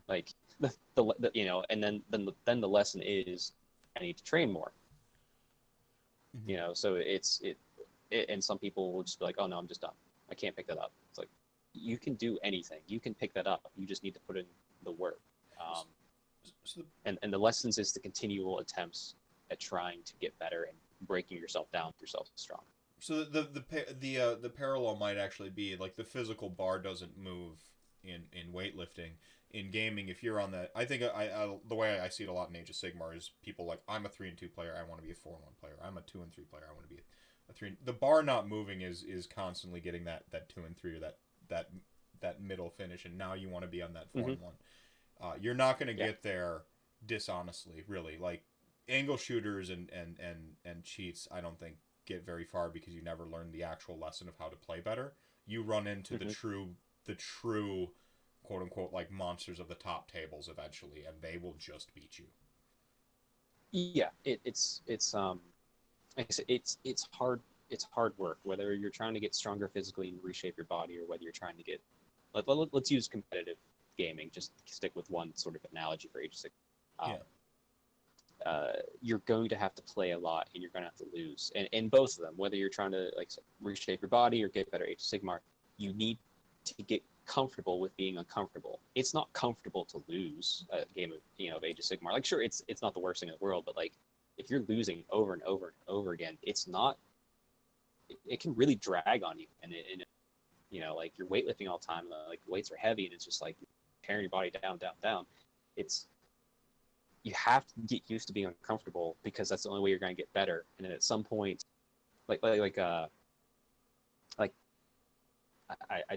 like and then the lesson is I need to train more. So it's and some people will just be like, oh no, I'm just done. I can't pick that up. It's like you can do anything. You can pick that up. You just need to put in the work. And the lessons is the continual attempts at trying to get better and breaking yourself down, yourself strong. So the parallel might actually be like the physical bar doesn't move in weightlifting. In gaming, if you're on that, I think the way I see it a lot in Age of Sigmar is people like, I'm a 3-2 player, I want to be a 4-1 player. I'm a 2-3 player, I want to be a 3. The bar not moving is constantly getting that 2-3 or that middle finish, and now you want to be on that 4-1. You're not going to get there dishonestly, really. Like angle shooters and cheats, I don't think get very far because you never learn the actual lesson of how to play better. You run into the true quote unquote like monsters of the top tables eventually, and they will just beat you. Yeah, it's like I said, it's hard. It's hard work. Whether you're trying to get stronger physically and reshape your body, or whether you're trying to get let's use competitive gaming. Just stick with one sort of analogy for Age of Sigmar. You're going to have to play a lot, and you're going to have to lose. And in both of them, whether you're trying to like reshape your body or get better Age of Sigmar, you need to get comfortable with being uncomfortable. It's not comfortable to lose a game of Age of Sigmar. Like, sure, it's not the worst thing in the world, but like if you're losing over and over and over again, it's not. It can really drag on you, and like you're weightlifting all the time, and like the weights are heavy, and it's just like tearing your body down, down, down. You have to get used to being uncomfortable because that's the only way you're going to get better. And then at some point, I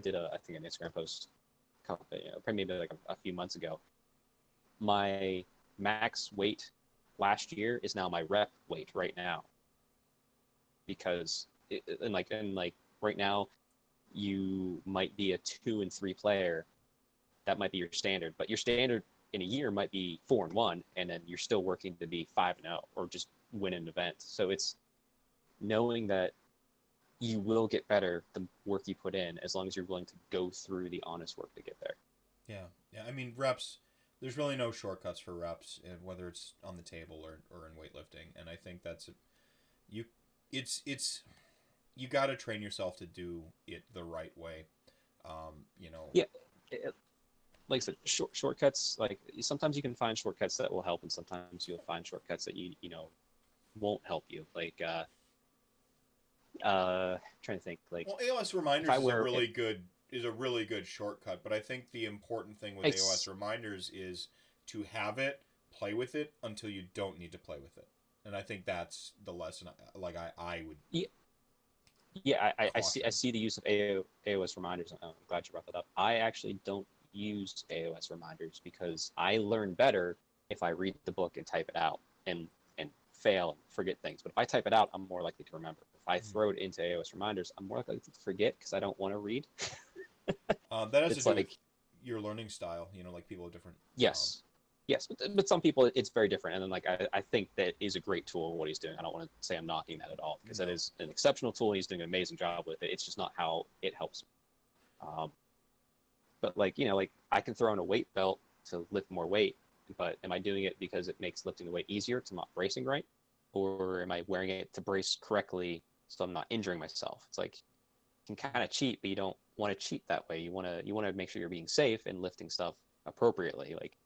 did I think an Instagram post, probably maybe like a few months ago. My max weight last year is now my rep weight right now, because right now you might be a 2 and 3 player. That might be your standard, but your standard in a year might be 4-1, and then you're still working to be 5-0 or just win an event. So it's knowing that you will get better the work you put in, as long as you're willing to go through the honest work to get there. Yeah. I mean, reps. There's really no shortcuts for reps, whether it's on the table or in weightlifting. And I think you got to train yourself to do it the right way. Yeah. Like I said, shortcuts. Like sometimes you can find shortcuts that will help, and sometimes you'll find shortcuts that you won't help you. Like trying to think. Like, well, AOS reminders is a really good shortcut, but I think the important thing with AOS reminders is to have it, play with it until you don't need to play with it, and I think that's the lesson. Like I would. Yeah, I see the use of AOS reminders. I'm glad you brought that up. I actually don't use AOS reminders because I learn better if I read the book and type it out and fail and forget things. But if I type it out, I'm more likely to remember. If I throw it into AOS reminders, I'm more likely to forget because I don't want to read. That has to do with your learning style. Like people are different. Yes. Yes, but some people it's very different, and then like I think that is a great tool what he's doing. I don't want to say I'm knocking that at all, because that is an exceptional tool. He's doing an amazing job with it. It's just not how it helps me. But like I can throw in a weight belt to lift more weight, but am I doing it because it makes lifting the weight easier because I'm not bracing right, or am I wearing it to brace correctly so I'm not injuring myself? It's like you can kind of cheat, but you don't want to cheat that way. You want to make sure you're being safe and lifting stuff appropriately. Like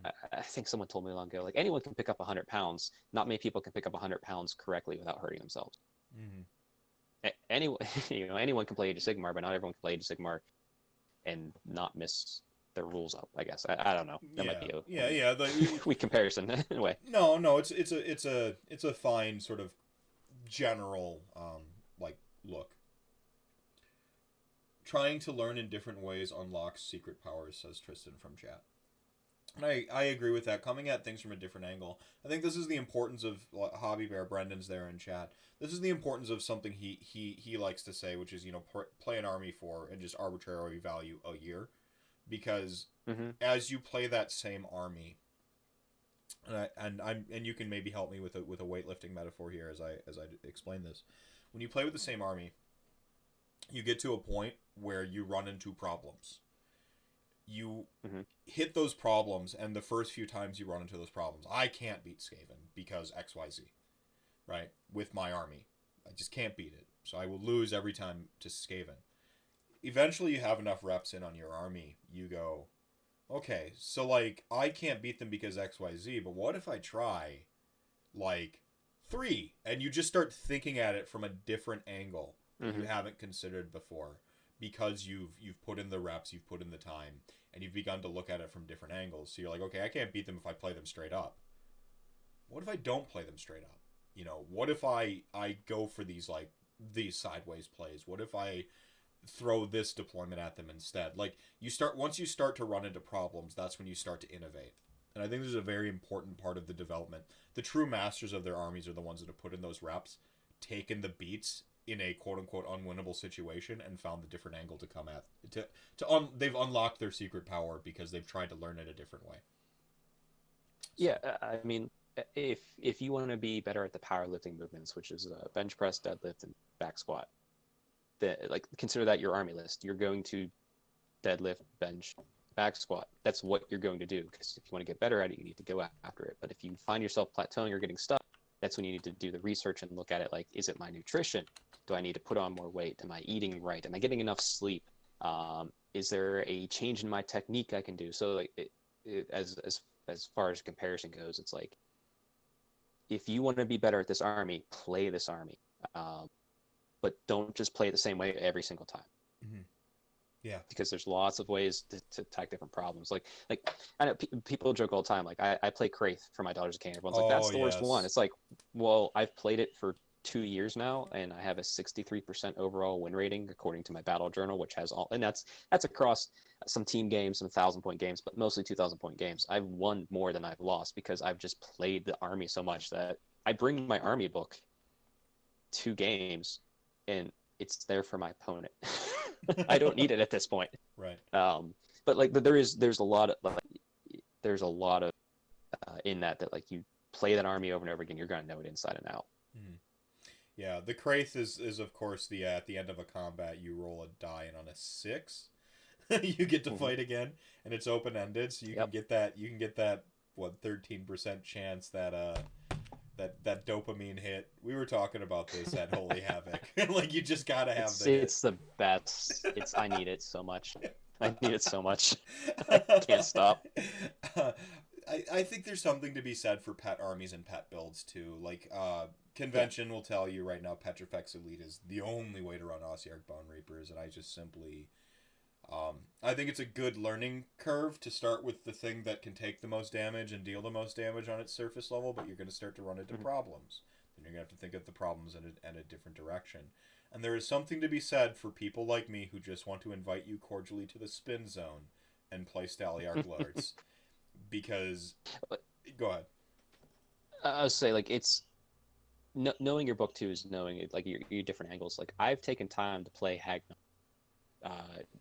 I think someone told me long ago, like anyone can pick up 100 pounds. Not many people can pick up 100 pounds correctly without hurting themselves. Anyone can play Age of Sigmar, but not everyone can play Age of Sigmar and not miss their rules up. I guess I don't know. That might be a weak comparison in a way. No, it's a fine sort of general look. Trying to learn in different ways unlocks secret powers, says Tristan from chat. And I agree with that. Coming at things from a different angle. I think this is the importance of Hobby Bear. Brendan's there in chat. This is the importance of something he likes to say, which is play an army for and just arbitrarily value a year, because as you play that same army, and you can maybe help me with a weightlifting metaphor here as I explain this. When you play with the same army, you get to a point where you run into problems. You hit those problems, and the first few times you run into those problems, I can't beat Skaven because XYZ, right? With my army. I just can't beat it. So I will lose every time to Skaven. Eventually you have enough reps in on your army, you go, okay, so like I can't beat them because XYZ, but what if I try like 3? And you just start thinking at it from a different angle that you haven't considered before, because you've put in the reps, you've put in the time, and you've begun to look at it from different angles. So you're like, okay, I can't beat them if I play them straight up. What if I don't play them straight up? What if I go for these sideways plays? What if I throw this deployment at them instead? Like once you start to run into problems, that's when you start to innovate. And I think this is a very important part of the development. The true masters of their armies are the ones that have put in those reps taken the beats in a quote unquote unwinnable situation and found the different angle to come at they've unlocked their secret power because they've tried to learn it a different way. Yeah, I mean, if you want to be better at the powerlifting movements, which is bench press, deadlift, and back squat, like consider that your army list. You're going to deadlift, bench, back squat. That's what you're going to do, because if you want to get better at it, you need to go after it. But if you find yourself plateauing or getting stuck, that's when you need to do the research and look at it like, is it my nutrition? Do I need to put on more weight? Am I eating right? Am I getting enough sleep? Is there a change in my technique I can do? So like as far as comparison goes, it's like, if you want to be better at this army, play this army. But don't just play it the same way every single time. Mm-hmm. Yeah, because there's lots of ways to attack different problems. Like I know people joke all the time. Like I play Kraith for my Daughters of Cain. Everyone's like, that's the worst one. It's like, well, I've played it for 2 years now, and I have a 63% overall win rating according to my battle journal, which has all, and that's across some team games, some 1,000-point games, but mostly 2,000-point games. I've won more than I've lost because I've just played the army so much that I bring my army book to games, and it's there for my opponent. I don't need it at this point. Right. But like, there's a lot of in that like, you play that army over and over again, you're gonna know it inside and out. Mm-hmm. Yeah, the Kraith is of course the at the end of a combat you roll a die, and on a 6 you get to fight again, and it's open ended, so you can get that what 13% chance that that dopamine hit. We were talking about this at Holy Havoc. Like, you just gotta have it's the best. I need it so much. I need it so much. I can't stop. I think there's something to be said for pet armies and pet builds too. Like, convention will tell you right now Petrifex Elite is the only way to run Ossiarch Bone Reapers, and I just simply I think it's a good learning curve to start with the thing that can take the most damage and deal the most damage on its surface level, but you're going to start to run into problems. Then you're going to have to think of the problems in a different direction. And there is something to be said for people like me who just want to invite you cordially to the spin zone and play Staliarch Lords. Because... Go ahead. I would say, like, it's... knowing your book, too, is knowing, like, your different angles. Like, I've taken time to play Hagnar,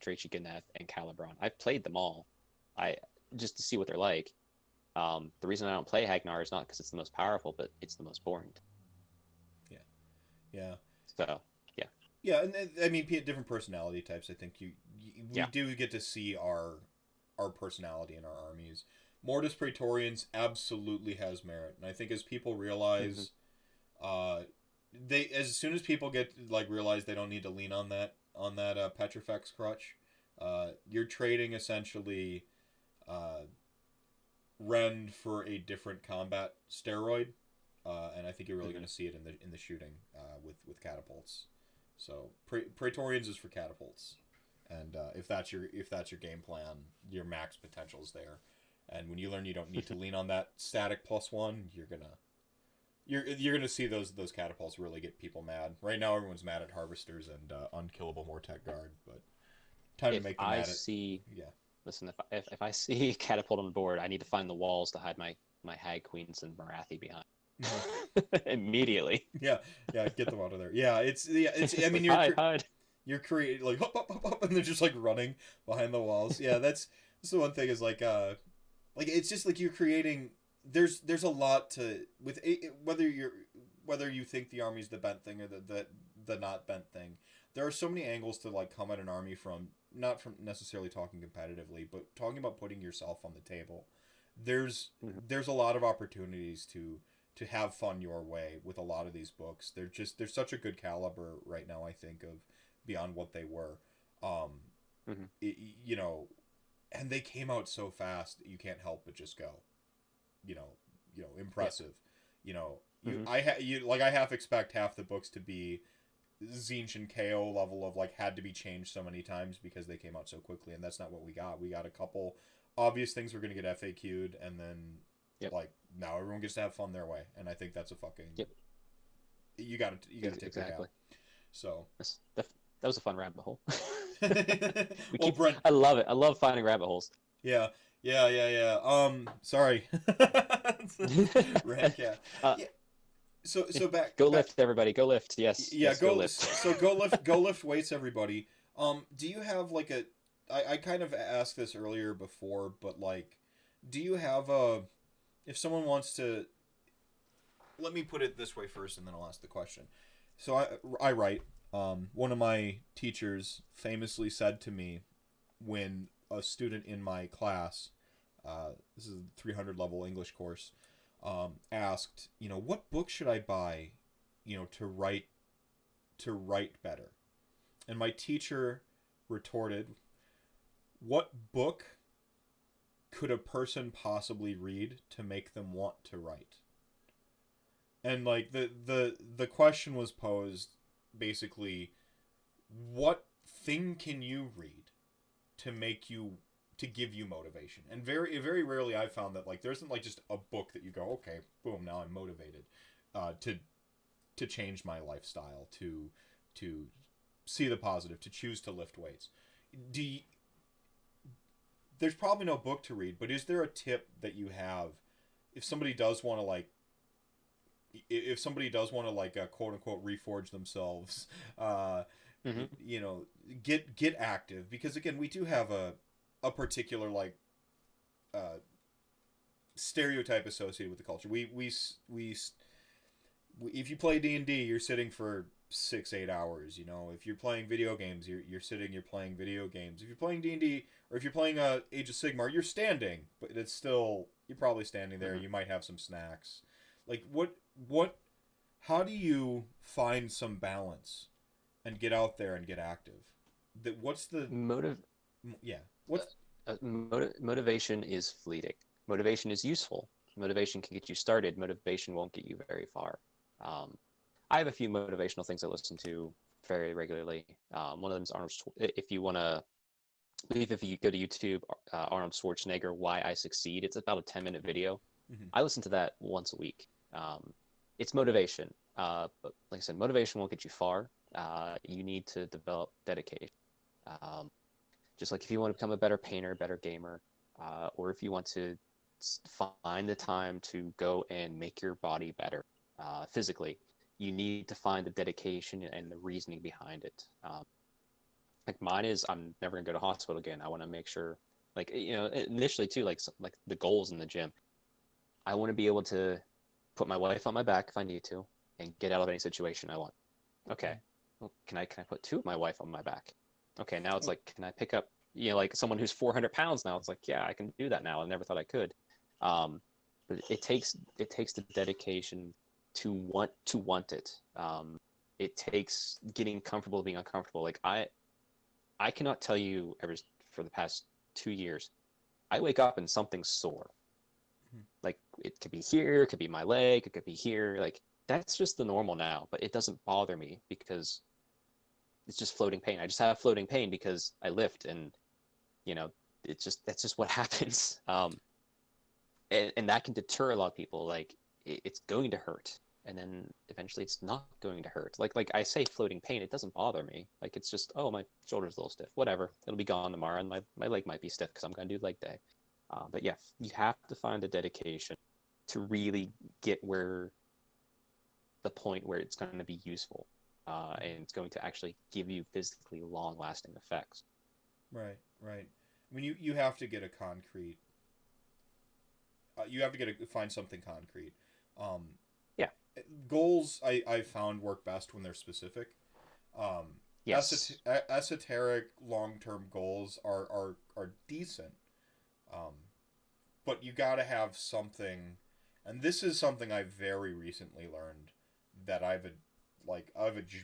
Drachy Ganeth, and Calibron. I've played them all, just to see what they're like. The reason I don't play Hagnar is not because it's the most powerful, but it's the most boring. Yeah. So, yeah. Yeah, and I mean, different personality types. I think we do get to see our personality in our armies. Mortis Praetorians absolutely has merit, and I think as people realize, as soon as people realize they don't need to lean on that Petrifex crutch, you're trading essentially Rend for a different combat steroid, and I think you're really going to see it in the shooting with catapults. So Praetorians is for catapults, and if that's your game plan, your max potential's there. And when you learn you don't need to lean on that static +1, you're gonna see those catapults really get people mad. Right now, everyone's mad at harvesters and unkillable Mortec guard, but time to make them mad. Listen, if I see catapult on the board, I need to find the walls to hide my Hag Queens and Marathi behind. Immediately. Yeah, get them out of there. Yeah, it's. I mean, hide. You're creating like hop, hop, hop, hop, and they're just like running behind the walls. Yeah, that's the one thing is like it's just like you're creating. There's a lot to with whether you think the army's the bent thing or the not bent thing. There are so many angles to like come at an army from, not from necessarily talking competitively, but talking about putting yourself on the table. There's a lot of opportunities to have fun your way with a lot of these books. They're such a good caliber right now, I think, of beyond what they were. And they came out so fast that you can't help but just go, impressive. I half expect half the books to be Zinch and KO level of like had to be changed so many times because they came out so quickly, and that's not what we got. We got a couple obvious things we're going to get FAQ'd, and then like now everyone gets to have fun their way, and I think that's a fucking you got to take exactly. So that was a fun rabbit hole. Brent, I love it. I love finding rabbit holes. Yeah. Sorry. RantCast. so back Go back, lift, everybody. Go lift. Yes. yeah, Yes. Go lift. so go lift weights, everybody. Do you have like a I kind of asked this earlier before, but like, do you have a, if someone wants to, let me put it this way first and then I'll ask the question. So I write, one of my teachers famously said to me when a student in my class, this is a 300 level English course, asked, what book should I buy, to write better? And my teacher retorted, what book could a person possibly read to make them want to write? And like the question was posed basically, what thing can you read to make you, to give you motivation? And very rarely I've found that like there isn't like just a book that you go, okay, boom, now I'm motivated to change my lifestyle, to see the positive, to choose to lift weights. There's probably no book to read, but is there a tip that you have if somebody does want to like, quote unquote reforge themselves, get active? Because again, we do have a particular like stereotype associated with the culture. We if you play D&D, you're sitting for 6-8 hours. If you're playing video games, you're playing video games. If you're playing D&D, or if you're playing Age of Sigmar, you're standing, but it's still, you're probably standing there. You might have some snacks. Like how do you find some balance and get out there and get active? What's the motivation is fleeting. Motivation is useful. Motivation can get you started. Motivation won't get you very far. I have a few motivational things I listen to very regularly. One of them is Arnold. If you go to YouTube, Arnold Schwarzenegger, Why I Succeed. It's about a 10-minute video. I listen to that once a week. It's motivation. But like I said, motivation won't get you far. You need to develop dedication. Just like if you want to become a better painter, better gamer, or if you want to find the time to go and make your body better physically, you need to find the dedication and the reasoning behind it. Like mine is, I'm never gonna go to hospital again. I want to make sure, like, initially too, like the goals in the gym. I want to be able to put my wife on my back if I need to, and get out of any situation I want. Okay, well, can I put two of my wife on my back? Okay, now it's like, can I pick up, like someone who's 400 pounds now? It's like, yeah, I can do that now. I never thought I could. But it takes the dedication to want it. It takes getting comfortable being uncomfortable. Like I cannot tell you for the past 2 years, I wake up and something's sore. Like it could be here, it could be my leg, it could be here. Like that's just the normal now, but it doesn't bother me because it's just floating pain. I just have floating pain because I lift, and that's just what happens. And that can deter a lot of people. Like it's going to hurt, and then eventually it's not going to hurt. Like I say, floating pain, it doesn't bother me. Like it's just, oh, my shoulder's a little stiff, whatever, it'll be gone tomorrow, and my leg might be stiff because I'm going to do leg day. But yeah, you have to find the dedication to really get where the point where it's going to be useful, and it's going to actually give you physically long-lasting effects. Right. I mean, you have to get a concrete. You have to find something concrete. Yeah. Goals I found work best when they're specific. Yes. Esoteric long-term goals are decent. But you got to have something, and this is something I very recently learned that I've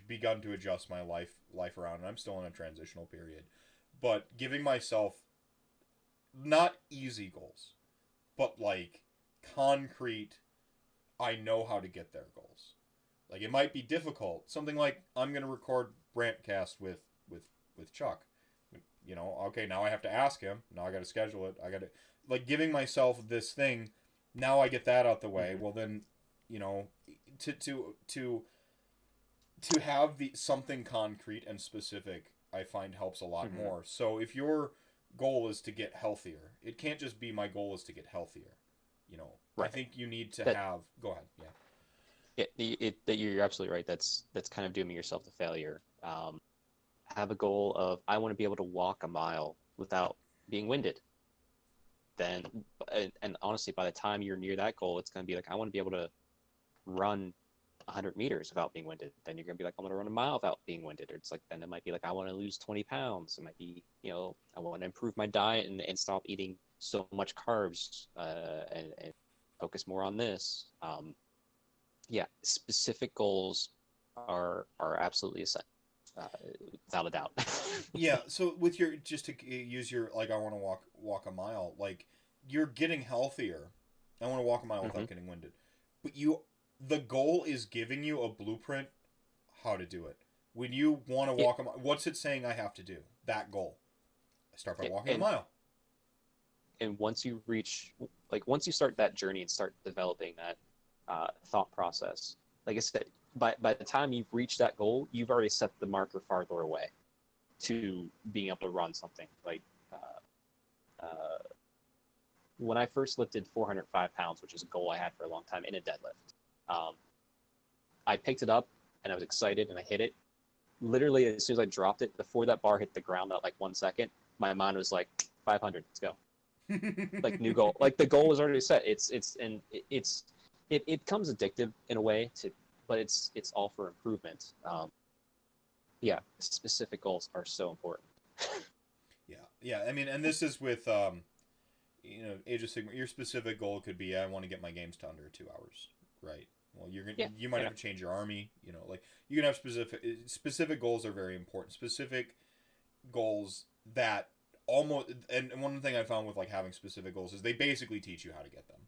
begun to adjust my life around, and I'm still in a transitional period. But giving myself not easy goals, but like concrete, I know how to get there goals. Like it might be difficult. Something like, I'm going to record RantCast with Chuck. Okay, now I have to ask him. Now I got to schedule it. I got to, like, giving myself this thing. Now I get that out the way. Well, then, to have something concrete and specific, I find helps a lot more. So if your goal is to get healthier, it can't just be my goal is to get healthier. Right. I think you need to have. Go ahead. Yeah. You're absolutely right. That's kind of dooming yourself to failure. Have a goal of I want to be able to walk a mile without being winded. Then, and honestly, by the time you're near that goal, it's going to be like I want to be able to run 100 meters without being winded. Then you're going to be like I want to run a mile without being winded. Or it's like then it might be like I want to lose 20 pounds. It might be I want to improve my diet and stop eating so much carbs and focus more on this. Yeah, specific goals are absolutely essential, without a doubt. Yeah, so with your just to use your like I want to walk a mile, like you're getting healthier. I want to walk a mile without getting winded. But the goal is giving you a blueprint how to do it. When you want to walk a mile, what's it saying I have to do? That goal. I start by walking a mile. And once you once you start that journey and start developing that thought process, like I said, by the time you've reached that goal, you've already set the marker farther away to being able to run something. Like when I first lifted 405 pounds, which is a goal I had for a long time in a deadlift, I picked it up and I was excited and I hit it. Literally, as soon as I dropped it, before that bar hit the ground at like 1 second, my mind was like 500. Let's go. Like new goal. Like the goal was already set. It becomes addictive in a way but it's all for improvement. Yeah, specific goals are so important. Yeah. I mean, and this is with Age of Sigmar. Your specific goal could be I want to get my games to under 2 hours, right? Well, you might have to change your army. Like you can have specific goals are very important. Specific goals that almost and one thing I found with like having specific goals is they basically teach you how to get them.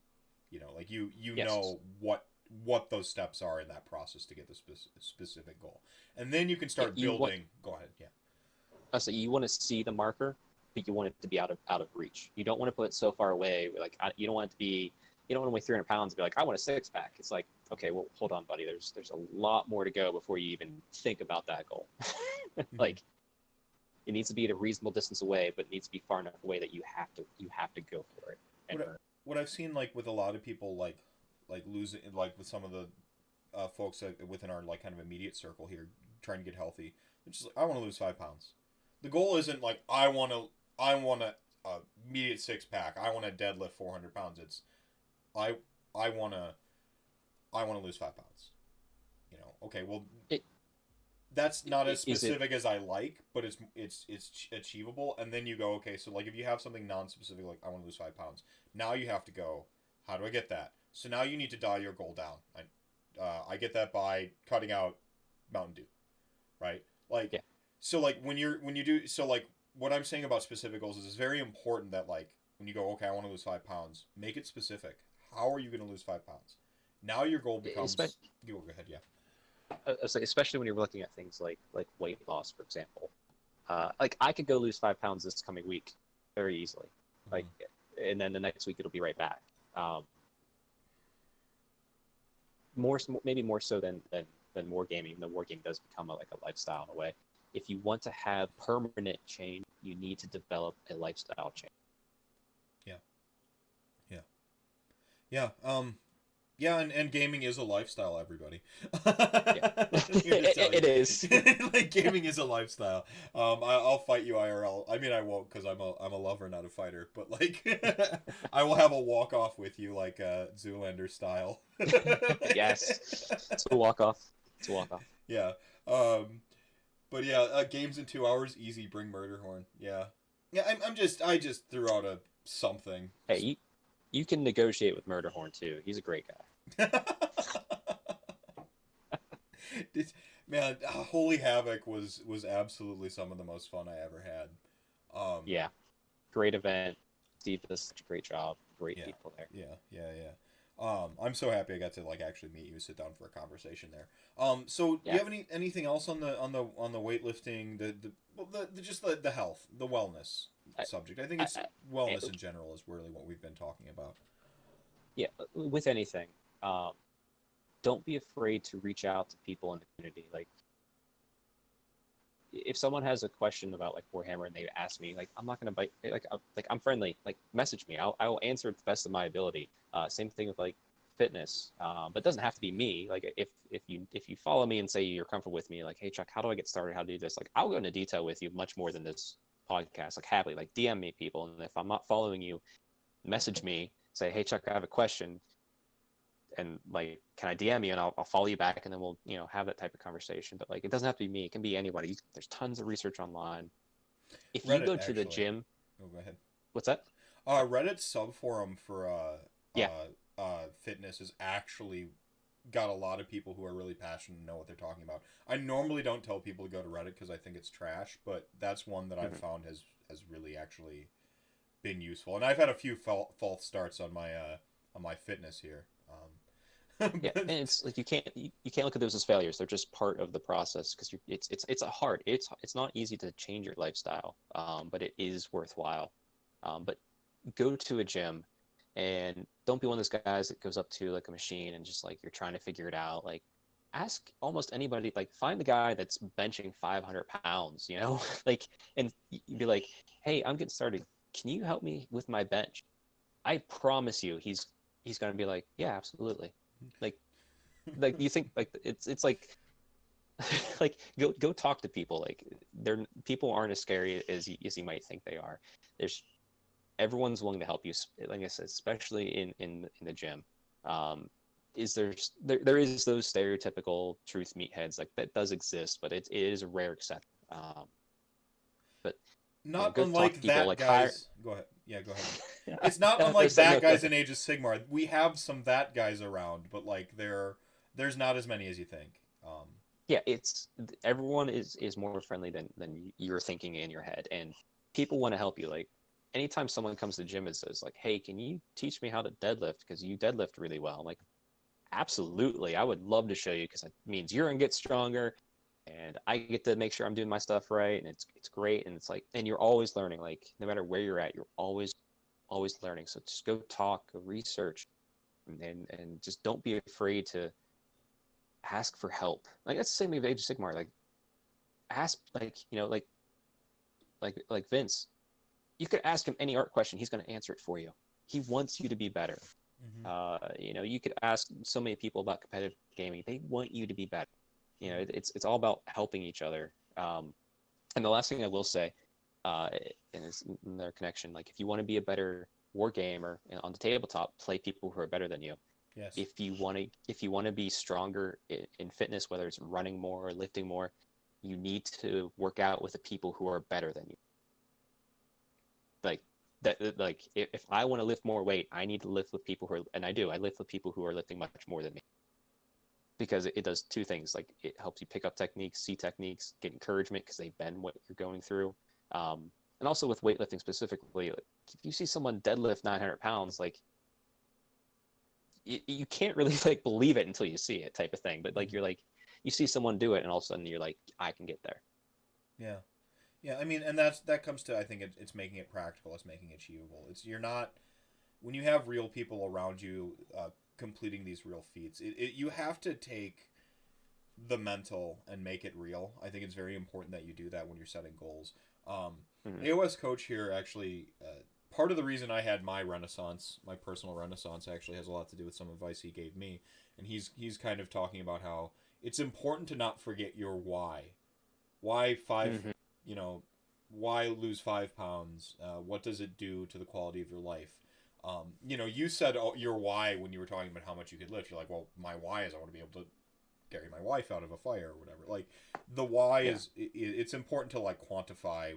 Like you Yes. know what those steps are in that process to get the specific goal, and then you can start building. Go ahead. Yeah. So you want to see the marker, but you want it to be out of reach. You don't want to put it so far away. Like you don't want it to be. You don't want to weigh 300 pounds and be like, I want a 6-pack. It's like, okay, well, hold on, buddy. There's a lot more to go before you even think about that goal. Like, it needs to be at a reasonable distance away, but it needs to be far enough away that you have to go for it. And what I've seen like with a lot of people like losing like with some of the folks within our like kind of immediate circle here trying to get healthy, it's just like I want to lose 5 pounds. The goal isn't like I want a immediate 6-pack. I want to deadlift 400 pounds. It's I want to lose 5 pounds. Okay, well that's not as specific as I like, but it's achievable. And then you go, okay, so like if you have something non-specific, like I want to lose 5 pounds, now you have to go, how do I get that? So now you need to dial your goal down. I get that by cutting out Mountain Dew, right? Like, yeah. So like when you do, so like what I'm saying about specific goals is it's very important that like when you go, okay, I want to lose 5 pounds, make it specific. How are you going to lose 5 pounds? Now your goal becomes. Go ahead, yeah. Especially when you're looking at things like weight loss, for example. Like I could go lose 5 pounds this coming week very easily, like, and then the next week it'll be right back. Maybe more so than wargaming. The wargame does become like a lifestyle in a way. If you want to have permanent change, you need to develop a lifestyle change. Yeah, and gaming is a lifestyle, everybody. It is. Like gaming is a lifestyle. I'll fight you IRL. I mean, I won't because I'm a lover, not a fighter. But like, I will have a walk off with you, like Zoolander style. Yes, it's a walk off. Yeah. But yeah, games in 2 hours, easy. Bring Murderhorn. Yeah. I just threw out a something. Hey, you can negotiate with Murderhorn too. He's a great guy. Man, Holy Havoc was absolutely some of the most fun I ever had. Yeah, great event. Steve does such a great job. Great people there. Yeah. I'm so happy I got to like actually meet you, sit down for a conversation there. So do you have anything else on the weightlifting, the health, the wellness subject? I think it's wellness in general is really what we've been talking about. Yeah, with anything, don't be afraid to reach out to people in the community. Like, if someone has a question about like Warhammer and they ask me, like, I'm not gonna bite. Like I'm friendly. Like, message me. I will answer to the best of my ability. Same thing with like fitness, but it doesn't have to be me. Like if you follow me and say you're comfortable with me, like, hey Chuck, how do I get started? How to do this? Like, I'll go into detail with you much more than this podcast. Like, happily, like DM me, people, and if I'm not following you, message me, say, hey Chuck, I have a question, and like, can I DM you, and I'll follow you back, and then we'll have that type of conversation. But like, it doesn't have to be me. It can be anybody. There's tons of research online. If you Reddit, go to the actually. gym, Oh, go ahead. what's that? Reddit's subforum for Yeah. fitness has actually got a lot of people who are really passionate and know what they're talking about. I normally don't tell people to go to Reddit because I think it's trash, but that's one that I've found has really actually been useful. And I've had a few false starts on my fitness here. Yeah, and it's like you can't look at those as failures. They're just part of the process because it's a hard. It's not easy to change your lifestyle, but it is worthwhile. But go to a gym, and don't be one of those guys that goes up to like a machine and just like you're trying to figure it out. Like, ask almost anybody. Like, find the guy that's benching 500 pounds, like, and you'd be like, hey, I'm getting started. Can you help me with my bench? I promise you, he's gonna be like, yeah, absolutely. Like you think like it's like like go talk to people. Like, people aren't as scary as you might think they are. Everyone's willing to help you, like I said, especially in the gym. There is those stereotypical truth meatheads, like, that does exist, but it is a rare exception. But not go unlike talk to people, that like guys. Go ahead. Yeah, go ahead. It's not unlike that guys in Age of Sigmar. We have some that guys around, but like there's not as many as you think. Yeah, everyone is more friendly than you're thinking in your head, and people want to help you. Like, anytime someone comes to the gym and says like, hey, can you teach me how to deadlift because you deadlift really well? I'm like, absolutely, I would love to show you, because it means you're gonna get stronger and I get to make sure I'm doing my stuff right, and it's great. And it's like, and you're always learning. Like, no matter where you're at, you're always learning. So just go talk, go research, and just don't be afraid to ask for help. Like, that's the same thing with Age of Sigmar. Like, ask, like, like Vince, you could ask him any art question, he's going to answer it for you. He wants you to be better. You could ask so many people about competitive gaming, they want you to be better. It's all about helping each other. And the last thing I will say, and it's in their connection, like, if you want to be a better war gamer on the tabletop, play people who are better than you. Yes. If you want to be stronger in fitness, whether it's running more or lifting more, you need to work out with the people who are better than you. Like that. Like, if I want to lift more weight, I need to lift with people who are, and I do. I lift with people who are lifting much more than me. Because it does two things. Like, it helps you pick up techniques, see techniques, get encouragement because they've been what you're going through. And also with weightlifting specifically, like, if you see someone deadlift 900 pounds, like, you can't really like believe it until you see it, type of thing. But like, you're like, you see someone do it, and all of a sudden you're like, I can get there. Yeah. I mean, and that comes to, I think it's making it practical. It's making it achievable. You're not, when you have real people around you completing these real feats, you have to take the mental and make it real. I think it's very important that you do that when you're setting goals. AOS coach here actually. Part of the reason I had my renaissance, my personal renaissance, actually has a lot to do with some advice he gave me. And he's kind of talking about how it's important to not forget your why. Why why lose 5 pounds? What does it do to the quality of your life? You said your why when you were talking about how much you could lift. You're like, well, my why is I want to be able to carry my wife out of a fire or whatever. Like, the why is, it's important to like quantify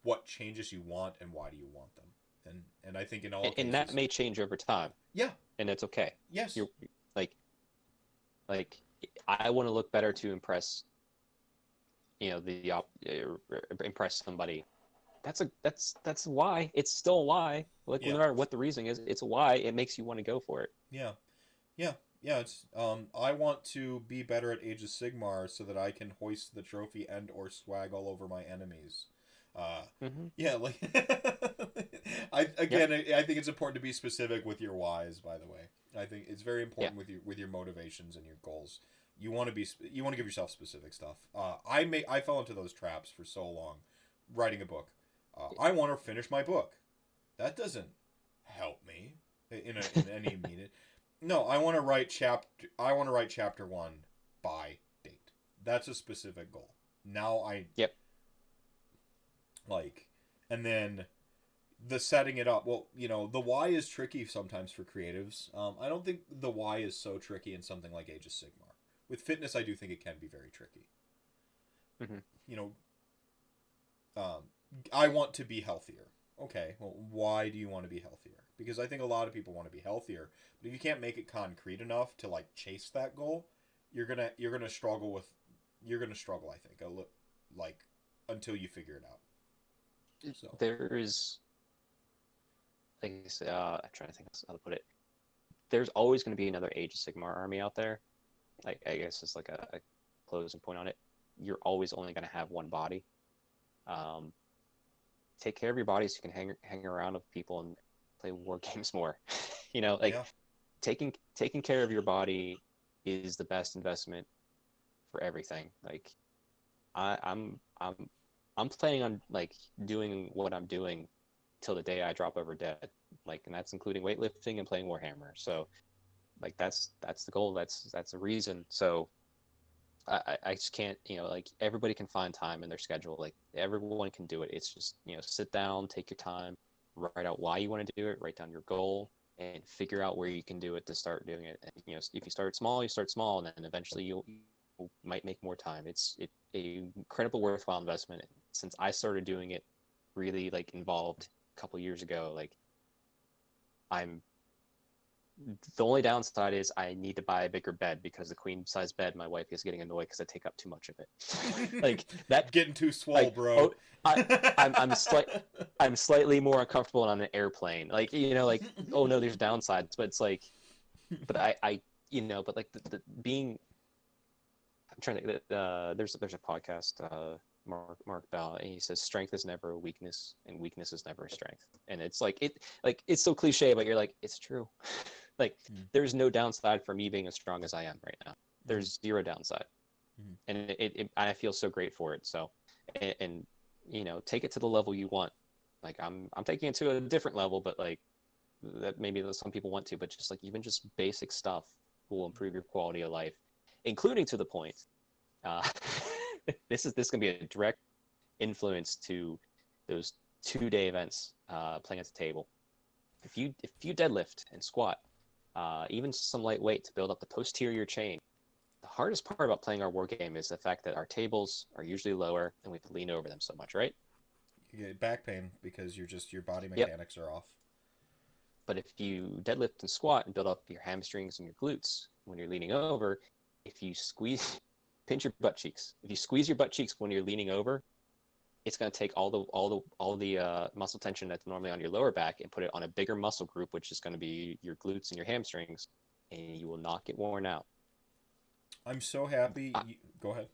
what changes you want and why do you want them. And I think in all cases, and that may change over time. Yeah. And it's okay. Yes. You're like I want to look better to impress, impress somebody. That's why. It's still a why. Like, no matter what the reasoning is, it's a why. It makes you want to go for it. Yeah. It's I want to be better at Age of Sigmar so that I can hoist the trophy and or swag all over my enemies. Yeah, like I think it's important to be specific with your whys. By the way, I think it's very important with your motivations and your goals. You want to give yourself specific stuff. I fell into those traps for so long, writing a book. I want to finish my book. That doesn't help me in any immediate. No, I want to write chapter 1 by date. That's a specific goal. Now Yep. Like, and then the setting it up. Well, the why is tricky sometimes for creatives. I don't think the why is so tricky in something like Age of Sigmar. With fitness, I do think it can be very tricky. Mm-hmm. I want to be healthier. Okay, well, why do you want to be healthier? Because I think a lot of people want to be healthier, but if you can't make it concrete enough to like chase that goal, you're gonna struggle. I think like until you figure it out. So There's, like I said, I'm trying to think how to put it. There's always going to be another Age of Sigmar army out there. Like, I guess it's like a closing point on it. You're always only going to have one body. Take care of your body so you can hang around with people and play war games more. Yeah. taking care of your body is the best investment for everything. Like, I'm planning on like doing what I'm doing till the day I drop over dead. Like, and that's including weightlifting and playing Warhammer. So, like, that's the goal. That's a reason. So, I just can't, like, everybody can find time in their schedule. Like, everyone can do it. It's just, sit down, take your time, write out why you want to do it, write down your goal, and figure out where you can do it to start doing it. And, if you start small, and then eventually you might make more time. It's a incredible worthwhile investment. Since I started doing it really, like, involved a couple years ago, like, the only downside is I need to buy a bigger bed because the queen size bed, my wife is getting annoyed because I take up too much of it. Like, that getting too swole, like, bro. I'm slightly more uncomfortable on an airplane. Like, like, oh no, there's downsides, but it's like, but I but like the being, I'm trying to there's a podcast, Mark Bell, and he says strength is never a weakness and weakness is never a strength. And it's like it's so cliche, but you're like, it's true. Like, there's no downside for me being as strong as I am right now. There's zero downside. And I feel so great for it. So, and take it to the level you want. Like, I'm taking it to a different level, but like that maybe some people want to, but just like even just basic stuff will improve your quality of life, including to the point. This can be a direct influence to those 2-day events, playing at the table. If you deadlift and squat, even some light weight to build up the posterior chain. The hardest part about playing our war game is the fact that our tables are usually lower and we have to lean over them so much, right? You get back pain because your body mechanics are off. But if you deadlift and squat and build up your hamstrings and your glutes when you're leaning over, if you pinch your butt cheeks. If you squeeze your butt cheeks when you're leaning over, it's going to take all the muscle tension that's normally on your lower back and put it on a bigger muscle group, which is going to be your glutes and your hamstrings, and you will not get worn out. I'm so happy. Go ahead.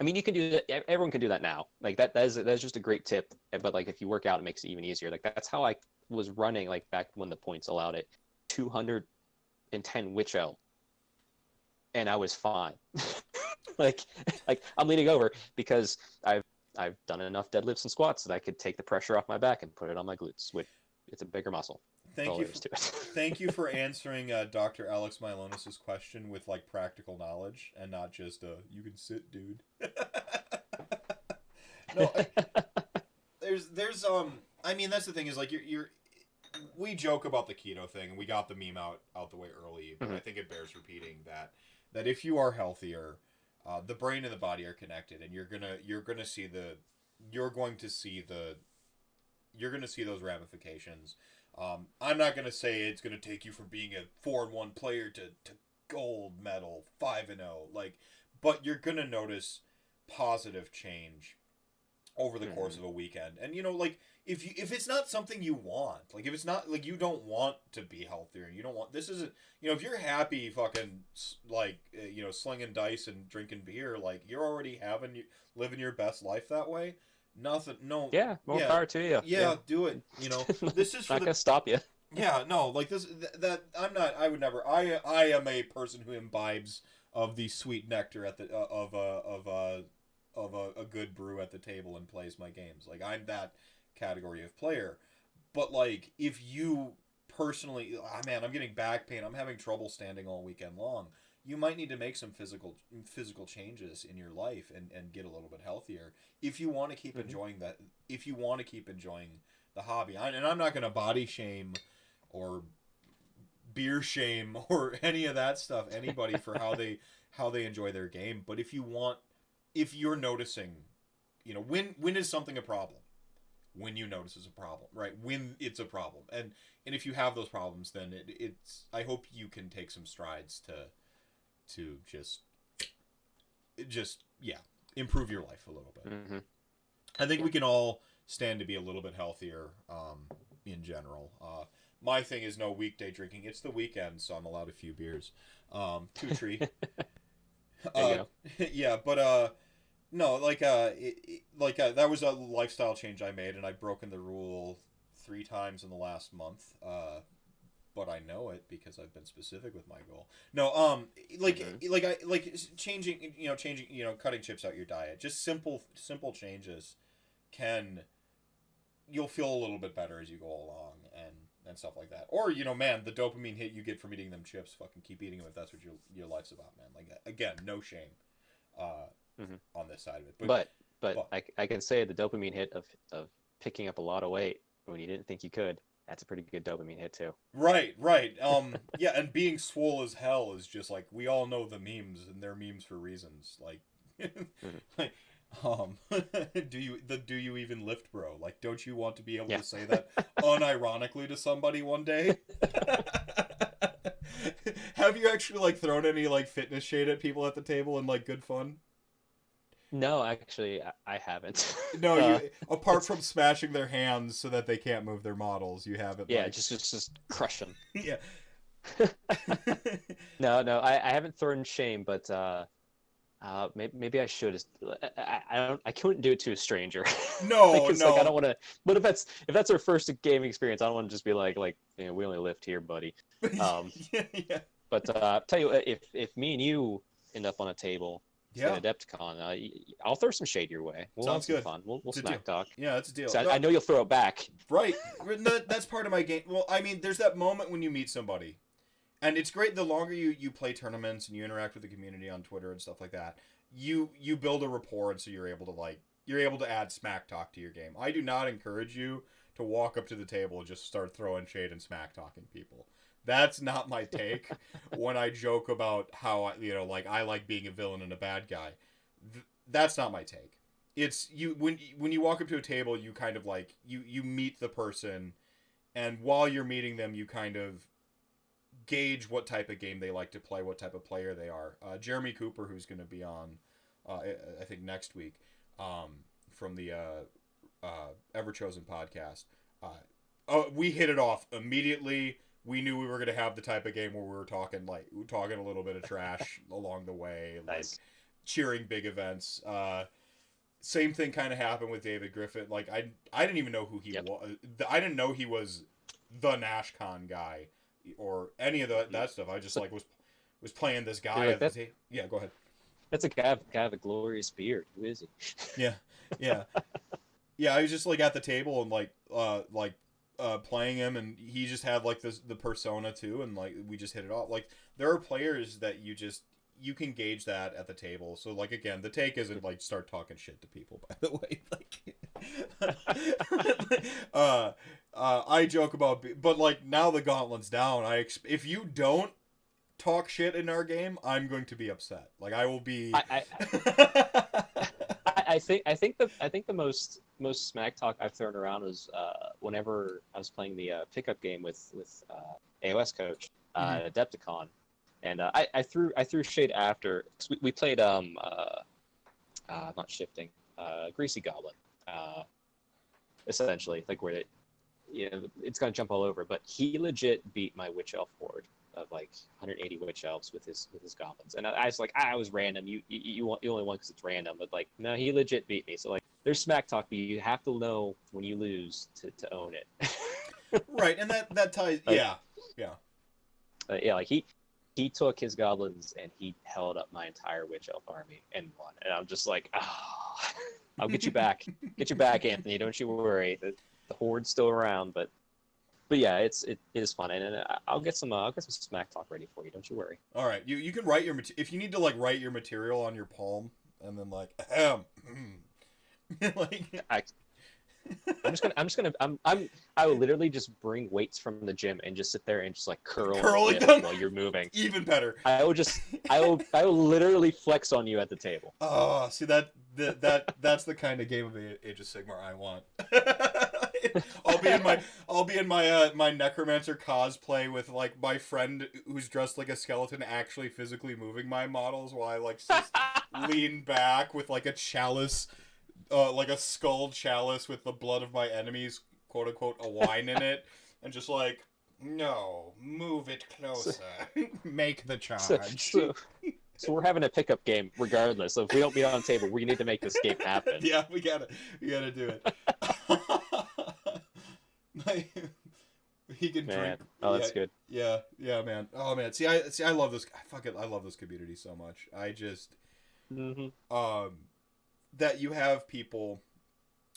I mean, you can do that. Everyone can do that now. Like, that is just a great tip. But like, if you work out, it makes it even easier. Like, that's how I was running, like, back when the points allowed it, 210 witch L, and I was fine. like I'm leaning over because I've done enough deadlifts and squats that I could take the pressure off my back and put it on my glutes, which it's a bigger muscle. Thank you for answering Dr. Alex Mylonis' question with like practical knowledge and not just you can sit, dude. No, there's I mean, that's the thing is like we joke about the keto thing and we got the meme out the way early, but I think it bears repeating that if you are healthier, the brain and the body are connected, and you're going to see those ramifications. I'm not going to say it's going to take you from being a 4-1 player to gold medal 5-0, like, but you're going to notice positive change over the course of a weekend. And like, if it's not something you want, like if it's not like you don't want to be healthier, you don't want, this isn't, if you're happy fucking like slinging dice and drinking beer, like you're already living your best life that way. Nothing, no. Yeah, more power to you. Yeah, do it. This is not gonna stop you. Yeah, no, like this, that I'm not. I would never. I am a person who imbibes of the sweet nectar at the of a good brew at the table and plays my games. Like, I'm that category of player. But like, if you personally, man, I'm getting back pain. I'm having trouble standing all weekend long. You might need to make some physical changes in your life and get a little bit healthier if you want to keep enjoying that. If you want to keep enjoying the hobby, and I'm not going to body shame or beer shame or any of that stuff anybody for how they enjoy their game. But if you're noticing, when is something a problem? When you notice it's a problem, right? When it's a problem, and if you have those problems, then it's. I hope you can take some strides to just improve your life a little bit. Mm-hmm. I think we can all stand to be a little bit healthier in general. My thing is no weekday drinking. It's the weekend, so I'm allowed a few beers to a tree. Yeah, but no, that was a lifestyle change I made, and I've broken the rule 3 times in the last month. But I know it because I've been specific with my goal. No, changing, cutting chips out your diet. Just simple changes you'll feel a little bit better as you go along and stuff like that. Or, man, the dopamine hit you get from eating them chips, fucking keep eating them if that's what your life's about, man. Like, again, no shame on this side of it. But I can say the dopamine hit of picking up a lot of weight when you didn't think you could, that's a pretty good dopamine hit too. Right. Yeah, and being swole as hell is just like, we all know the memes, and they're memes for reasons. Like, do you even lift, bro? Like, don't you want to be able to say that unironically to somebody one day? Have you actually thrown any fitness shade at people at the table in good fun? No, actually, I haven't. No, apart from smashing their hands so that they can't move their models, you haven't. Yeah, just crush them. Yeah. No, I haven't thrown shame, but maybe I should. I couldn't do it to a stranger. No, because, no. I don't want to. But if that's their first gaming experience, I don't want to just be like, we only lift here, buddy. Yeah. But tell you, if me and you end up on a table. Yeah. At Adepticon, I'll throw some shade your way. We'll Sounds have some good. fun. We'll smack talk. Yeah, that's a deal. So I know you'll throw it back. Right. That's part of my game. Well, I mean, there's that moment when you meet somebody, and it's great. The longer you play tournaments and you interact with the community on Twitter and stuff like that, you build a rapport, and so you're able to add smack talk to your game. I do not encourage you to walk up to the table and just start throwing shade and smack talking people. That's not my take when I joke about how I like being a villain and a bad guy. That's not my take. It's you when you walk up to a table, you kind of you meet the person, and while you're meeting them, you kind of gauge what type of game they like to play, what type of player they are. Jeremy Cooper, who's going to be on, I think next week, from the Ever Chosen podcast. We hit it off immediately. We knew we were going to have the type of game where we were talking a little bit of trash along the way, nice. Cheering big events. Same thing kind of happened with David Griffith. I didn't even know who he was. I didn't know he was the NashCon guy or any of that stuff. I just was playing this guy. Yeah, go ahead. That's a guy with a glorious beard. Who is he? Yeah. I was just at the table and playing him, and he just had the persona too, and we just hit it off. There are players that you can gauge that at the table. So again, the take isn't start talking shit to people, by the way. I joke about, but now the gauntlet's down. If you don't talk shit in our game, I'm going to be upset. I will be. I think the most smack talk I've thrown around was whenever I was playing the pickup game with AOS coach at Adepticon, and I threw shade after we played not shifting Greasy Goblin, essentially where it's gonna jump all over, but he legit beat my Witch Elf horde of 180 Witch Elves with his goblins, and I was I was random. You only won because it's random, but no, he legit beat me. So there's smack talk, but you have to know when you lose to own it. Right, and that ties. Yeah. He took his goblins and he held up my entire Witch Elf army and won, and I'm just I'll get you back, Anthony. Don't you worry. The horde's still around, but but yeah, it is fun, and I'll get some smack talk ready for you. Don't you worry. All right, you can write if you need to like write your material on your palm and then like ahem, like I will literally just bring weights from the gym and just sit there and just like curl Curling and lift them? while you're moving. even better. I will literally flex on you at the table. Oh, see that's the kind of game of Age of Sigmar I want. I'll be in my necromancer cosplay with like my friend who's dressed like a skeleton actually physically moving my models while I like just lean back with like a chalice, like a skull chalice with the blood of my enemies, quote unquote, a wine in it, and just like, no, move it closer, make the charge. So we're having a pickup game regardless. So if we don't meet on the table, we need to make this game happen. Yeah, we gotta do it. He can Man. drink. Oh, that's good. Yeah, man. Oh man, see, I love this. I love this community so much. I just, that you have people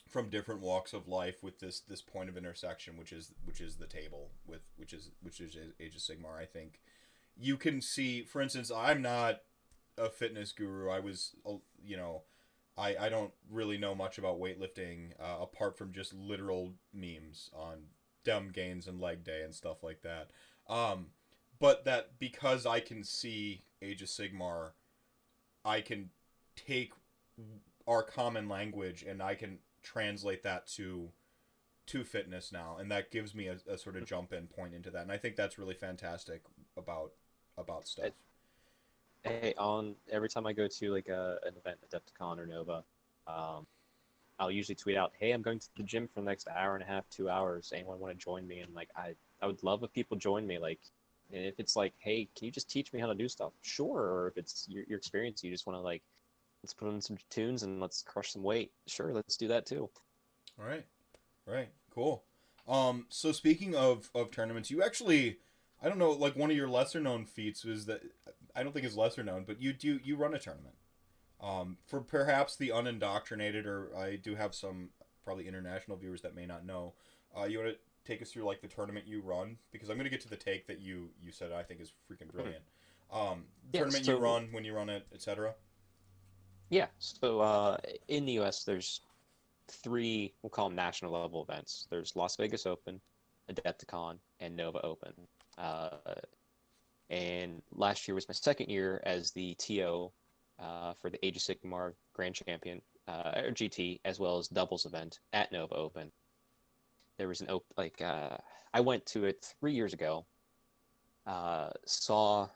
from different walks of life with this point of intersection, which is the table which is Age of Sigmar. I think you can see, for instance, I'm not a fitness guru. I was, I don't really know much about weightlifting apart from just literal memes on dumb gains and leg day and stuff like that. But that because I can see Age of Sigmar, I can take our common language and I can translate that to fitness now, and that gives me a sort of jump in point into that, and I think that's really fantastic about stuff. Hey, on every time I go to like an event, Adepticon or Nova, I'll usually tweet out, "Hey, I'm going to the gym for the next hour and a half, 2 hours. Anyone want to join me?" And like, I would love if people join me. Like, if it's like, "Hey, can you just teach me how to do stuff?" Sure. Or if it's your experience, you just want to like, let's put on some tunes and let's crush some weight. Sure, let's do that too. All right, cool. So speaking of tournaments, you actually, I don't know, like one of your lesser known feats was that, I don't think it's lesser known, but you run a tournament. For perhaps the unindoctrinated, or I do have some probably international viewers that may not know, you want to take us through like the tournament you run, because I'm going to get to the take that you said I think is freaking brilliant. Tournament you run, when you run it, etc. Yeah. So in the U.S., there's 3, we'll call them national level events. There's Las Vegas Open, Adepticon, and Nova Open. And last year was my second year as the TO for the Age of Sigmar Grand Champion, or GT, as well as doubles event at Nova Open. There was I went to it 3 years ago, saw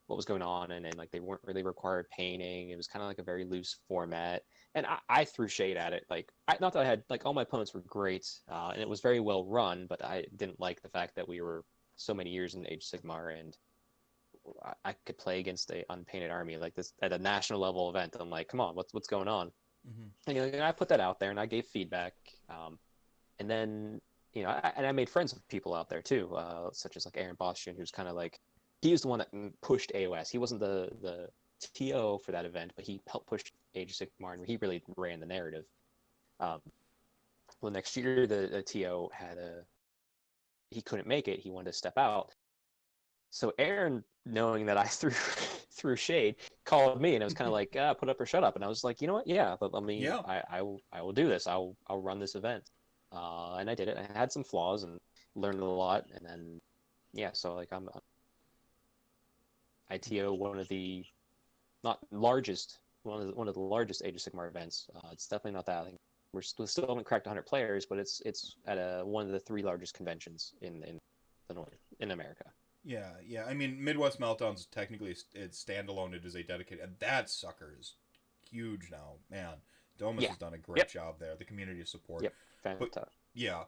what was going on, and like they weren't really required painting. It was kind of like a very loose format, and I threw shade at it. Like, not that I had, like, all my opponents were great, and it was very well run, but I didn't like the fact that we were so many years in Age of Sigmar, and I could play against a unpainted army like this at a national level event. I'm like, come on, what's going on? And I put that out there, and I gave feedback, and then I made friends with people out there too, such as like Aaron Bostian, who's kind of like, he was the one that pushed AOS. He wasn't the TO for that event, but he helped push Age of Sigmar, and he really ran the narrative. Well, next year the TO he couldn't make it. He wanted to step out. So Aaron, knowing that I threw shade, called me, and it was kind of like, put up or shut up. And I was like, you know what? Yeah, but I mean, yeah. I will do this. I'll run this event. And I did it. I had some flaws and learned a lot. And then, yeah, so like I'm ITO, one of the largest Age of Sigmar events. It's definitely not that. I think we still haven't cracked 100 players, but it's at one of the 3 largest conventions in the North, in America. Yeah. I mean, Midwest Meltdown's technically it's standalone. It is a dedicated, and that sucker is huge now, man. Domus has done a great job there. The community support. Yep. Fantastic.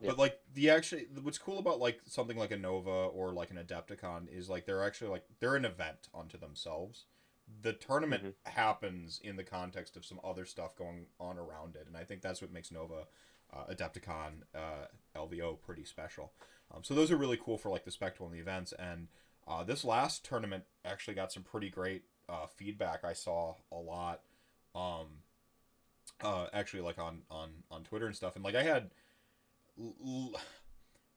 But like what's cool about like something like a Nova or like an Adepticon is like they're an event unto themselves. The tournament happens in the context of some other stuff going on around it, and I think that's what makes Nova, Adepticon, LVO pretty special. So those are really cool for like the spectacle and the events, and this last tournament actually got some pretty great feedback. I saw a lot, actually like on Twitter and stuff, and like I had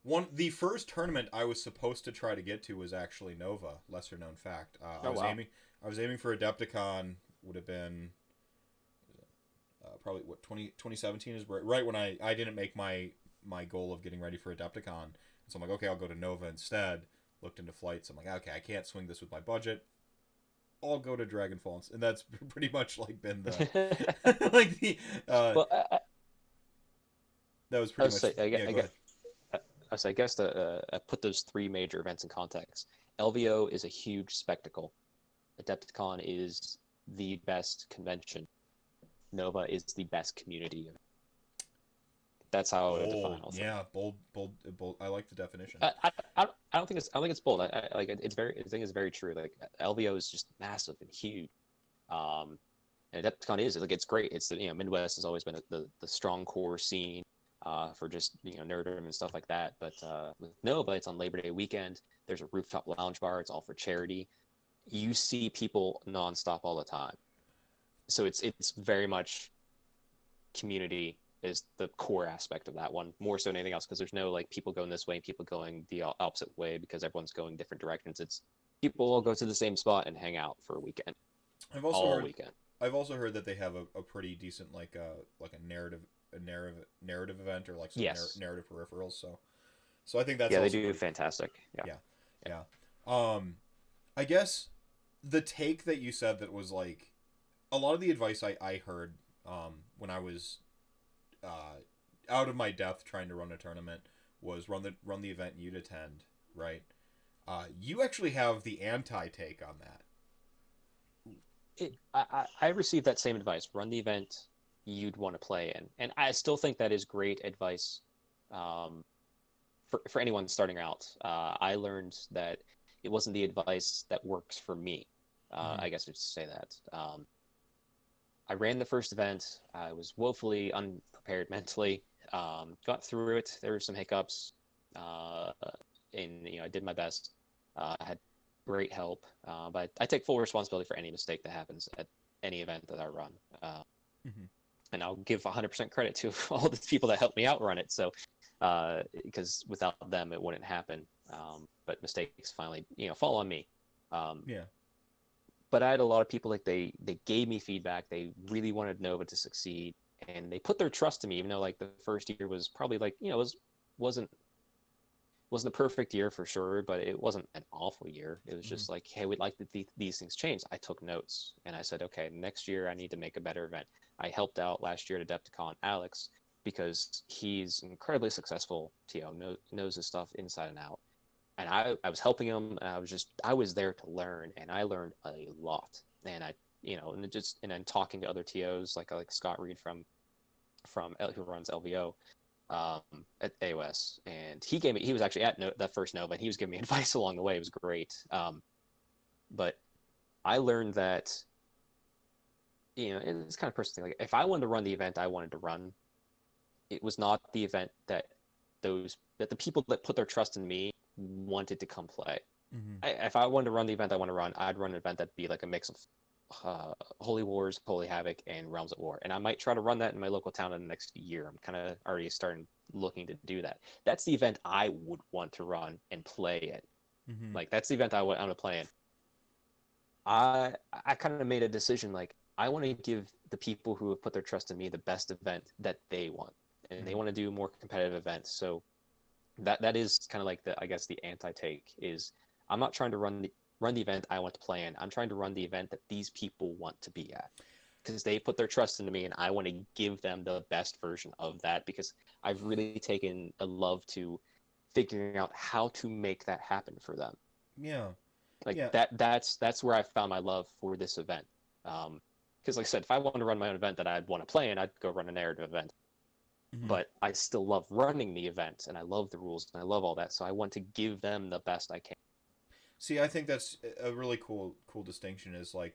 The first tournament I was supposed to try to get to was actually Nova. Lesser known fact. Oh, wow. I was aiming for Adepticon. Would have been probably 2017 is right when I didn't make my goal of getting ready for Adepticon. So I'm like, okay, I'll go to Nova instead. Looked into flights. I'm like, okay, I can't swing this with my budget. I'll go to Dragonfall, and that's pretty much like been the like the Well, that was I pretty was much say, yeah. Go ahead. I guess to put those three major events in context, LVO is a huge spectacle. Adepticon is the best convention. Nova is the best community. That's how I would define all three. Yeah, bold. I like the definition. I don't think it's bold. I like it's very. I think it's very true. Like LVO is just massive and huge. And Adepticon is like it's great. It's Midwest has always been the strong core scene. For just nerdom and stuff like that. But with Nova, it's on Labor Day weekend. There's a rooftop lounge bar. It's all for charity. You see people nonstop all the time. So it's very much community is the core aspect of that one, more so than anything else, because there's no like people going this way and people going the opposite way because everyone's going different directions. It's people all go to the same spot and hang out for a weekend. I've also heard that they have a pretty decent like a narrative event or like some narrative peripherals. So I think that's they do fantastic. Yeah. I guess the take that you said that was like a lot of the advice I heard when I was out of my depth trying to run a tournament was run the event you'd attend, right? You actually have the anti-take on that. I received that same advice. Run the event you'd want to play in, and I still think that is great advice for anyone starting out. I learned that it wasn't the advice that works for me. I guess I should say that. I ran the first event. I was woefully unprepared mentally. Got through it. There were some hiccups, and I did my best. I had great help, but I take full responsibility for any mistake that happens at any event that I run. And I'll give 100% credit to all the people that helped me out run it. So, because without them, it wouldn't happen. But mistakes finally, fall on me. But I had a lot of people they gave me feedback. They really wanted Nova to succeed, and they put their trust in me. Even though like the first year was probably wasn't a perfect year for sure, but it wasn't an awful year. It was just like, hey, we'd like these things change. I took notes and I said, okay, next year I need to make a better event. I helped out last year at Adepticon Alex because he's incredibly successful TO, knows his stuff inside and out. And I was helping him, and I was there to learn, and I learned a lot. And and then talking to other TOs like Scott Reed from who runs LVO at AOS, and he was actually at that first Nova, and he was giving me advice along the way. It was great. But I learned that it's kind of personal. Like if I wanted to run the event I wanted to run, it was not the event that the people that put their trust in me wanted to come play. If I wanted to run the event I want to run, I'd run an event that'd be like a mix of Holy Wars, Holy Havoc, and Realms at War. And I might try to run that in my local town in the next year. I'm kind of already looking to do that. That's the event I would want to run and play in. Like that's the event I want to play in. I kind of made a decision like I want to give the people who have put their trust in me the best event that they want, and they want to do more competitive events. So that is kind of like the anti-take is I'm not trying to run the event I want to play in. I'm trying to run the event that these people want to be at because they put their trust into me, and I want to give them the best version of that because I've really taken a love to figuring out how to make that happen for them. That's where I found my love for this event. Because like I said, if I wanted to run my own event that I'd want to play in, I'd go run a narrative event. But I still love running the event, and I love the rules, and I love all that. So I want to give them the best I can. See, I think that's a really cool distinction. Is like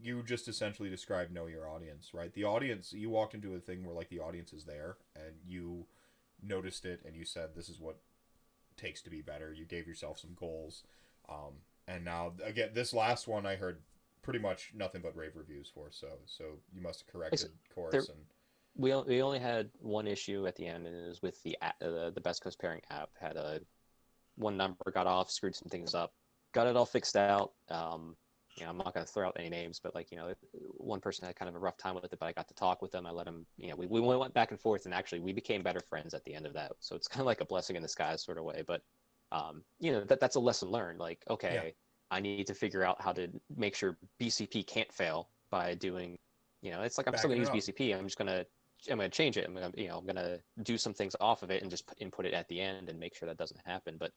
you just essentially described know your audience, right? The audience, you walked into a thing where like the audience is there, and you noticed it, and you said, "This is what it takes to be better." You gave yourself some goals, and now again, this last one I heard pretty much nothing but rave reviews for. So you must have corrected course and. we only had one issue at the end, and it was with the Best Coast pairing app. Had one number got off, screwed some things up, got it all fixed out. I'm not going to throw out any names, but one person had kind of a rough time with it, but I got to talk with them. I let him, we went back and forth, and actually we became better friends at the end of that. So it's kind of like a blessing in disguise sort of way. But that's a lesson learned. Like, okay, Yeah. I need to figure out how to make sure BCP can't fail by doing, it's like I'm still going to use BCP. I'm going to change it. I'm going to do some things off of it and just input it at the end and make sure that doesn't happen. But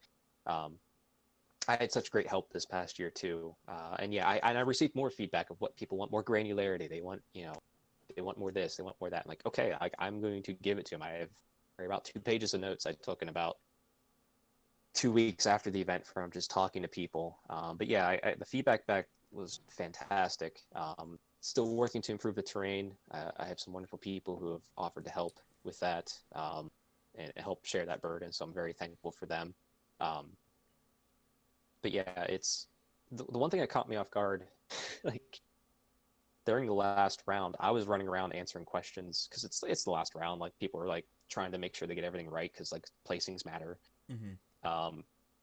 I had such great help this past year too. I received more feedback of what people want, more granularity. They want, they want more this, they want more that. I'm like, okay, I'm going to give it to them. I have about 2 pages of notes I took in about 2 weeks after the event from just talking to people. The feedback back was fantastic. Still working to improve the terrain. I have some wonderful people who have offered to help with that and help share that burden. So I'm very thankful for them. It's the one thing that caught me off guard, like during the last round, I was running around answering questions because it's the last round. Like people are like trying to make sure they get everything right because like placings matter. Mm-hmm.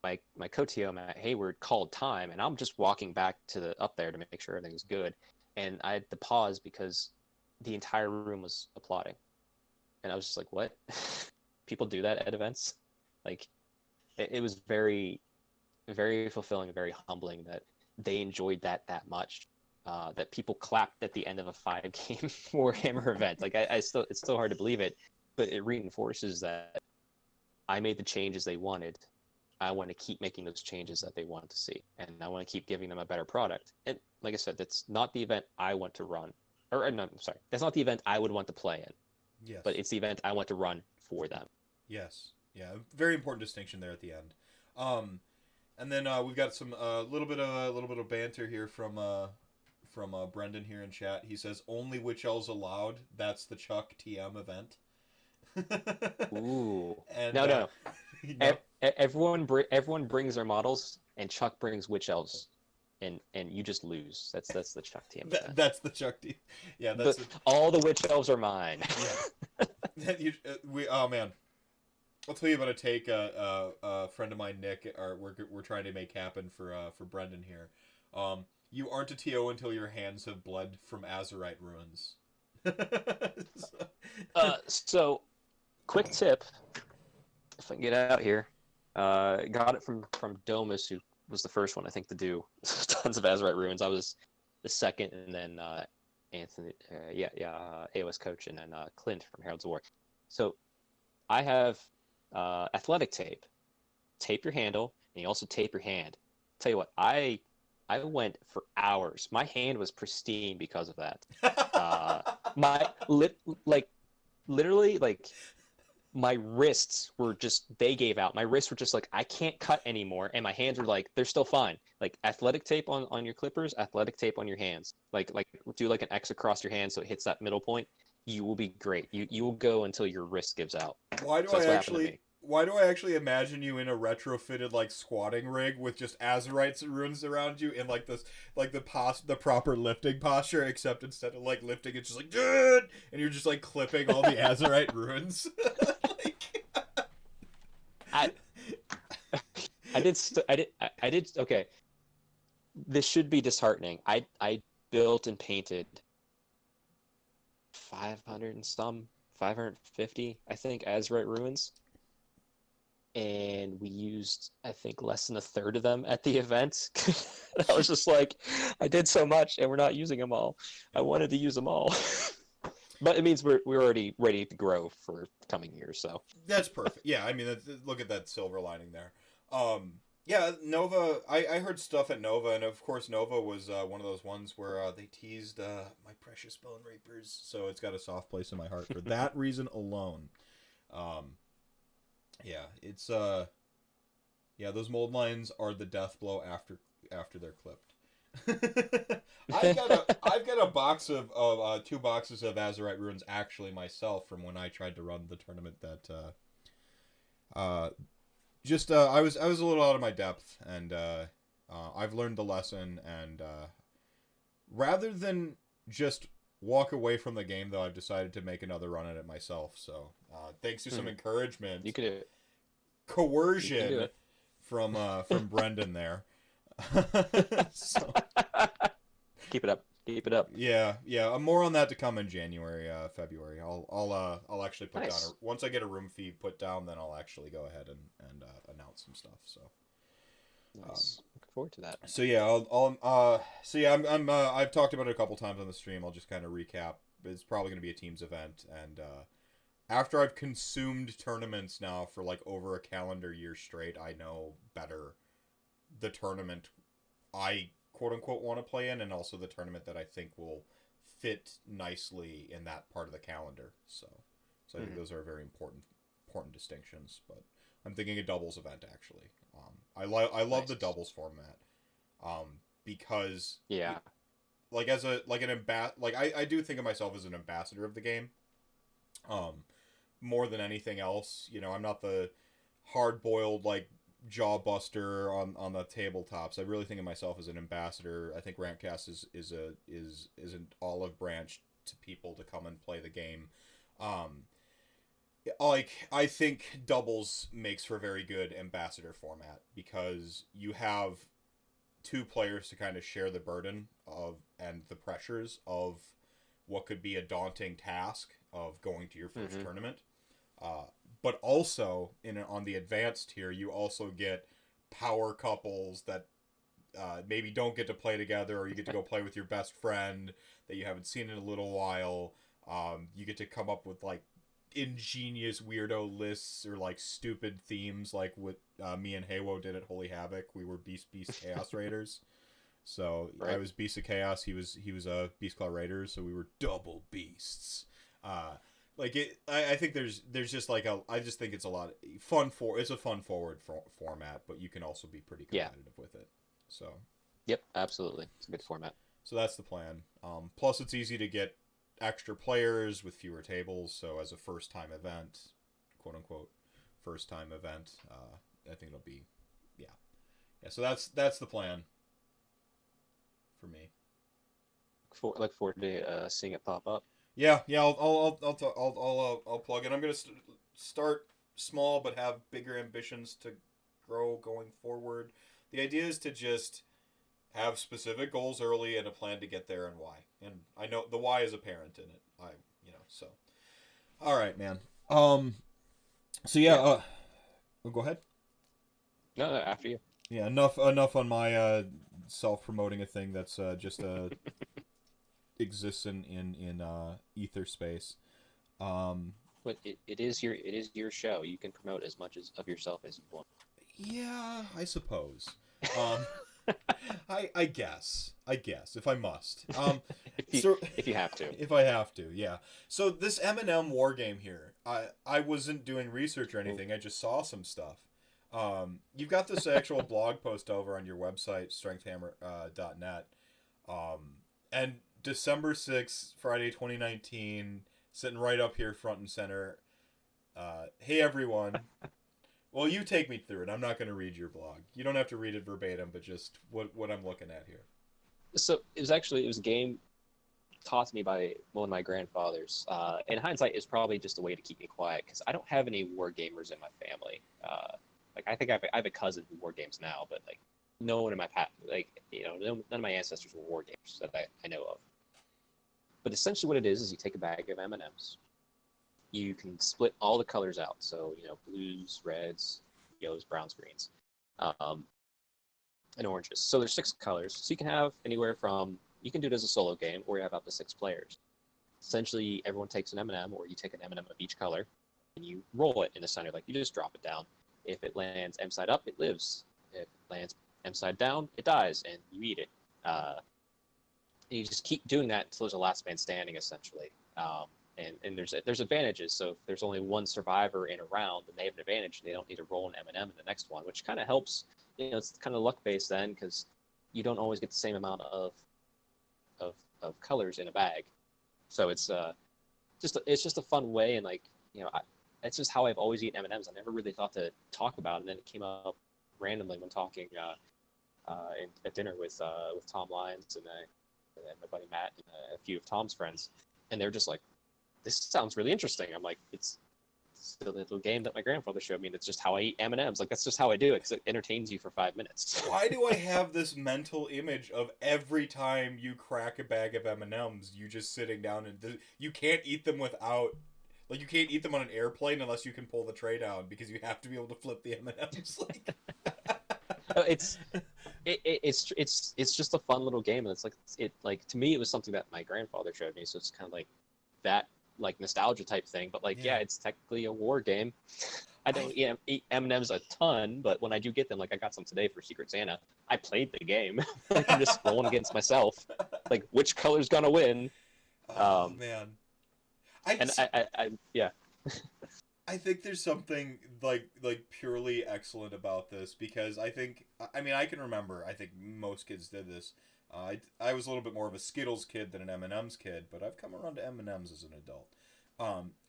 My co-TO Matt Hayward called time, and I'm just walking back up there to make sure everything was good, and I had to pause because the entire room was applauding, and I was just like, what? People do that at events? Like it was very, very fulfilling, very humbling that they enjoyed that much. That people clapped at the end of a 5-game Warhammer event. Like it's still hard to believe it, but it reinforces that I made the changes they wanted. I want to keep making those changes that they want to see, and I want to keep giving them a better product. And like I said, that's not the event I want to run, no, I'm sorry, that's not the event I would want to play in. Yes. But it's the event I want to run for them. Yes. Yeah. Very important distinction there at the end. And then we've got some little bit of banter here from Brendan here in chat. He says only witch elves allowed. That's the Chuck TM event. Ooh. And, no. No. Everyone brings their models, and Chuck brings witch elves, and you just lose. That's the Chuck TM event. That's the Chuck TM. Yeah. All the witch elves are mine. Yeah. Oh man. I'll tell you about a take a friend of mine, Nick, we're trying to make happen for Brendan here. You aren't a TO until your hands have bled from Azurite ruins. So, quick tip, if I can get out here. Got it from Domus, who was the first one I think to do tons of Azurite ruins. I was the second, and then Anthony, AOS coach, and then Clint from Heralds of War. So I have athletic tape. Tape your handle, and you also tape your hand. Tell you what, I went for hours. My hand was pristine because of that. Literally, my wrists were just, they gave out. My wrists were just like, I can't cut anymore, and my hands were like, they're still fine. Like athletic tape on your clippers, athletic tape on your hands. Like do like an X across your hand so it hits that middle point. You will be great. You will go until your wrist gives out. Why do I actually imagine you in a retrofitted like squatting rig with just Azurites runes around you in like this, like the proper lifting posture, except instead of like lifting, it's just like dude, and you're just like clipping all the Azurite runes. I did okay. This should be disheartening. I built and painted 550, I think, Azurite ruins. And we used, I think, less than a third of them at the event. I was just like, I did so much, and we're not using them all. I wanted to use them all. But it means we're already ready to grow for coming years, so. That's perfect. Yeah, I mean, look at that silver lining there. Yeah, Nova, I heard stuff at Nova, and of course Nova was one of those ones where they teased my precious Bone Reapers, so it's got a soft place in my heart for that reason alone. Yeah, it's those mold lines are the death blow after they're clipped. I've got a box of 2 boxes of Azurite runes actually myself from when I tried to run the tournament that I was a little out of my depth, and I've learned the lesson, and rather than just walk away from the game, though. I've decided to make another run at it myself. So thanks to some encouragement, You could do it. coercion You can do it. from Brendan there. So Keep it up. Keep it up. yeah. More on that to come in January, February. I'll actually put Nice. down once I get a room fee put down, then I'll actually go ahead and announce some stuff. So. Nice. Looking forward to that. So yeah, I've talked about it a couple times on the stream. I'll just kind of recap. It's probably going to be a teams event, and after I've consumed tournaments now for like over a calendar year straight, I know better the tournament I quote unquote want to play in, and also the tournament that I think will fit nicely in that part of the calendar. So I think those are very important distinctions. But I'm thinking a doubles event actually. I love the doubles format, because like as a I do think of myself as an ambassador of the game, more than anything else. You know, I'm not the hard boiled like jawbuster on the tabletops. I really think of myself as an ambassador. I think RantCast is an olive branch to people to come and play the game. Like, I think doubles makes for a very good ambassador format because you have two players to kind of share the burden of and the pressures of what could be a daunting task of going to your first tournament. But also on the advanced tier, you also get power couples that maybe don't get to play together, or you get to go play with your best friend that you haven't seen in a little while. You get to come up with like ingenious weirdo lists or like stupid themes, like what me and Haywo did at Holy Havoc. We were Beast Chaos Raiders. So right. I was Beast of Chaos. He was a Beast Claw Raiders. So we were double beasts. Like it, I think there's just like I just think it's a lot of fun it's a fun forward format, but you can also be pretty competitive with it. So. Yep, absolutely. It's a good format. So that's the plan. Plus, it's easy to get extra players with fewer tables. So as a first time event, quote unquote, first time event, I think it'll be, yeah. So that's the plan for me. Look forward to seeing it pop up. Yeah. I'll plug it. I'm gonna start small, but have bigger ambitions to grow going forward. The idea is to just have specific goals early and a plan to get there and why. And I know the why is apparent in it. So. All right, man. So yeah. Go ahead. No, after you. Yeah. Enough on my self-promoting a thing that's just exists in ether space. But it is your show. You can promote as much of yourself as you want. Yeah, I suppose. I guess if I must. If you have to. If I have to, yeah. So this M&M Wargame here, I wasn't doing research or anything. I just saw some stuff. You've got this actual blog post over on your website, strengthhammer.net. And December 6th, Friday 2019, sitting right up here front and center. Hey everyone. Well, you take me through it. I'm not going to read your blog. You don't have to read it verbatim, but just what I'm looking at here. So it was a game taught to me by one of my grandfathers. In hindsight, it's probably just a way to keep me quiet because I don't have any war gamers in my family. Like I think I have a cousin who war games now, but like no one in my none of my ancestors were war gamers that I know of. But essentially, what it is you take a bag of M&Ms. You can split all the colors out, so blues, reds, yellows, browns, greens, and oranges. So there's 6 colors. So you can have anywhere from you can do it as a solo game, or you have up to 6 players. Essentially, everyone takes an M&M, or you take an M&M of each color, and you roll it in the center. Like you just drop it down. If it lands M side up, it lives. If it lands M side down, it dies, and you eat it. And you just keep doing that until there's a last man standing, essentially. And there's advantages. So if there's only one survivor in a round, then they have an advantage. They don't need to roll an M&M in the next one, which kind of helps. It's kind of luck based then because you don't always get the same amount of colors in a bag. So it's just a fun way, and it's just how I've always eaten M&Ms. I never really thought to talk about it, and then it came up randomly when talking at dinner with Tom Lyons, and and my buddy Matt and a few of Tom's friends, and they're just like, "This sounds really interesting." I'm like, "It's the little game that my grandfather showed me, and it's just how I eat M&Ms. Like, that's just how I do it, because it entertains you for 5 minutes." Why do I have this mental image of every time you crack a bag of M&Ms, you just sitting down and you can't eat them without, like, you can't eat them on an airplane unless you can pull the tray down because you have to be able to flip the M&Ms. Like, it's just a fun little game, and it's to me it was something that my grandfather showed me, so it's kind of like that, like, nostalgia type thing. But like, yeah, it's technically a war game. I don't eat M&Ms a ton, but when I do get them, like I got some today for Secret Santa, I played the game. Like, I'm just rolling against myself, like which color's gonna win. oh man, Yeah. I think there's something like purely excellent about this because I mean I can remember, I think most kids did this. I was a little bit more of a Skittles kid than an M&M's kid, but I've come around to M&M's as an adult.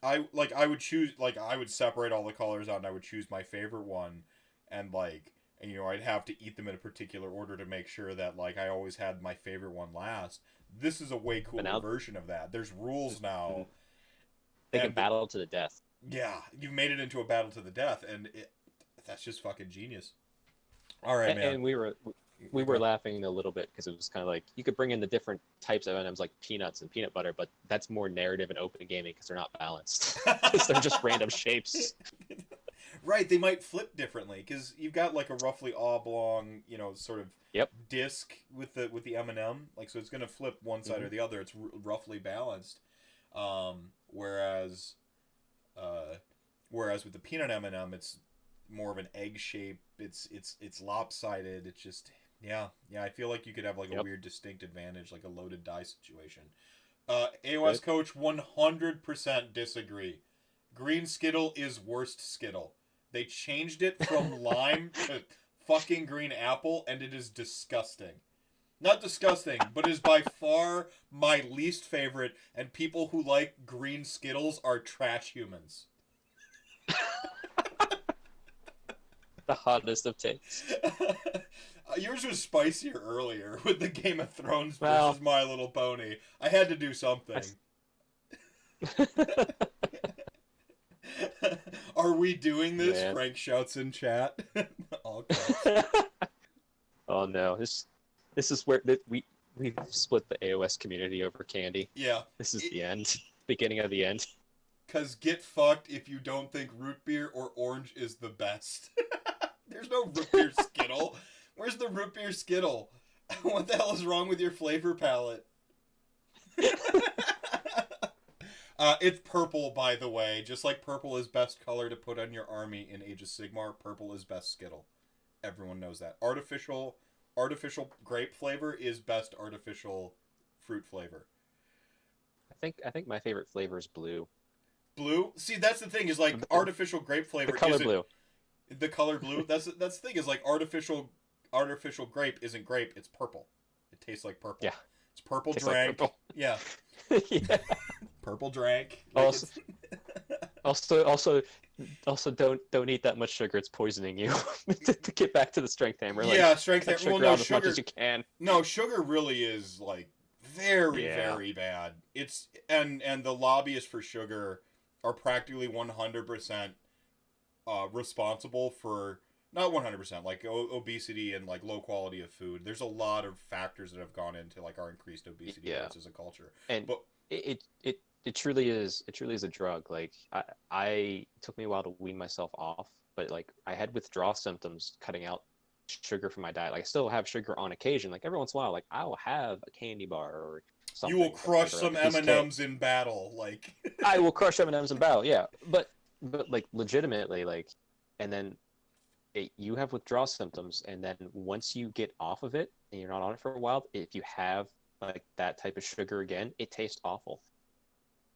I would separate all the colors out and I would choose my favorite one, and I'd have to eat them in a particular order to make sure that like I always had my favorite one last. This is a way cooler version of that. There's rules now. They can battle to the death. Yeah, you've made it into a battle to the death, and that's just fucking genius. All right, man. And we were laughing a little bit because it was kind of like you could bring in the different types of M&Ms like peanuts and peanut butter, but that's more narrative and open gaming because they're not balanced. Because they're just random shapes. Right, they might flip differently because you've got like a roughly oblong, sort of disc with the M&M, like so it's gonna flip one side or the other. It's roughly balanced, whereas with the peanut M&M, it's more of an egg shape. It's lopsided. It's just I feel like you could have like a weird distinct advantage, like a loaded die situation. AOS coach 100% disagree. Green Skittle is worst Skittle. They changed it from lime to fucking green apple, and it is disgusting. Not disgusting, but is by far my least favorite, and people who like green Skittles are trash humans. The hottest of takes. Yours was spicier earlier with the Game of Thrones versus My Little Pony. I had to do something. Are we doing this? Man. Frank shouts in chat. Oh no, this is where we've split the AOS community over candy. Yeah. This is the end. Beginning of the end. Cause get fucked if you don't think root beer or orange is the best. There's no root beer Skittle. Where's the root beer Skittle? What the hell is wrong with your flavor palette? It's purple, by the way. Just like purple is best color to put on your army in Age of Sigmar, purple is best Skittle. Everyone knows that. Artificial grape flavor is best artificial fruit flavor. I think my favorite flavor is blue. Blue? See, that's the thing, is like artificial grape flavor. The color blue. The color blue? That's the thing, is like artificial grape isn't grape, it's purple. It tastes like purple. Yeah. It's purple tastes drank. Like purple. Yeah. Yeah. Purple drank. Also don't eat that much sugar. It's poisoning you. To get back to the strength hammer. Strength hammer. Well, no, sugar. As much as you can. No, sugar really is like very bad. It's and the lobbyists for sugar are practically 100% responsible for, not 100%, like obesity and like low quality of food. There's a lot of factors that have gone into like our increased obesity rates as a culture. But it truly is a drug. Like it took me a while to wean myself off, but like I had withdrawal symptoms cutting out sugar from my diet. Like I still have sugar on occasion. Like every once in a while, like I will have a candy bar or something. You will crush some M&Ms in battle, like I will crush M&Ms in battle. Yeah, but like legitimately, like, and then you have withdrawal symptoms, and then once you get off of it and you're not on it for a while, if you have like that type of sugar again, it tastes awful.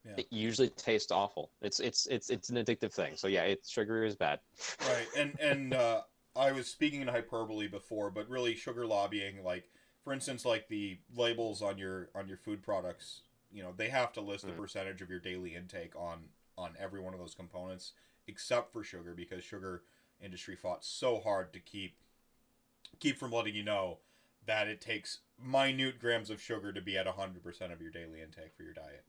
Yeah. It usually tastes awful. It's an addictive thing. So yeah, sugar is bad. Right, and I was speaking in hyperbole before, but really sugar lobbying, like for instance, like the labels on your food products, they have to list the percentage of your daily intake on every one of those components, except for sugar, because sugar industry fought so hard to keep from letting you know that it takes minute grams of sugar to be at 100% of your daily intake for your diet.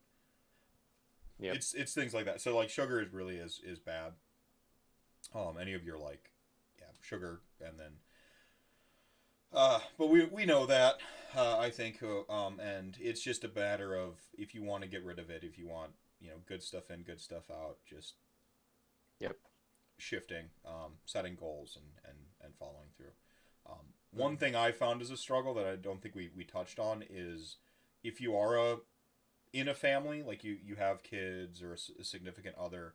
Yep. It's things like that. So like sugar is bad. Any of your like, sugar, and then but we know that, I think, and it's just a matter of, if you want to get rid of it, if you want, good stuff in, good stuff out, just Yep. shifting, setting goals, and following through. One thing I found as a struggle that I don't think we touched on is, if you are in a family, like you have kids or a significant other,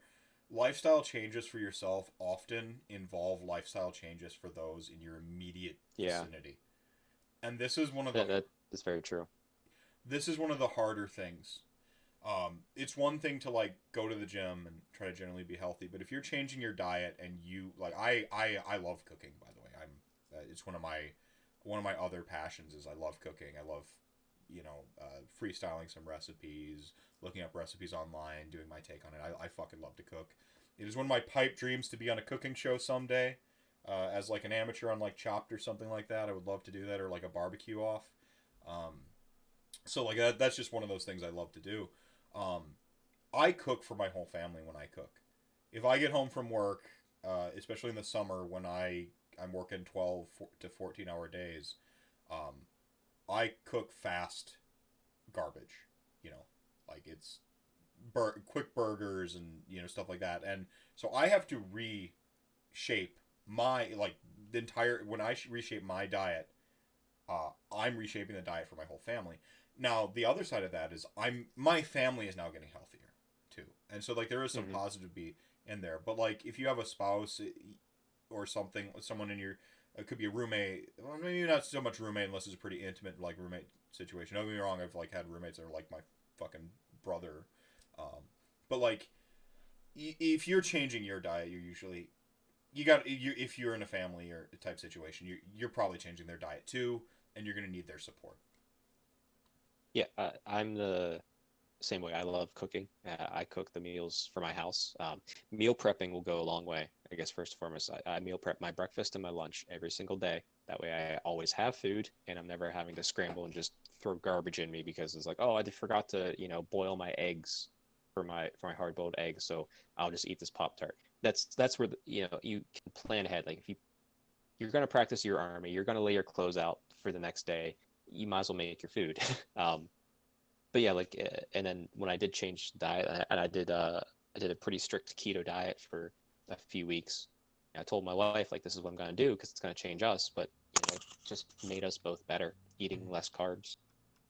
lifestyle changes for yourself often involve lifestyle changes for those in your immediate vicinity. And this is one of that is very true. This is one of the harder things. It's one thing to like go to the gym and try to generally be healthy, but if you're changing your diet, and you like, I love cooking, by the way. It's one of my other passions is I love cooking. I love, freestyling some recipes, looking up recipes online, doing my take on it. I fucking love to cook. It is one of my pipe dreams to be on a cooking show someday, as like an amateur on like Chopped or something like that. I would love to do that, or like a barbecue off. So like that's just one of those things I love to do. I cook for my whole family when I cook. If I get home from work, especially in the summer when I'm working 12 to 14 hour days, I cook fast garbage, like it's quick burgers and, stuff like that. And so I have to reshape my, like, the entire, when I reshape my diet, I'm reshaping the diet for my whole family. Now, the other side of that is my family is now getting healthier too. And so like there is some positive to be in there. But like if you have a spouse or something, someone in your, it could be a roommate, well, maybe not so much roommate unless it's a pretty intimate like roommate situation. Don't get me wrong, I've like had roommates that are like my fucking brother. But like if you're changing your diet, you're usually if you're in a family or type situation, you're probably changing their diet too, and you're going to need their support. Yeah, I'm the same way. I love cooking. I cook the meals for my house. Meal prepping will go a long way. I guess first and foremost, I meal prep my breakfast and my lunch every single day. That way I always have food, and I'm never having to scramble and just throw garbage in me because it's like, oh, I forgot to, boil my eggs for my hard-boiled eggs, so I'll just eat this Pop-Tart. That's where you can plan ahead. Like if you're going to practice your army, you're going to lay your clothes out for the next day, you might as well make your food. But yeah, like, and then when I did change diet, and I did a pretty strict keto diet for a few weeks. I told my wife, like, this is what I'm going to do because it's going to change us, but it just made us both better, eating less carbs.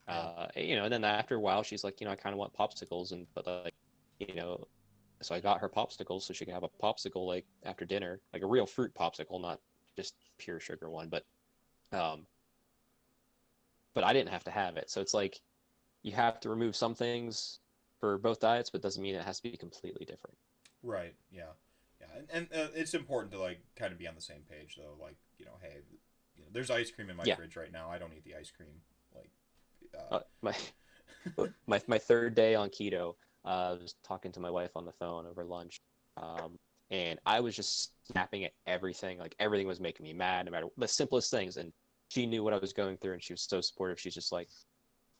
And then after a while, she's like, I kind of want popsicles, but like, so I got her popsicles so she can have a popsicle like after dinner, like a real fruit popsicle, not just pure sugar one, but I didn't have to have it. So it's like you have to remove some things for both diets, but doesn't mean it has to be completely different. Right. Yeah. And it's important to like kind of be on the same page though. Like, hey, there's ice cream in my fridge right now. I don't eat the ice cream. Like, my third day on keto, I was talking to my wife on the phone over lunch, and I was just snapping at everything. Like everything was making me mad, no matter the simplest things. And she knew what I was going through, and she was so supportive. She's just like,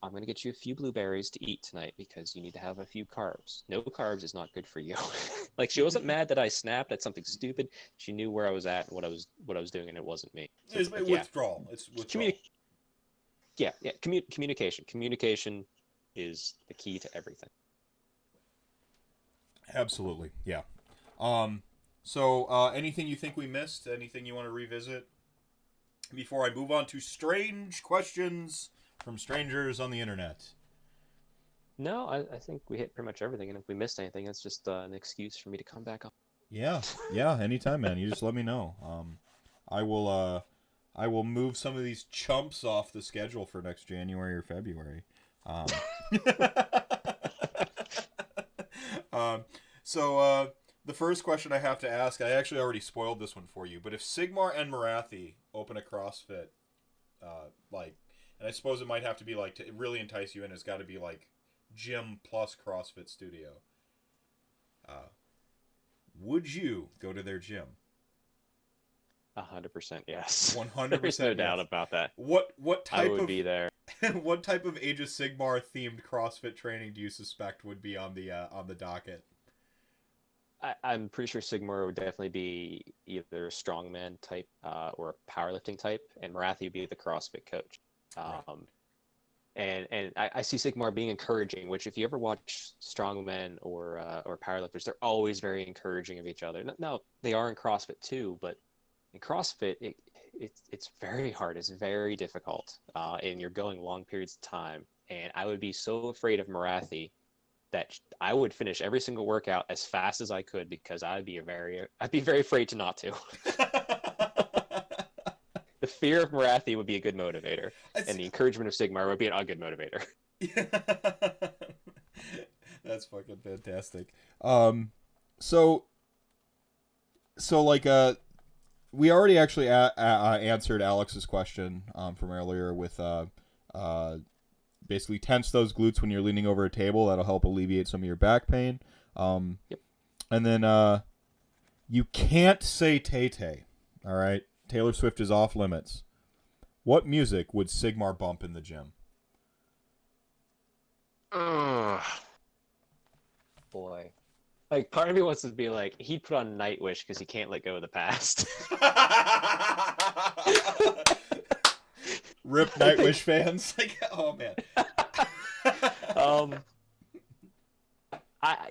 I'm going to get you a few blueberries to eat tonight because you need to have a few carbs. No carbs is not good for you. Like she wasn't mad that I snapped at something stupid. She knew where I was at and what I was doing, and it wasn't me. So it's like, withdrawal. It's withdrawal. Communication. Communication is the key to everything. Absolutely. Yeah. So anything you think we missed? Anything you want to revisit before I move on to strange questions from strangers on the internet? No, I think we hit pretty much everything, and if we missed anything, it's just an excuse for me to come back up. Yeah, anytime, man. You just let me know. I will move some of these chumps off the schedule for next January or February. So the first question I have to ask, I actually already spoiled this one for you, but if Sigmar and Marathi open a CrossFit, and I suppose it might have to be like, to really entice you in, it's got to be like gym plus CrossFit studio. Would you go to their gym? 100% yes. 100%. There's no doubt about that. What I type would of be there. what type of Age of Sigmar themed CrossFit training do you suspect would be on the docket? I'm pretty sure Sigmar would definitely be either a strongman type or a powerlifting type, and Marathi would be the CrossFit coach. Right. And I see Sigmar being encouraging, which if you ever watch strongmen or powerlifters, they're always very encouraging of each other. No, they are in CrossFit too, but in CrossFit, it's very hard. It's very difficult, and you're going long periods of time. And I would be so afraid of Marathi that I would finish every single workout as fast as I could because I'd be very afraid to not to. The fear of Marathi would be a good motivator, and the encouragement of Sigmar would be a good motivator. That's fucking fantastic. So like we already actually answered Alex's question from earlier with basically tense those glutes when you're leaning over a table. That'll help alleviate some of your back pain. Yep. And then you can't say Tay-Tay. All right? Taylor Swift is off limits. What music would Sigmar bump in the gym? Boy. Like, part of me wants to be like, he'd put on Nightwish because he can't let go of the past. Rip Nightwish fans. Like, oh, man. I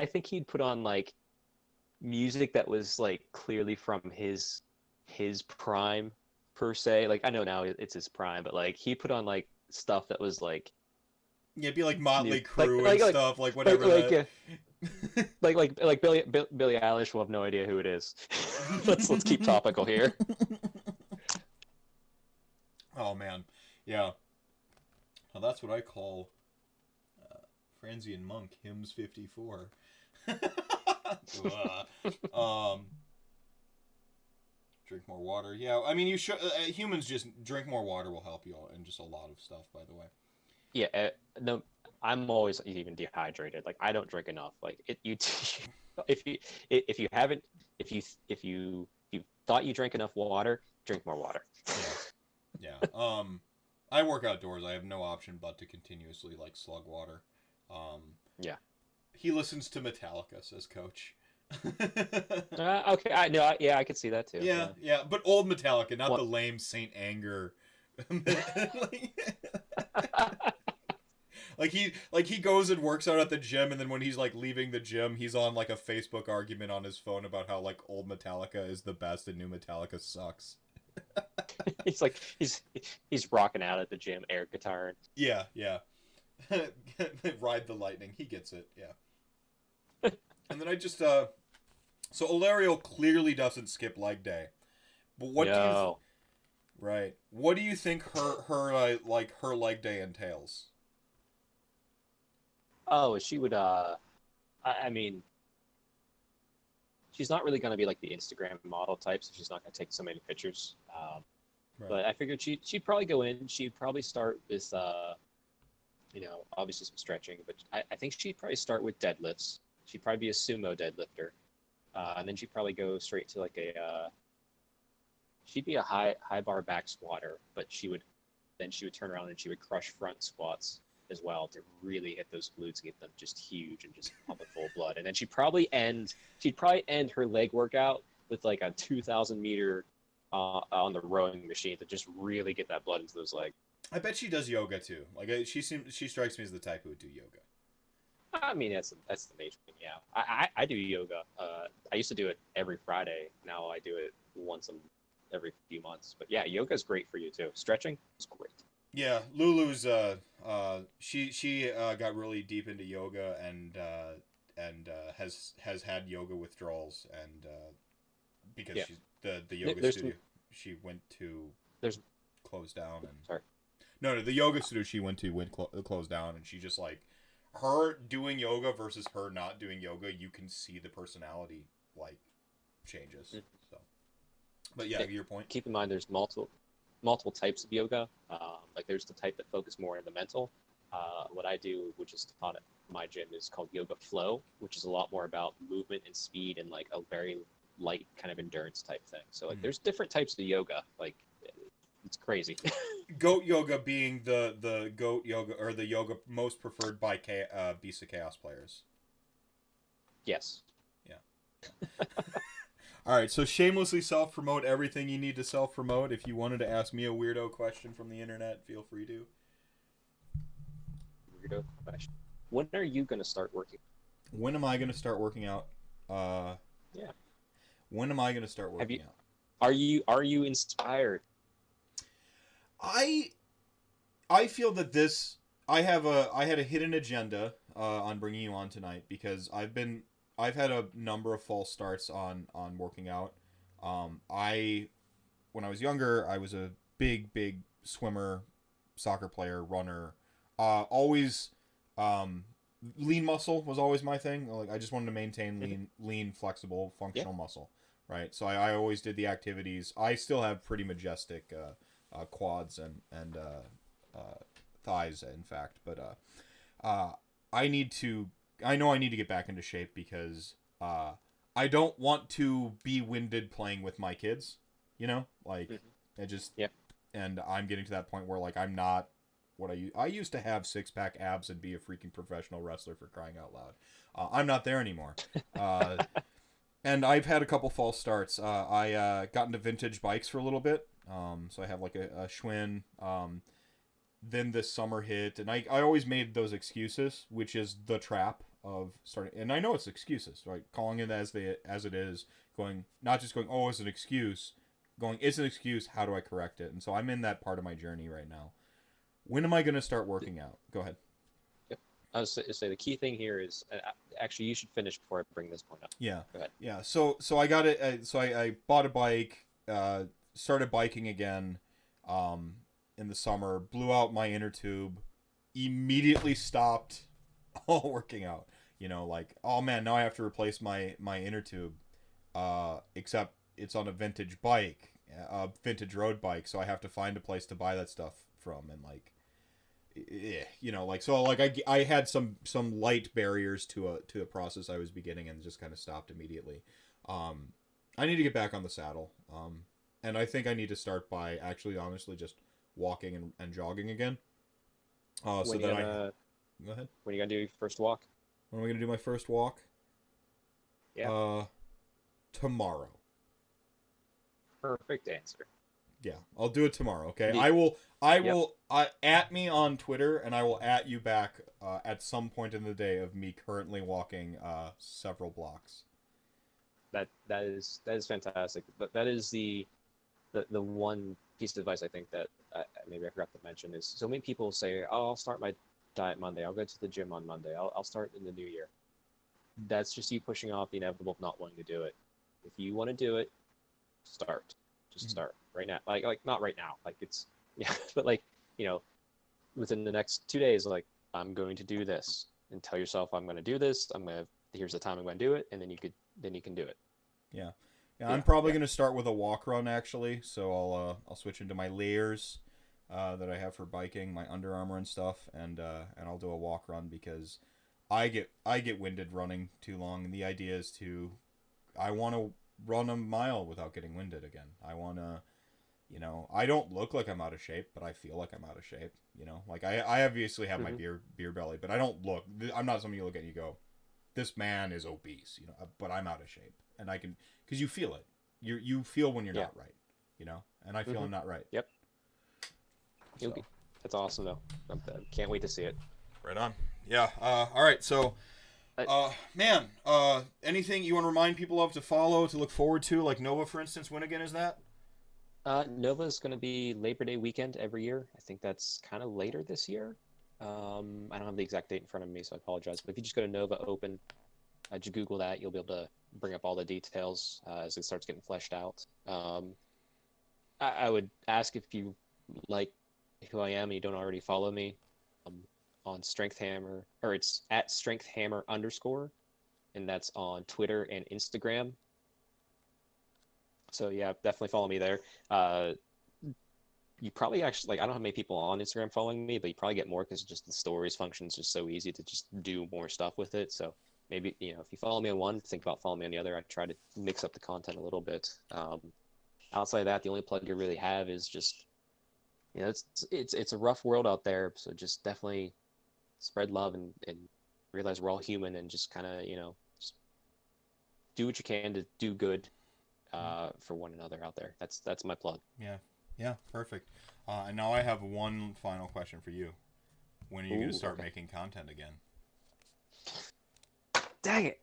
think he'd put on, like, music that was, like, clearly from his prime, per se. Like, I know now it's his prime, but, like, he put on, like, stuff that was, like, yeah, it'd be like Motley Crue and stuff, like whatever. Like Billie Eilish will have no idea who it is. let's keep topical here. Oh man, yeah. Well, that's what I call Franzi and Monk hymns 54. Drink more water. Yeah, I mean, you should. Humans just drink more water will help you, and just a lot of stuff, by the way. Yeah, no, I'm always even dehydrated. Like, I don't drink enough. Like, if you thought you drank enough water, drink more water. Yeah. I work outdoors. I have no option but to continuously like slug water. Yeah. He listens to Metallica, says Coach. Okay, I could see that too. Yeah, but old Metallica, not the lame Saint Anger. Like he goes and works out at the gym, and then when he's like leaving the gym, he's on like a Facebook argument on his phone about how like old Metallica is the best and new Metallica sucks. He's like he's rocking out at the gym, air guitar. Yeah. Ride the lightning. He gets it. Yeah. And then I just so Ilariel clearly doesn't skip leg day, but what do you? Right. What do you think her leg day entails? Oh, she would. I mean, she's not really going to be like the Instagram model type, so she's not going to take so many pictures. Right. But I figured she'd probably go in. She'd probably start with, obviously some stretching, but I think she'd probably start with deadlifts. She'd probably be a sumo deadlifter, and then she'd probably go straight to like she'd be a high bar back squatter, but she would turn around and she would crush front squats as well to really hit those glutes and get them just huge and just pumping full blood. And then she'd probably end her leg workout with like a 2,000 meter on the rowing machine to just really get that blood into those legs. I bet she does yoga too. Like she strikes me as the type who would do yoga. I mean, that's the major thing. Yeah, I do yoga. I used to do it every Friday. Now I do it once every few months. But yeah, yoga is great for you too. Stretching is great. Yeah, Lulu's she got really deep into yoga and has had yoga withdrawals, and because she's the yoga studio she went to closed down, and no the yoga studio she went to closed down, and she just like her doing yoga versus her not doing yoga, you can see the personality like changes. So, but yeah, your point. Keep in mind, there's multiple types of yoga. Like there's the type that focus more on the mental. What I do, which is taught my gym is called Yoga Flow, which is a lot more about movement and speed and like a very light kind of endurance type thing. So like there's different types of yoga. Like it's crazy. Goat yoga being the goat yoga, or the yoga most preferred by Beast of Chaos players. Yes. Yeah. All right, so shamelessly self-promote everything you need to self-promote. If you wanted to ask me a weirdo question from the internet, feel free to. Weirdo question. When are you going to start working? When am I going to start working out? Yeah. When am I going to start working out? Are you inspired? I feel that I had a hidden agenda on bringing you on tonight, because I've had a number of false starts on working out. When I was younger, I was a big swimmer, soccer player, runner. Always lean muscle was always my thing. Like, I just wanted to maintain lean, flexible, functional muscle, right? So I always did the activities. I still have pretty majestic quads and thighs, in fact, but I know I need to get back into shape, because I don't want to be winded playing with my kids, like and I'm getting to that point where, like, I'm not what I used to have 6-pack abs and be a freaking professional wrestler, for crying out loud. I'm not there anymore. And I've had a couple false starts. I got into vintage bikes for a little bit. So I have like a Schwinn. Then this summer hit, and I always made those excuses, which is the trap of starting. And I know it's excuses, right? Calling it as it is, not just going, oh, it's an excuse. Going, it's an excuse. How do I correct it? And so I'm in that part of my journey right now. When am I going to start working out? Go ahead. Yep. I was to say the key thing here is actually you should finish before I bring this point up. Yeah. Go ahead. Yeah. So I got it. So I bought a bike. Started biking again. In the summer, blew out my inner tube. Immediately stopped all working out. Like, oh man, now I have to replace my inner tube. Except it's on a vintage bike, a vintage road bike, so I have to find a place to buy that stuff from, and like, so like I had some light barriers to a process I was beginning, and just kind of stopped immediately. I need to get back on the saddle, and I think I need to start by actually honestly just walking and jogging again. Go ahead. When are you gonna do your first walk? When am I gonna do my first walk? Yeah. Tomorrow. Perfect answer. Yeah, I'll do it tomorrow. Okay, The- I will at me on Twitter, and I will at you back at some point in the day of me currently walking several blocks. That is fantastic. But that is the one piece of advice I think that maybe I forgot to mention is, so many people say, oh, I'll start my diet Monday. I'll go to the gym on Monday. I'll start in the new year. That's just you pushing off the inevitable of not wanting to do it. If you want to do it, start. Just start right now. Like not right now. Like it's but like, within the next 2 days, like, I'm going to do this, and tell yourself I'm going to do this. Here's the time I'm going to do it, and then you can do it. Yeah. I'm probably going to start with a walk run, actually. So I'll switch into my layers that I have for biking, my Under Armour and stuff, and I'll do a walk run, because I get winded running too long, and the idea is I want to run a mile without getting winded again. I want to, I don't look like I'm out of shape, but I feel like I'm out of shape. Like I obviously have my beer belly, but I don't look. I'm not somebody you look at and you go, this man is obese, but I'm out of shape, and I can, because you feel it. You feel when you're not right, and I feel I'm not right. Yep. So. That's awesome though. I can't wait to see it. Right on. Yeah. All right. So, man, anything you want to remind people of to follow, to look forward to, like Nova, for instance? When again is that? Nova is going to be Labor Day weekend every year. I think that's kind of later this year. I don't have the exact date in front of me, so I apologize. But if you just go to Nova Open, just Google that, you'll be able to bring up all the details as it starts getting fleshed out. I would ask if you like who I am and you don't already follow me on Strength Hammer, or it's at Strength Hammer _, and that's on Twitter and Instagram. So yeah, definitely follow me there. you probably actually like I don't have many people on Instagram following me, but you probably get more because just the stories function is just so easy to just do more stuff with it. So maybe if you follow me on one, think about following me on the other. I try to mix up the content a little bit. Outside of that, the only plug you really have is just it's a rough world out there. So just definitely spread love and realize we're all human and just kind of just do what you can to do good for one another out there. That's my plug. Yeah, perfect. And now I have one final question for you. When are you going to start making content again? Dang it.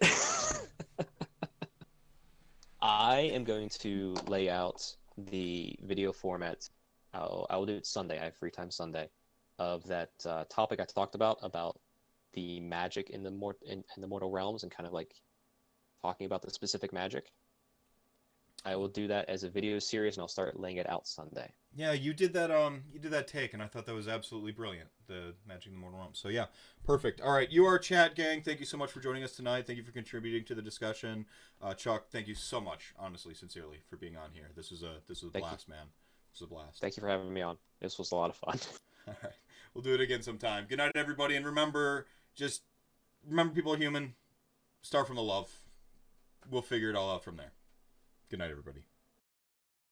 I am going to lay out the video format. I will do it Sunday. I have free time Sunday of that topic I talked about the magic in the mortal realms and kind of like talking about the specific magic. I will do that as a video series, and I'll start laying it out Sunday. Yeah, you did that. You did that take, and I thought that was absolutely brilliant. The Magic in the Mortal Realms. So yeah, perfect. All right, you are chat gang. Thank you so much for joining us tonight. Thank you for contributing to the discussion. Chuck, thank you so much, honestly, sincerely, for being on here. This was a blast, man. This was a blast. Thank you for having me on. This was a lot of fun. All right, we'll do it again sometime. Good night, everybody, and remember, people are human. Start from the love. We'll figure it all out from there. Good night, everybody.